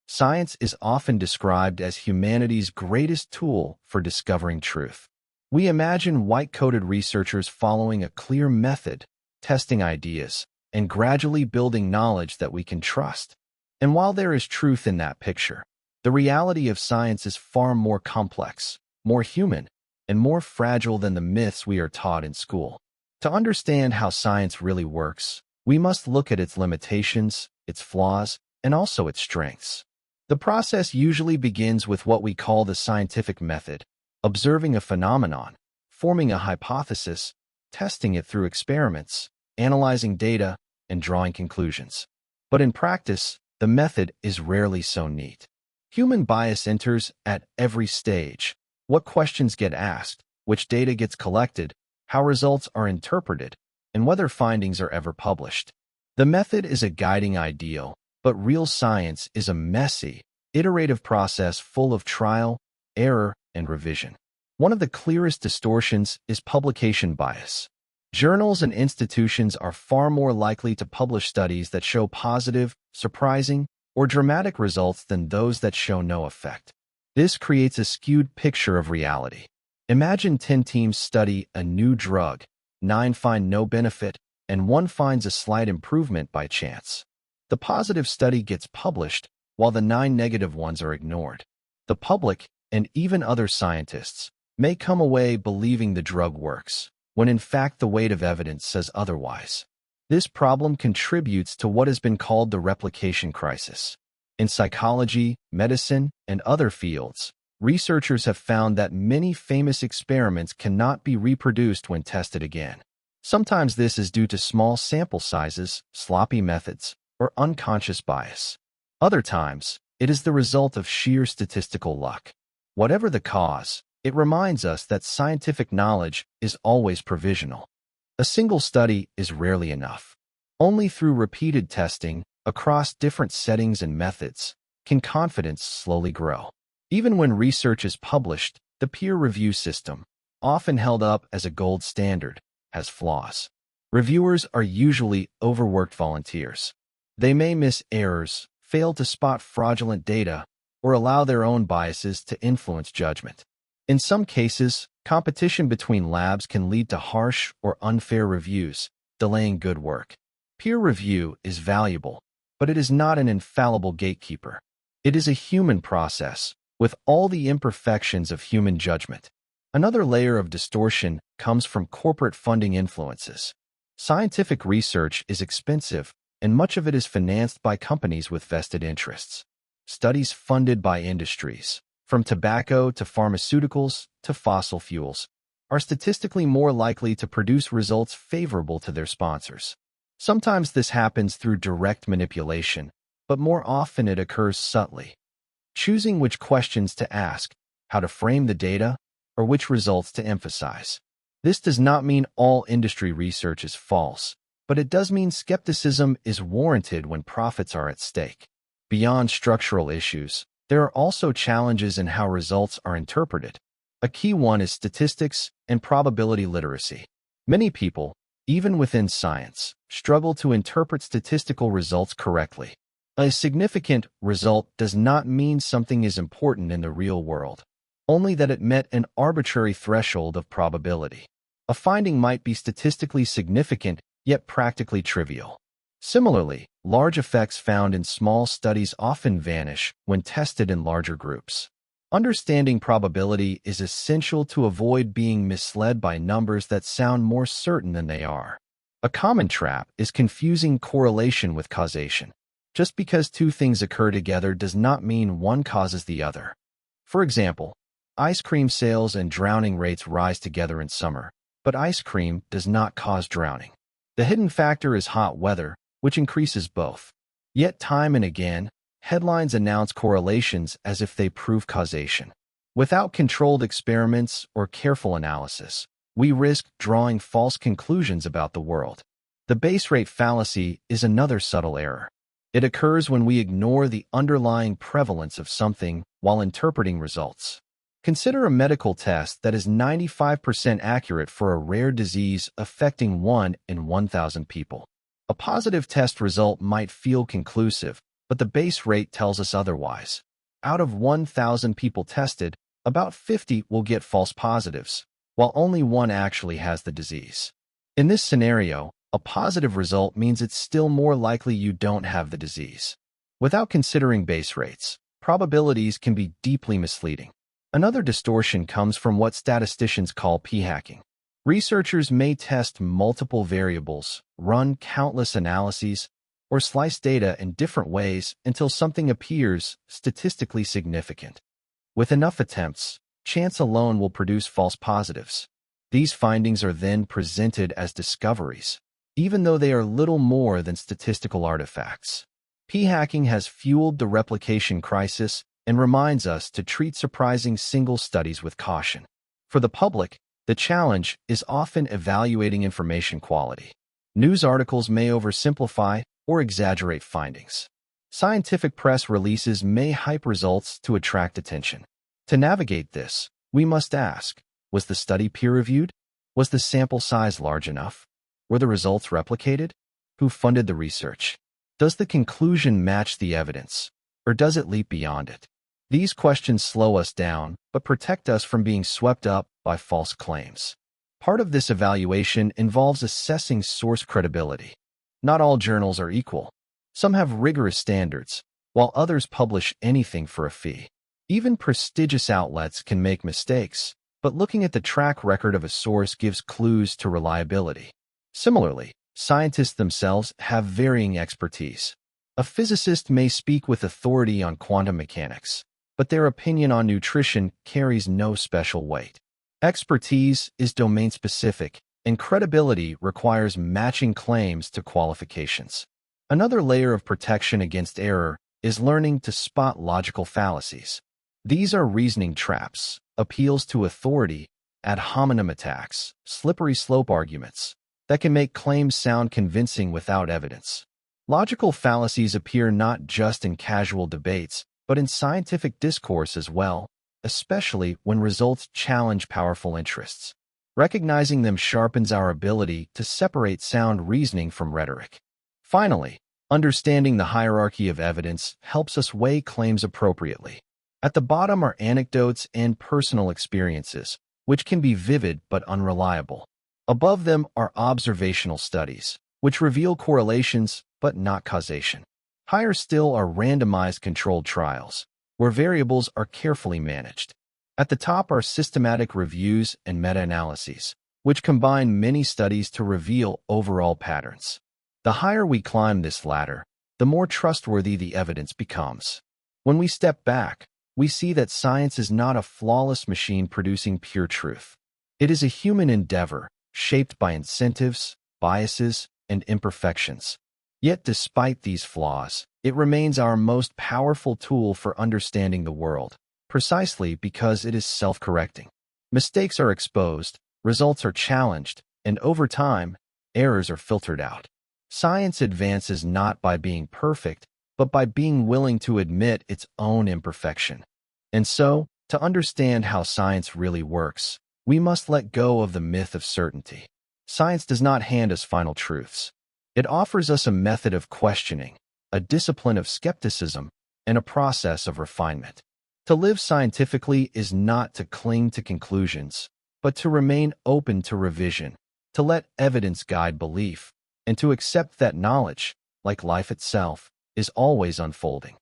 S1: Science is often described as humanity's greatest tool for discovering truth. We imagine white-coated researchers following a clear method, testing ideas, and gradually building knowledge that we can trust. And while there is truth in that picture, the reality of science is far more complex, more human, and more fragile than the myths we are taught in school. To understand how science really works, we must look at its limitations, its flaws, and also its strengths. The process usually begins with what we call the scientific method, observing a phenomenon, forming a hypothesis, testing it through experiments, analyzing data, and drawing conclusions. But in practice, the method is rarely so neat. Human bias enters at every stage. What questions get asked, which data gets collected, how results are interpreted, and whether findings are ever published. The method is a guiding ideal, but real science is a messy, iterative process full of trial, error, and revision. One of the clearest distortions is publication bias. Journals and institutions are far more likely to publish studies that show positive, surprising, or dramatic results than those that show no effect. This creates a skewed picture of reality. Imagine 10 teams study a new drug, 9 find no benefit, and 1 finds a slight improvement by chance. The positive study gets published, while the 9 negative ones are ignored. The public, and even other scientists, may come away believing the drug works, when in fact the weight of evidence says otherwise. This problem contributes to what has been called the replication crisis. In psychology, medicine, and other fields, researchers have found that many famous experiments cannot be reproduced when tested again. Sometimes this is due to small sample sizes, sloppy methods, or unconscious bias. Other times, it is the result of sheer statistical luck. Whatever the cause, it reminds us that scientific knowledge is always provisional. A single study is rarely enough. Only through repeated testing, across different settings and methods, can confidence slowly grow. Even when research is published, the peer review system, often held up as a gold standard, has flaws. Reviewers are usually overworked volunteers. They may miss errors, fail to spot fraudulent data, or allow their own biases to influence judgment. In some cases, competition between labs can lead to harsh or unfair reviews, delaying good work. Peer review is valuable, but it is not an infallible gatekeeper. It is a human process, with all the imperfections of human judgment. Another layer of distortion comes from corporate funding influences. Scientific research is expensive, and much of it is financed by companies with vested interests. Studies funded by industries, from tobacco to pharmaceuticals to fossil fuels, are statistically more likely to produce results favorable to their sponsors. Sometimes this happens through direct manipulation, but more often it occurs subtly. Choosing which questions to ask, how to frame the data, or which results to emphasize. This does not mean all industry research is false, but it does mean skepticism is warranted when profits are at stake. Beyond structural issues, there are also challenges in how results are interpreted. A key one is statistics and probability literacy. Many people, even within science, struggle to interpret statistical results correctly. A significant result does not mean something is important in the real world, only that it met an arbitrary threshold of probability. A finding might be statistically significant, yet practically trivial. Similarly, large effects found in small studies often vanish when tested in larger groups. Understanding probability is essential to avoid being misled by numbers that sound more certain than they are. A common trap is confusing correlation with causation. Just because two things occur together does not mean one causes the other. For example, ice cream sales and drowning rates rise together in summer, but ice cream does not cause drowning. The hidden factor is hot weather, which increases both. Yet time and again, headlines announce correlations as if they prove causation. Without controlled experiments or careful analysis, we risk drawing false conclusions about the world. The base rate fallacy is another subtle error. It occurs when we ignore the underlying prevalence of something while interpreting results. Consider a medical test that is 95% accurate for a rare disease affecting 1 in 1,000 people. A positive test result might feel conclusive, but the base rate tells us otherwise. Out of 1,000 people tested, about 50 will get false positives, while only 1 actually has the disease. In this scenario, a positive result means it's still more likely you don't have the disease. Without considering base rates, probabilities can be deeply misleading. Another distortion comes from what statisticians call p-hacking. Researchers may test multiple variables, run countless analyses, or slice data in different ways until something appears statistically significant. With enough attempts, chance alone will produce false positives. These findings are then presented as discoveries, even though they are little more than statistical artifacts. P-hacking has fueled the replication crisis and reminds us to treat surprising single studies with caution. For the public, the challenge is often evaluating information quality. News articles may oversimplify or exaggerate findings. Scientific press releases may hype results to attract attention. To navigate this, we must ask, was the study peer-reviewed? Was the sample size large enough? Were the results replicated? Who funded the research? Does the conclusion match the evidence, or does it leap beyond it? These questions slow us down, but protect us from being swept up by false claims. Part of this evaluation involves assessing source credibility. Not all journals are equal. Some have rigorous standards, while others publish anything for a fee. Even prestigious outlets can make mistakes, but looking at the track record of a source gives clues to reliability. Similarly, scientists themselves have varying expertise. A physicist may speak with authority on quantum mechanics, but their opinion on nutrition carries no special weight. Expertise is domain-specific, and credibility requires matching claims to qualifications. Another layer of protection against error is learning to spot logical fallacies. These are reasoning traps, appeals to authority, ad hominem attacks, slippery slope arguments that can make claims sound convincing without evidence. Logical fallacies appear not just in casual debates, but in scientific discourse as well, especially when results challenge powerful interests. Recognizing them sharpens our ability to separate sound reasoning from rhetoric. Finally, understanding the hierarchy of evidence helps us weigh claims appropriately. At the bottom are anecdotes and personal experiences, which can be vivid but unreliable. Above them are observational studies, which reveal correlations but not causation. Higher still are randomized controlled trials, where variables are carefully managed. At the top are systematic reviews and meta-analyses, which combine many studies to reveal overall patterns. The higher we climb this ladder, the more trustworthy the evidence becomes. When we step back, we see that science is not a flawless machine producing pure truth. It is a human endeavor, shaped by incentives, biases, and imperfections. Yet despite these flaws, it remains our most powerful tool for understanding the world, precisely because it is self-correcting. Mistakes are exposed, results are challenged, and over time, errors are filtered out. Science advances not by being perfect, but by being willing to admit its own imperfection. And so, to understand how science really works, we must let go of the myth of certainty. Science does not hand us final truths. It offers us a method of questioning, a discipline of skepticism, and a process of refinement. To live scientifically is not to cling to conclusions, but to remain open to revision, to let evidence guide belief, and to accept that knowledge, like life itself, is always unfolding.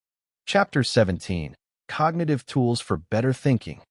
S1: Chapter 17. Cognitive Tools for Better Thinking.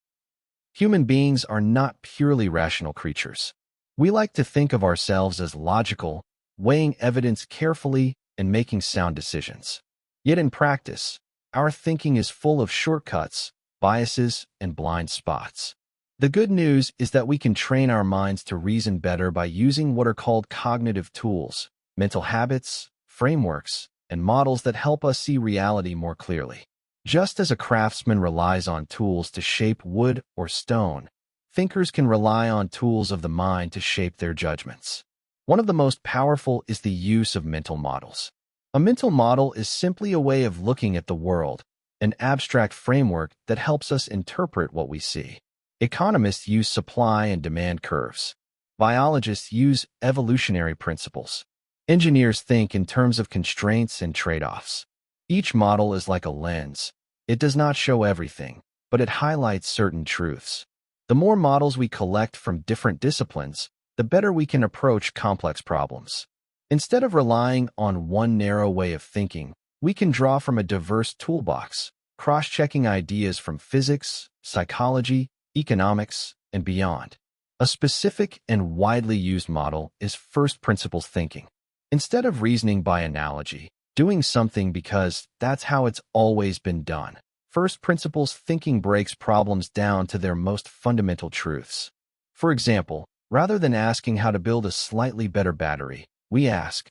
S1: Human beings are not purely rational creatures. We like to think of ourselves as logical, weighing evidence carefully and making sound decisions. Yet in practice, our thinking is full of shortcuts, biases, and blind spots. The good news is that we can train our minds to reason better by using what are called cognitive tools, mental habits, frameworks, and models that help us see reality more clearly. Just as a craftsman relies on tools to shape wood or stone, thinkers can rely on tools of the mind to shape their judgments. One of the most powerful is the use of mental models. A mental model is simply a way of looking at the world, an abstract framework that helps us interpret what we see. Economists use supply and demand curves. Biologists use evolutionary principles. Engineers think in terms of constraints and trade-offs. Each model is like a lens. It does not show everything, but it highlights certain truths. The more models we collect from different disciplines, the better we can approach complex problems. Instead of relying on one narrow way of thinking, we can draw from a diverse toolbox, cross-checking ideas from physics, psychology, economics, and beyond. A specific and widely used model is first principles thinking. Instead of reasoning by analogy, doing something because that's how it's always been done, first principles thinking breaks problems down to their most fundamental truths. For example, rather than asking how to build a slightly better battery, we ask,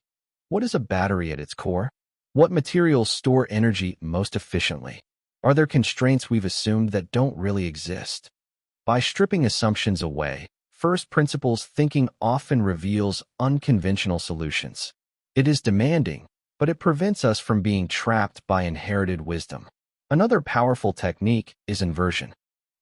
S1: what is a battery at its core? What materials store energy most efficiently? Are there constraints we've assumed that don't really exist? By stripping assumptions away, first principles thinking often reveals unconventional solutions. It is demanding, but it prevents us from being trapped by inherited wisdom. Another powerful technique is inversion.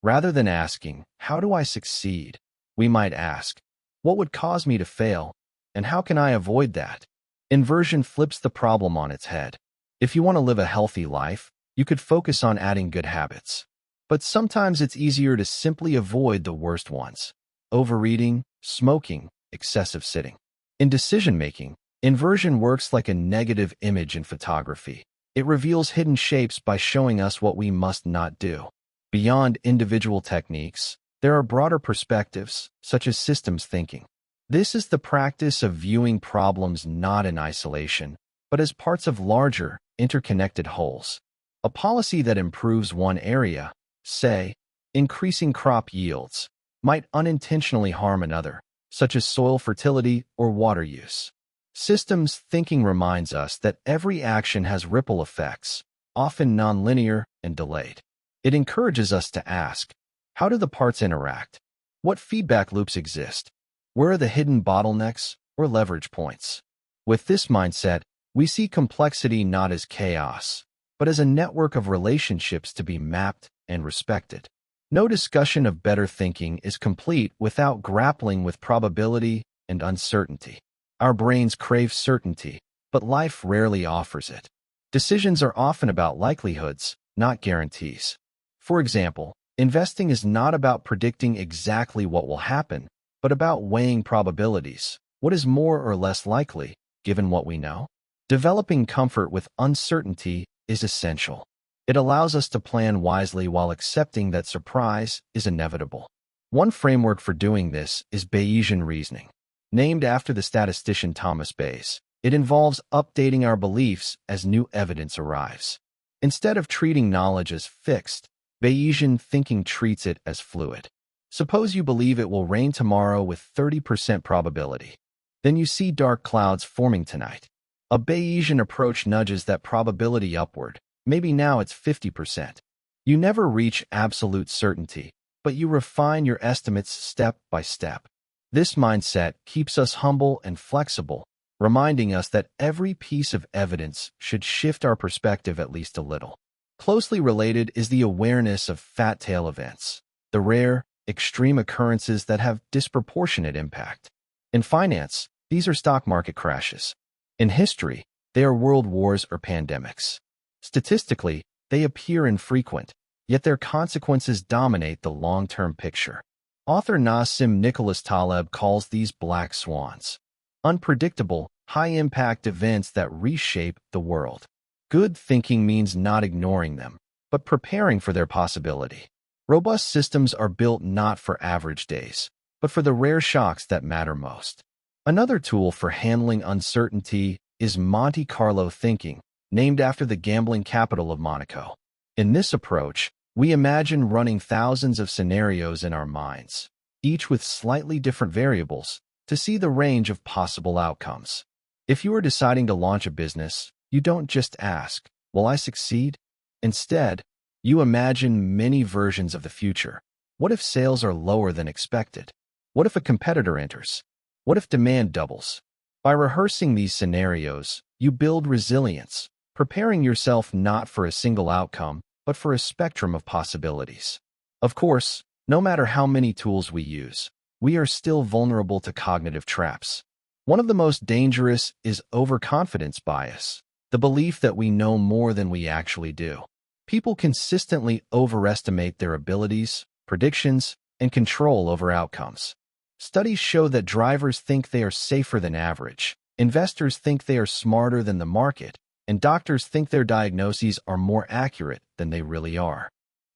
S1: Rather than asking, how do I succeed? We might ask, what would cause me to fail, and how can I avoid that? Inversion flips the problem on its head. If you want to live a healthy life, you could focus on adding good habits. But sometimes it's easier to simply avoid the worst ones: overeating, smoking, excessive sitting. In decision-making, inversion works like a negative image in photography. It reveals hidden shapes by showing us what we must not do. Beyond individual techniques, there are broader perspectives, such as systems thinking. This is the practice of viewing problems not in isolation, but as parts of larger, interconnected wholes. A policy that improves one area, say, increasing crop yields, might unintentionally harm another, such as soil fertility or water use. Systems thinking reminds us that every action has ripple effects, often nonlinear and delayed. It encourages us to ask, how do the parts interact? What feedback loops exist? Where are the hidden bottlenecks or leverage points? With this mindset, we see complexity not as chaos, but as a network of relationships to be mapped and respected. No discussion of better thinking is complete without grappling with probability and uncertainty. Our brains crave certainty, but life rarely offers it. Decisions are often about likelihoods, not guarantees. For example, investing is not about predicting exactly what will happen, but about weighing probabilities. What is more or less likely, given what we know? Developing comfort with uncertainty is essential. It allows us to plan wisely while accepting that surprise is inevitable. One framework for doing this is Bayesian reasoning. Named after the statistician Thomas Bayes, it involves updating our beliefs as new evidence arrives. Instead of treating knowledge as fixed, Bayesian thinking treats it as fluid. Suppose you believe it will rain tomorrow with 30% probability. Then you see dark clouds forming tonight. A Bayesian approach nudges that probability upward. Maybe now it's 50%. You never reach absolute certainty, but you refine your estimates step by step. This mindset keeps us humble and flexible, reminding us that every piece of evidence should shift our perspective at least a little. Closely related is the awareness of fat tail events, the rare, extreme occurrences that have disproportionate impact. In finance, these are stock market crashes. In history, they are world wars or pandemics. Statistically, they appear infrequent, yet their consequences dominate the long-term picture. Author Nassim Nicholas Taleb calls these black swans. Unpredictable, high-impact events that reshape the world. Good thinking means not ignoring them, but preparing for their possibility. Robust systems are built not for average days, but for the rare shocks that matter most. Another tool for handling uncertainty is Monte Carlo thinking, named after the gambling capital of Monaco. In this approach, we imagine running thousands of scenarios in our minds, each with slightly different variables, to see the range of possible outcomes. If you are deciding to launch a business, you don't just ask, "Will I succeed?" Instead, you imagine many versions of the future. What if sales are lower than expected? What if a competitor enters? What if demand doubles? By rehearsing these scenarios, you build resilience, preparing yourself not for a single outcome, but for a spectrum of possibilities. Of course, no matter how many tools we use, we are still vulnerable to cognitive traps. One of the most dangerous is overconfidence bias, the belief that we know more than we actually do. People consistently overestimate their abilities, predictions, and control over outcomes. Studies show that drivers think they are safer than average, investors think they are smarter than the market, and doctors think their diagnoses are more accurate than they really are.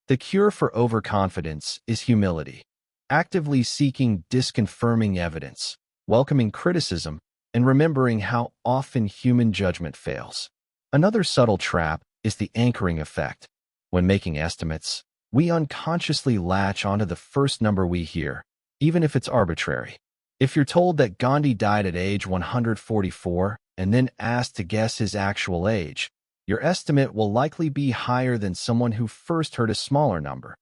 S1: The cure for overconfidence is humility, actively seeking disconfirming evidence, welcoming criticism, and remembering how often human judgment fails. Another subtle trap is the anchoring effect. When making estimates, we unconsciously latch onto the first number we hear, even if it's arbitrary. If you're told that Gandhi died at age 144 and then asked to guess his actual age, your estimate will likely be higher than someone who first heard a smaller number,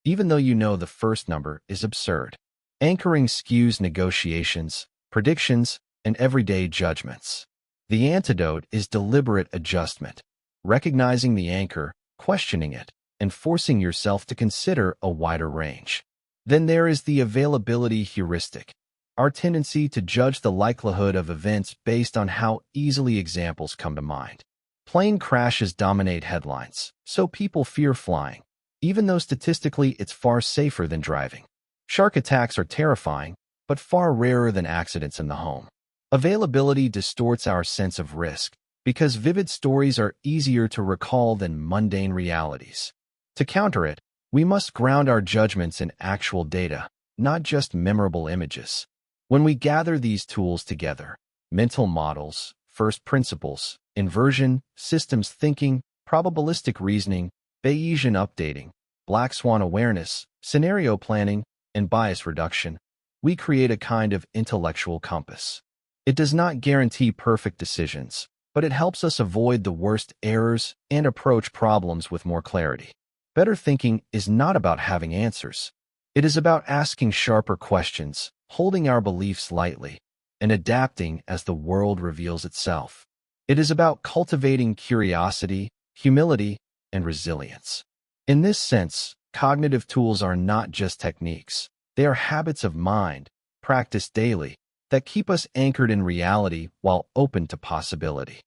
S1: even though you know the first number is absurd. Anchoring skews negotiations, predictions, and everyday judgments. The antidote is deliberate adjustment, recognizing the anchor, questioning it, and forcing yourself to consider a wider range. Then there is the availability heuristic, our tendency to judge the likelihood of events based on how easily examples come to mind. Plane crashes dominate headlines, so people fear flying, even though statistically it's far safer than driving. Shark attacks are terrifying, but far rarer than accidents in the home. Availability distorts our sense of risk, because vivid stories are easier to recall than mundane realities. To counter it, we must ground our judgments in actual data, not just memorable images. When we gather these tools together, mental models, first principles, inversion, systems thinking, probabilistic reasoning, Bayesian updating, black swan awareness, scenario planning, and bias reduction, we create a kind of intellectual compass. It does not guarantee perfect decisions, but it helps us avoid the worst errors and approach problems with more clarity. Better thinking is not about having answers. It is about asking sharper questions, holding our beliefs lightly, and adapting as the world reveals itself. It is about cultivating curiosity, humility, and resilience. In this sense, cognitive tools are not just techniques. They are habits of mind, practiced daily, that keep us anchored in reality while open to possibility.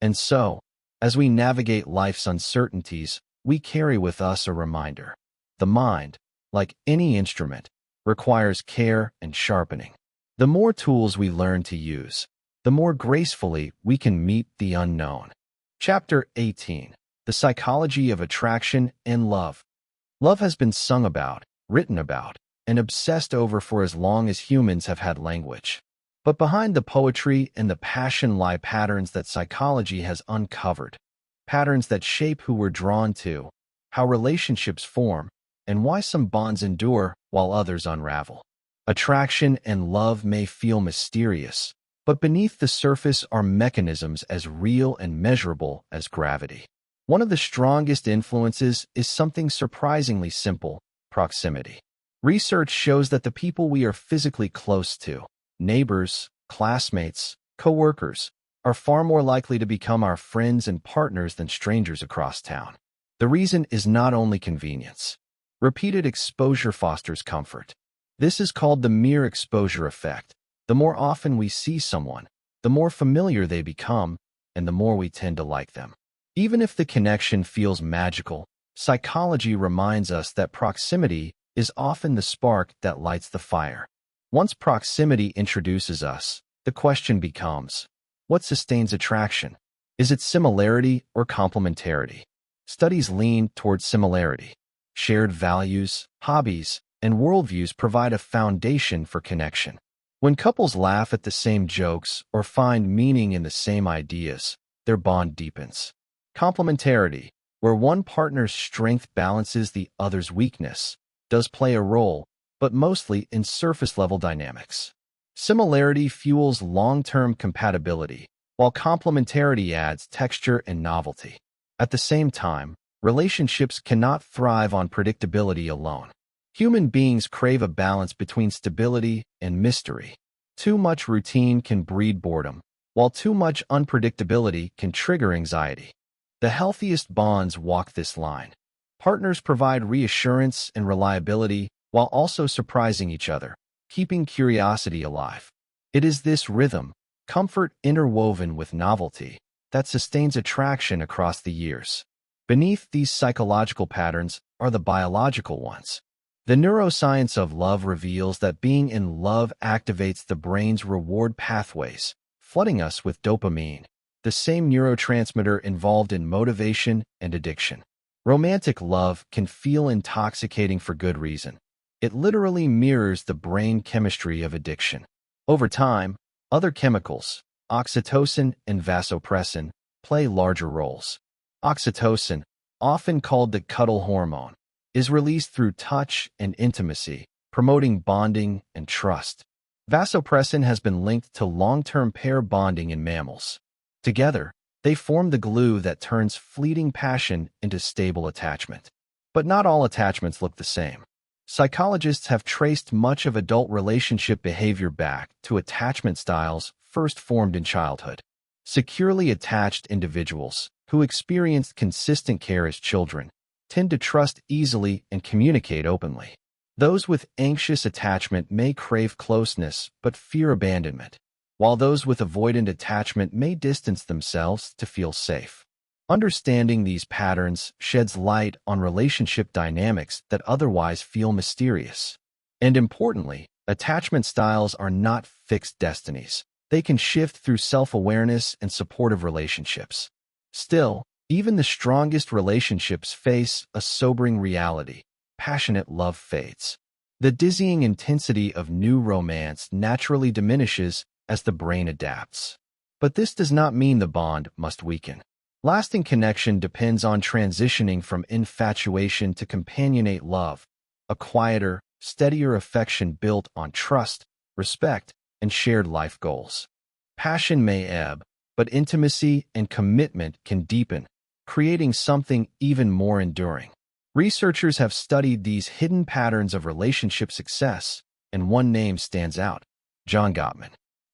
S1: And so, as we navigate life's uncertainties, we carry with us a reminder. The mind, like any instrument, requires care and sharpening. The more tools we learn to use, the more gracefully we can meet the unknown. Chapter 18. The Psychology of Attraction and Love. Love has been sung about, written about, and obsessed over for as long as humans have had language. But behind the poetry and the passion lie patterns that psychology has uncovered, patterns that shape who we're drawn to, how relationships form, and why some bonds endure while others unravel. Attraction and love may feel mysterious, but beneath the surface are mechanisms as real and measurable as gravity. One of the strongest influences is something surprisingly simple: proximity. Research shows that the people we are physically close to, neighbors, classmates, co-workers, are far more likely to become our friends and partners than strangers across town. The reason is not only convenience. Repeated exposure fosters comfort. This is called the mere exposure effect. The more often we see someone, the more familiar they become, and the more we tend to like them. Even if the connection feels magical, psychology reminds us that proximity is often the spark that lights the fire. Once proximity introduces us, the question becomes, What sustains attraction? Is it similarity or complementarity? Studies lean towards similarity. Shared values, hobbies, and worldviews provide a foundation for connection. When couples laugh at the same jokes or find meaning in the same ideas, their bond deepens. Complementarity, where one partner's strength balances the other's weakness, does play a role, but mostly in surface-level dynamics. Similarity fuels long-term compatibility, while complementarity adds texture and novelty. At the same time, relationships cannot thrive on predictability alone. Human beings crave a balance between stability and mystery. Too much routine can breed boredom, while too much unpredictability can trigger anxiety. The healthiest bonds walk this line. Partners provide reassurance and reliability while also surprising each other, keeping curiosity alive. It is this rhythm, comfort interwoven with novelty, that sustains attraction across the years. Beneath these psychological patterns are the biological ones. The neuroscience of love reveals that being in love activates the brain's reward pathways, flooding us with dopamine, the same neurotransmitter involved in motivation and addiction. Romantic love can feel intoxicating for good reason. It literally mirrors the brain chemistry of addiction. Over time, other chemicals, oxytocin and vasopressin, play larger roles. Oxytocin, often called the cuddle hormone, is released through touch and intimacy, promoting bonding and trust. Vasopressin has been linked to long-term pair bonding in mammals. Together, they form the glue that turns fleeting passion into stable attachment. But not all attachments look the same. Psychologists have traced much of adult relationship behavior back to attachment styles first formed in childhood. Securely attached individuals, who experienced consistent care as children, tend to trust easily and communicate openly. Those with anxious attachment may crave closeness but fear abandonment, while those with avoidant attachment may distance themselves to feel safe. Understanding these patterns sheds light on relationship dynamics that otherwise feel mysterious. And importantly, attachment styles are not fixed destinies. They can shift through self-awareness and supportive relationships. Still, even the strongest relationships face a sobering reality. Passionate love fades. The dizzying intensity of new romance naturally diminishes as the brain adapts. But this does not mean the bond must weaken. Lasting connection depends on transitioning from infatuation to companionate love, a quieter, steadier affection built on trust, respect, and shared life goals. Passion may ebb, but intimacy and commitment can deepen, creating something even more enduring. Researchers have studied these hidden patterns of relationship success, and one name stands out: John Gottman.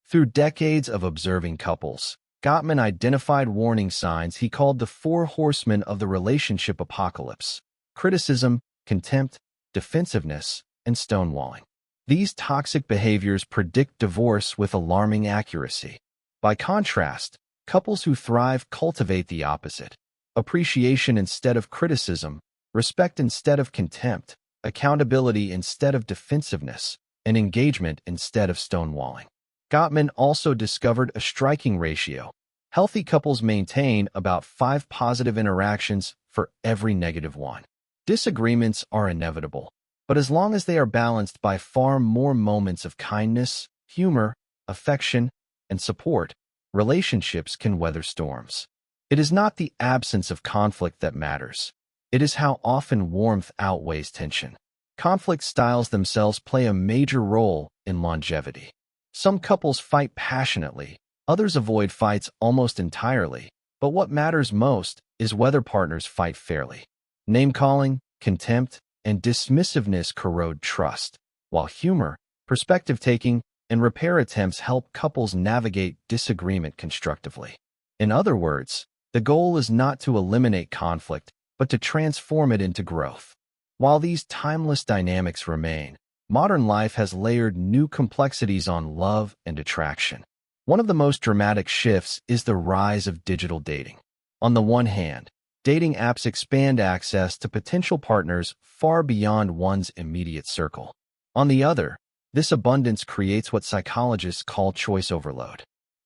S1: Through decades of observing couples, Gottman identified warning signs he called the 4 horsemen of the relationship apocalypse: criticism, contempt, defensiveness, and stonewalling. These toxic behaviors predict divorce with alarming accuracy. By contrast, couples who thrive cultivate the opposite: appreciation instead of criticism, respect instead of contempt, accountability instead of defensiveness, and engagement instead of stonewalling. Gottman also discovered a striking ratio. Healthy couples maintain about 5 positive interactions for every negative one. Disagreements are inevitable, but as long as they are balanced by far more moments of kindness, humor, affection, and support, relationships can weather storms. It is not the absence of conflict that matters. It is how often warmth outweighs tension. Conflict styles themselves play a major role in longevity. Some couples fight passionately, others avoid fights almost entirely, but what matters most is whether partners fight fairly. Name-calling, contempt, and dismissiveness corrode trust, while humor, perspective-taking, and repair attempts help couples navigate disagreement constructively. In other words, the goal is not to eliminate conflict, but to transform it into growth. While these timeless dynamics remain, modern life has layered new complexities on love and attraction. One of the most dramatic shifts is the rise of digital dating. On the one hand, dating apps expand access to potential partners far beyond one's immediate circle. On the other, this abundance creates what psychologists call choice overload.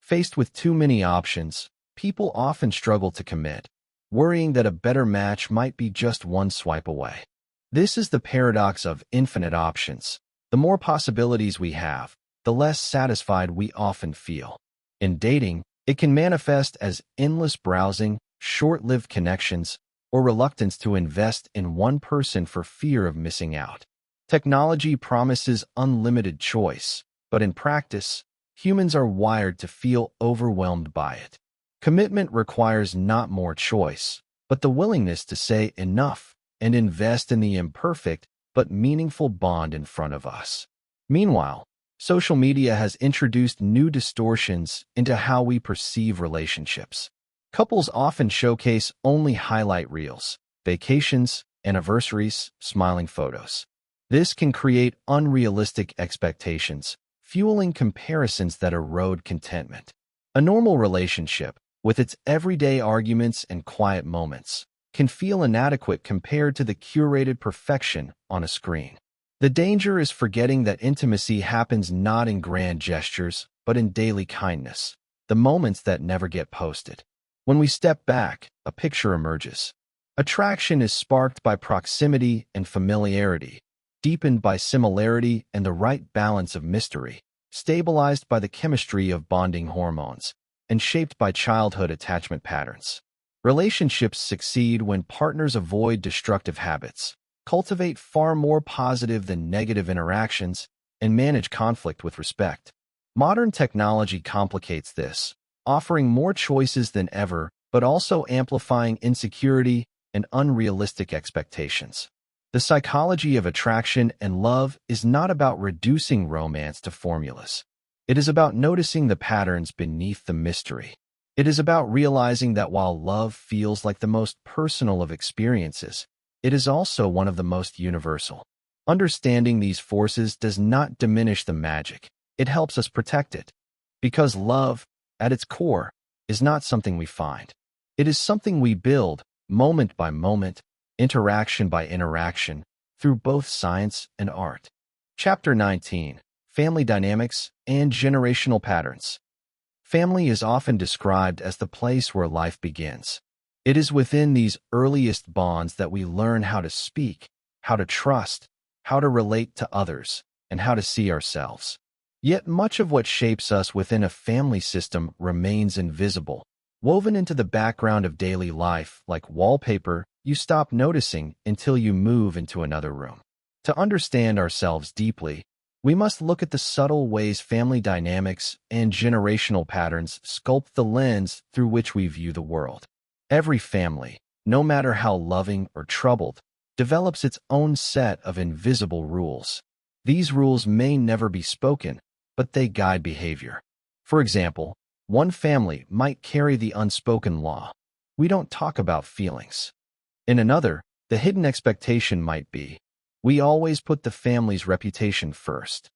S1: Faced with too many options, people often struggle to commit, worrying that a better match might be just one swipe away. This is the paradox of infinite options. The more possibilities we have, the less satisfied we often feel. In dating, it can manifest as endless browsing, short-lived connections, or reluctance to invest in one person for fear of missing out. Technology promises unlimited choice, but in practice, humans are wired to feel overwhelmed by it. Commitment requires not more choice, but the willingness to say enough and invest in the imperfect but meaningful bond in front of us. Meanwhile, social media has introduced new distortions into how we perceive relationships. Couples often showcase only highlight reels, vacations, anniversaries, smiling photos. This can create unrealistic expectations, fueling comparisons that erode contentment. A normal relationship, with its everyday arguments and quiet moments, can feel inadequate compared to the curated perfection on a screen. The danger is forgetting that intimacy happens not in grand gestures, but in daily kindness, the moments that never get posted. When we step back, a picture emerges. Attraction is sparked by proximity and familiarity, deepened by similarity and the right balance of mystery, stabilized by the chemistry of bonding hormones, and shaped by childhood attachment patterns. Relationships succeed when partners avoid destructive habits, cultivate far more positive than negative interactions, and manage conflict with respect. Modern technology complicates this, offering more choices than ever, but also amplifying insecurity and unrealistic expectations. The psychology of attraction and love is not about reducing romance to formulas. It is about noticing the patterns beneath the mystery. It is about realizing that while love feels like the most personal of experiences, it is also one of the most universal. Understanding these forces does not diminish the magic. It helps us protect it. Because love, at its core, is not something we find. It is something we build, moment by moment, interaction by interaction, through both science and art. Chapter 19. Family Dynamics and Generational Patterns. Family is often described as the place where life begins. It is within these earliest bonds that we learn how to speak, how to trust, how to relate to others, and how to see ourselves. Yet much of what shapes us within a family system remains invisible, woven into the background of daily life like wallpaper you stop noticing until you move into another room. To understand ourselves deeply, we must look at the subtle ways family dynamics and generational patterns sculpt the lens through which we view the world. Every family, no matter how loving or troubled, develops its own set of invisible rules. These rules may never be spoken, but they guide behavior. For example, one family might carry the unspoken law: we don't talk about feelings. In another, the hidden expectation might be: we always put the family's reputation first.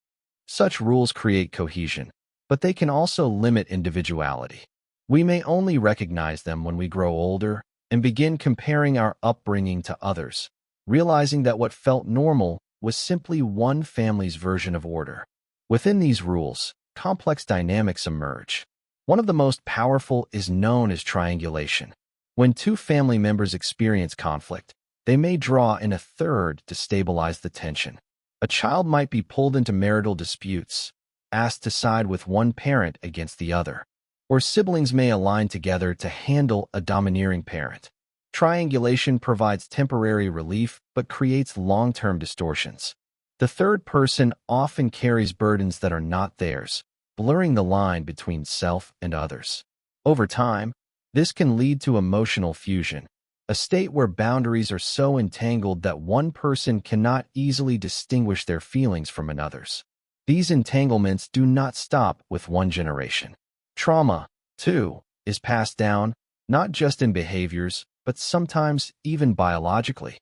S1: Such rules create cohesion, but they can also limit individuality. We may only recognize them when we grow older and begin comparing our upbringing to others, realizing that what felt normal was simply one family's version of order. Within these rules, complex dynamics emerge. One of the most powerful is known as triangulation. When two family members experience conflict, they may draw in a third to stabilize the tension. A child might be pulled into marital disputes, asked to side with one parent against the other, or siblings may align together to handle a domineering parent. Triangulation provides temporary relief but creates long-term distortions. The third person often carries burdens that are not theirs, blurring the line between self and others. Over time, this can lead to emotional fusion, a state where boundaries are so entangled that one person cannot easily distinguish their feelings from another's. These entanglements do not stop with one generation. Trauma, too, is passed down, not just in behaviors, but sometimes even biologically.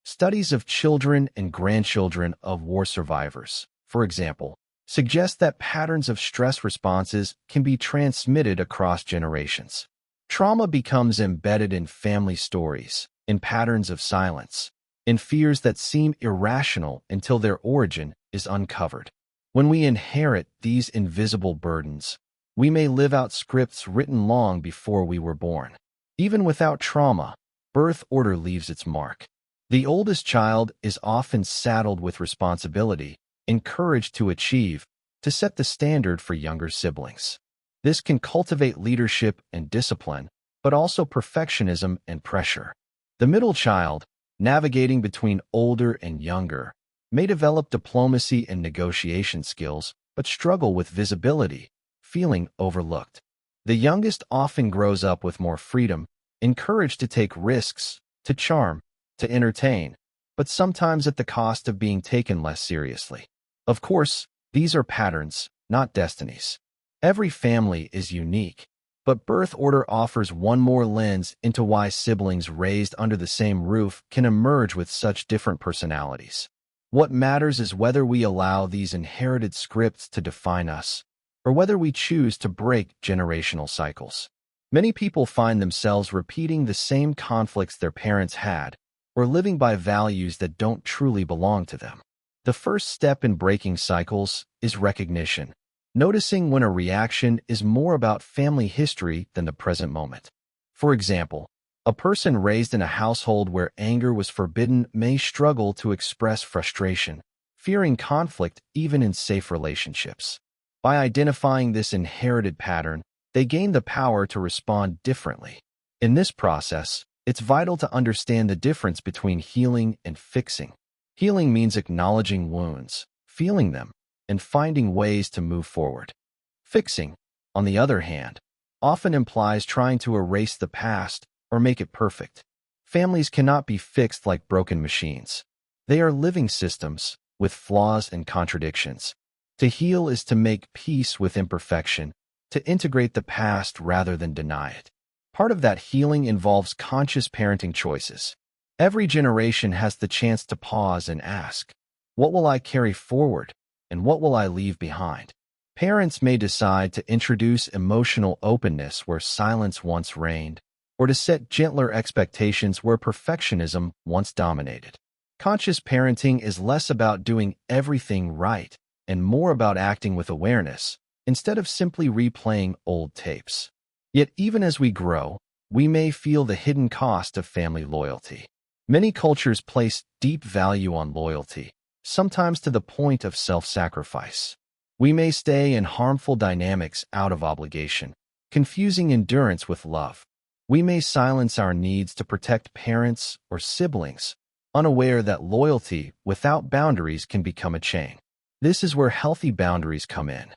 S1: Studies of children and grandchildren of war survivors, for example, suggest that patterns of stress responses can be transmitted across generations. Trauma becomes embedded in family stories, in patterns of silence, in fears that seem irrational until their origin is uncovered. When we inherit these invisible burdens, We may live out scripts written long before we were born. Even without trauma, birth order leaves its mark. The oldest child is often saddled with responsibility, encouraged to achieve, to set the standard for younger siblings. This can cultivate leadership and discipline, but also perfectionism and pressure. The middle child, navigating between older and younger, may develop diplomacy and negotiation skills, but struggle with visibility, feeling overlooked. The youngest often grows up with more freedom, encouraged to take risks, to charm, to entertain, but sometimes at the cost of being taken less seriously. Of course, these are patterns, not destinies. Every family is unique, but birth order offers one more lens into why siblings raised under the same roof can emerge with such different personalities. What matters is whether we allow these inherited scripts to define us, or whether we choose to break generational cycles. Many people find themselves repeating the same conflicts their parents had, or living by values that don't truly belong to them. The first step in breaking cycles is recognition, noticing when a reaction is more about family history than the present moment. For example, a person raised in a household where anger was forbidden may struggle to express frustration, fearing conflict even in safe relationships. By identifying this inherited pattern, they gain the power to respond differently. In this process, it's vital to understand the difference between healing and fixing. Healing means acknowledging wounds, feeling them, and finding ways to move forward. Fixing, on the other hand, often implies trying to erase the past or make it perfect. Families cannot be fixed like broken machines. They are living systems with flaws and contradictions. To heal is to make peace with imperfection, to integrate the past rather than deny it. Part of that healing involves conscious parenting choices. Every generation has the chance to pause and ask, what will I carry forward, and what will I leave behind? Parents may decide to introduce emotional openness where silence once reigned, or to set gentler expectations where perfectionism once dominated. Conscious parenting is less about doing everything right and more about acting with awareness, instead of simply replaying old tapes. Yet even as we grow, we may feel the hidden cost of family loyalty. Many cultures place deep value on loyalty, sometimes to the point of self-sacrifice. We may stay in harmful dynamics out of obligation, confusing endurance with love. We may silence our needs to protect parents or siblings, unaware that loyalty without boundaries can become a chain. This is where healthy boundaries come in.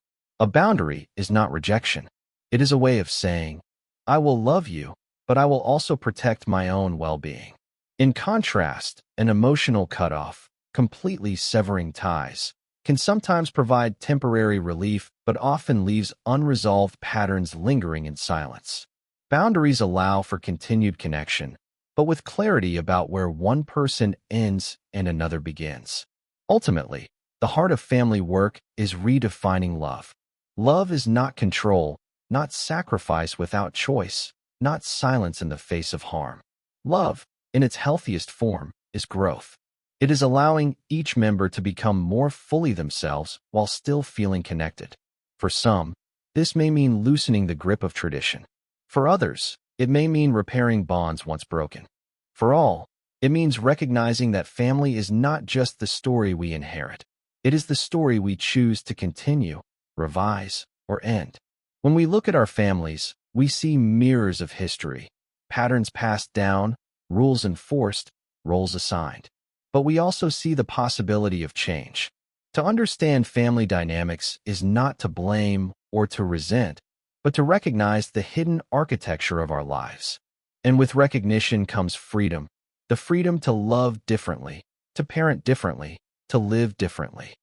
S1: A boundary is not rejection. It is a way of saying, I will love you, but I will also protect my own well-being. In contrast, an emotional cutoff, completely severing ties, can sometimes provide temporary relief but often leaves unresolved patterns lingering in silence. Boundaries allow for continued connection, but with clarity about where one person ends and another begins. Ultimately, the heart of family work is redefining love. Love is not control, not sacrifice without choice, not silence in the face of harm. Love, in its healthiest form, is growth. It is allowing each member to become more fully themselves while still feeling connected. For some, this may mean loosening the grip of tradition. For others, it may mean repairing bonds once broken. For all, it means recognizing that family is not just the story we inherit. It is the story we choose to continue, revise, or end. When we look at our families, we see mirrors of history, patterns passed down, rules enforced, roles assigned. But we also see the possibility of change. To understand family dynamics is not to blame or to resent, but to recognize the hidden architecture of our lives. And with recognition comes freedom, the freedom to love differently, to parent differently, to live differently.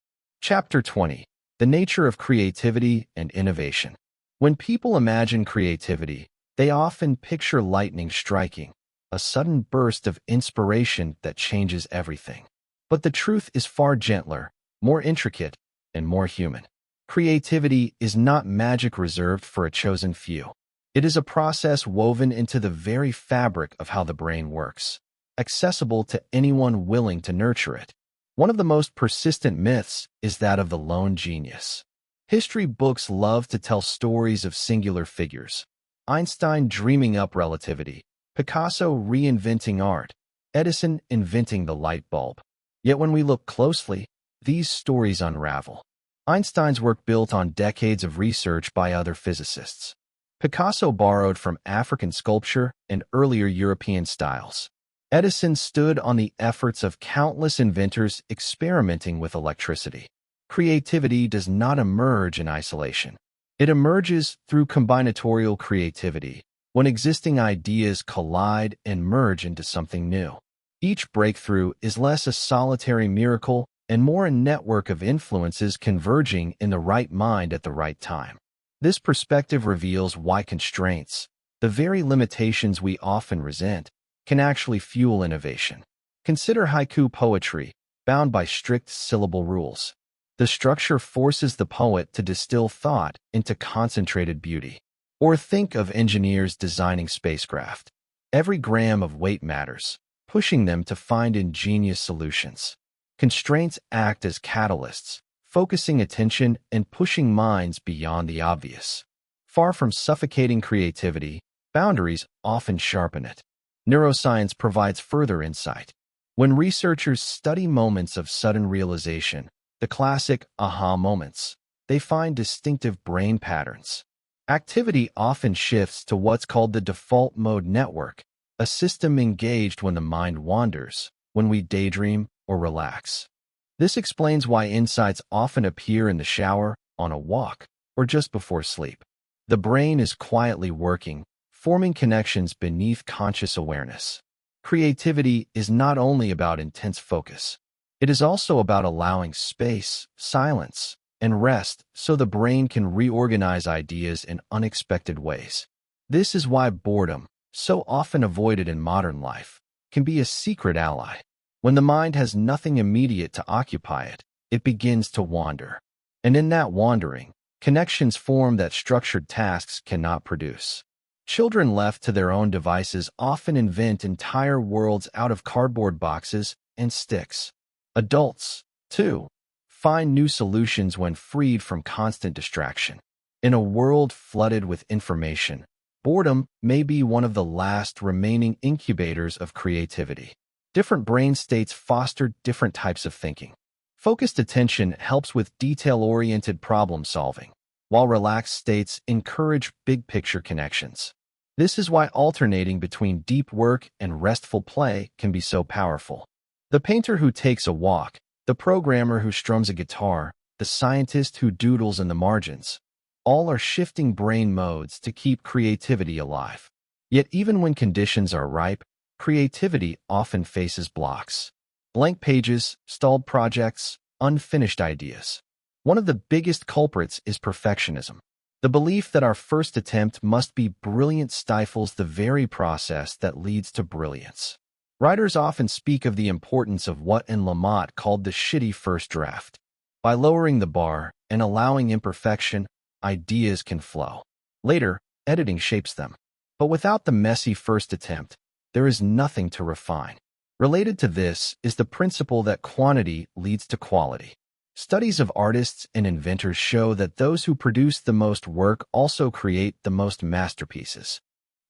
S1: Chapter 20. The nature of creativity and innovation. When people imagine creativity, they often picture lightning striking, a sudden burst of inspiration that changes everything. But the truth is far gentler, more intricate, and more human. Creativity is not magic reserved for a chosen few. It is a process woven into the very fabric of how the brain works, accessible to anyone willing to nurture it. One of the most persistent myths is that of the lone genius. History books love to tell stories of singular figures. Einstein dreaming up relativity, Picasso reinventing art, Edison inventing the light bulb. Yet when we look closely, these stories unravel. Einstein's work built on decades of research by other physicists. Picasso borrowed from African sculpture and earlier European styles. Edison stood on the efforts of countless inventors experimenting with electricity. Creativity does not emerge in isolation. It emerges through combinatorial creativity, when existing ideas collide and merge into something new. Each breakthrough is less a solitary miracle and more a network of influences converging in the right mind at the right time. This perspective reveals why constraints, the very limitations we often resent, can actually fuel innovation. Consider haiku poetry, bound by strict syllable rules. The structure forces the poet to distill thought into concentrated beauty. Or think of engineers designing spacecraft. Every gram of weight matters, pushing them to find ingenious solutions. Constraints act as catalysts, focusing attention and pushing minds beyond the obvious. Far from suffocating creativity, boundaries often sharpen it. Neuroscience provides further insight. When researchers study moments of sudden realization, the classic aha moments, they find distinctive brain patterns. Activity often shifts to what's called the default mode network, a system engaged when the mind wanders, when we daydream or relax. This explains why insights often appear in the shower, on a walk, or just before sleep. The brain is quietly working, forming connections beneath conscious awareness. Creativity is not only about intense focus. It is also about allowing space, silence, and rest so the brain can reorganize ideas in unexpected ways. This is why boredom, so often avoided in modern life, can be a secret ally. When the mind has nothing immediate to occupy it, it begins to wander. And in that wandering, connections form that structured tasks cannot produce. Children left to their own devices often invent entire worlds out of cardboard boxes and sticks. Adults, too, find new solutions when freed from constant distraction. In a world flooded with information, boredom may be one of the last remaining incubators of creativity. Different brain states foster different types of thinking. Focused attention helps with detail-oriented problem solving, while relaxed states encourage big-picture connections. This is why alternating between deep work and restful play can be so powerful. The painter who takes a walk, the programmer who strums a guitar, the scientist who doodles in the margins, all are shifting brain modes to keep creativity alive. Yet even when conditions are ripe, creativity often faces blocks. Blank pages, stalled projects, unfinished ideas. One of the biggest culprits is perfectionism. The belief that our first attempt must be brilliant stifles the very process that leads to brilliance. Writers often speak of the importance of what Lamotte called the shitty first draft. By lowering the bar and allowing imperfection, ideas can flow. Later, editing shapes them. But without the messy first attempt, there is nothing to refine. Related to this is the principle that quantity leads to quality. Studies of artists and inventors show that those who produce the most work also create the most masterpieces.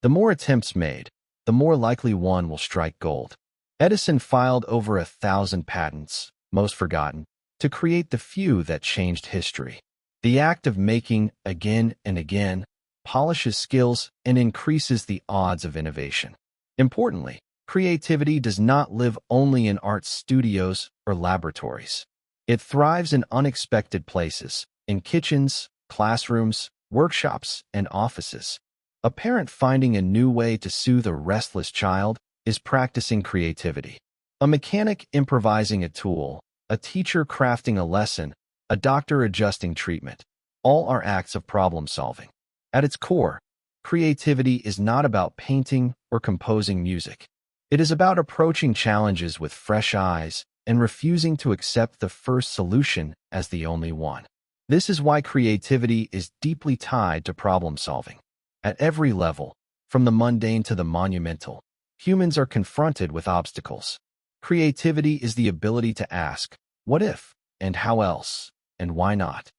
S1: The more attempts made, the more likely one will strike gold. Edison filed over 1,000 patents, most forgotten, to create the few that changed history. The act of making again and again polishes skills and increases the odds of innovation. Importantly, creativity does not live only in art studios or laboratories. It thrives in unexpected places, in kitchens, classrooms, workshops, and offices. A parent finding a new way to soothe a restless child is practicing creativity. A mechanic improvising a tool, a teacher crafting a lesson, a doctor adjusting treatment. All are acts of problem solving. At its core, creativity is not about painting or composing music. It is about approaching challenges with fresh eyes and refusing to accept the first solution as the only one. This is why creativity is deeply tied to problem solving. At every level, from the mundane to the monumental, humans are confronted with obstacles. Creativity is the ability to ask, what if, and how else, and why not?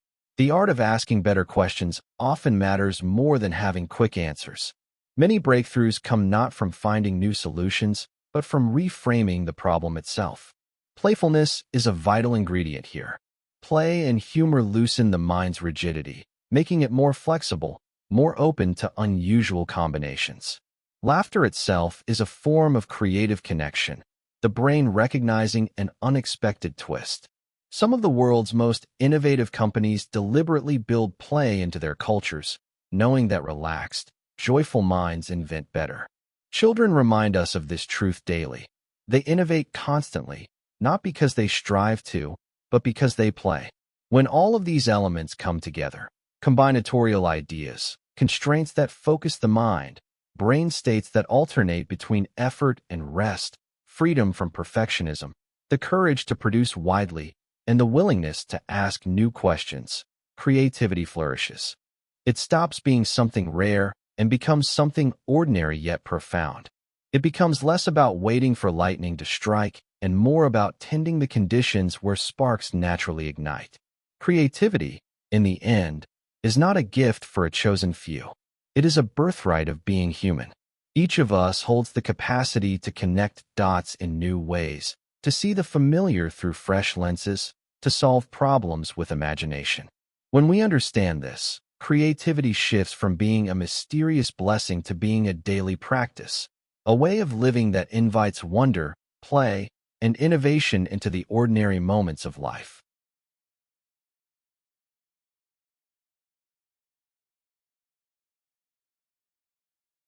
S1: The art of asking better questions often matters more than having quick answers. Many breakthroughs come not from finding new solutions, but from reframing the problem itself. Playfulness is a vital ingredient here. Play and humor loosen the mind's rigidity, making it more flexible, more open to unusual combinations. Laughter itself is a form of creative connection, the brain recognizing an unexpected twist. Some of the world's most innovative companies deliberately build play into their cultures, knowing that relaxed, joyful minds invent better. Children remind us of this truth daily. They innovate constantly, not because they strive to, but because they play. When all of these elements come together, combinatorial ideas, constraints that focus the mind, brain states that alternate between effort and rest, freedom from perfectionism, the courage to produce widely, and the willingness to ask new questions, creativity flourishes. It stops being something rare and becomes something ordinary yet profound. It becomes less about waiting for lightning to strike and more about tending the conditions where sparks naturally ignite. Creativity, in the end, is not a gift for a chosen few. It is a birthright of being human. Each of us holds the capacity to connect dots in new ways, to see the familiar through fresh lenses, to solve problems with imagination. When we understand this, creativity shifts from being a mysterious blessing to being a daily practice, a way of living that invites wonder, play, and innovation into the ordinary moments of life.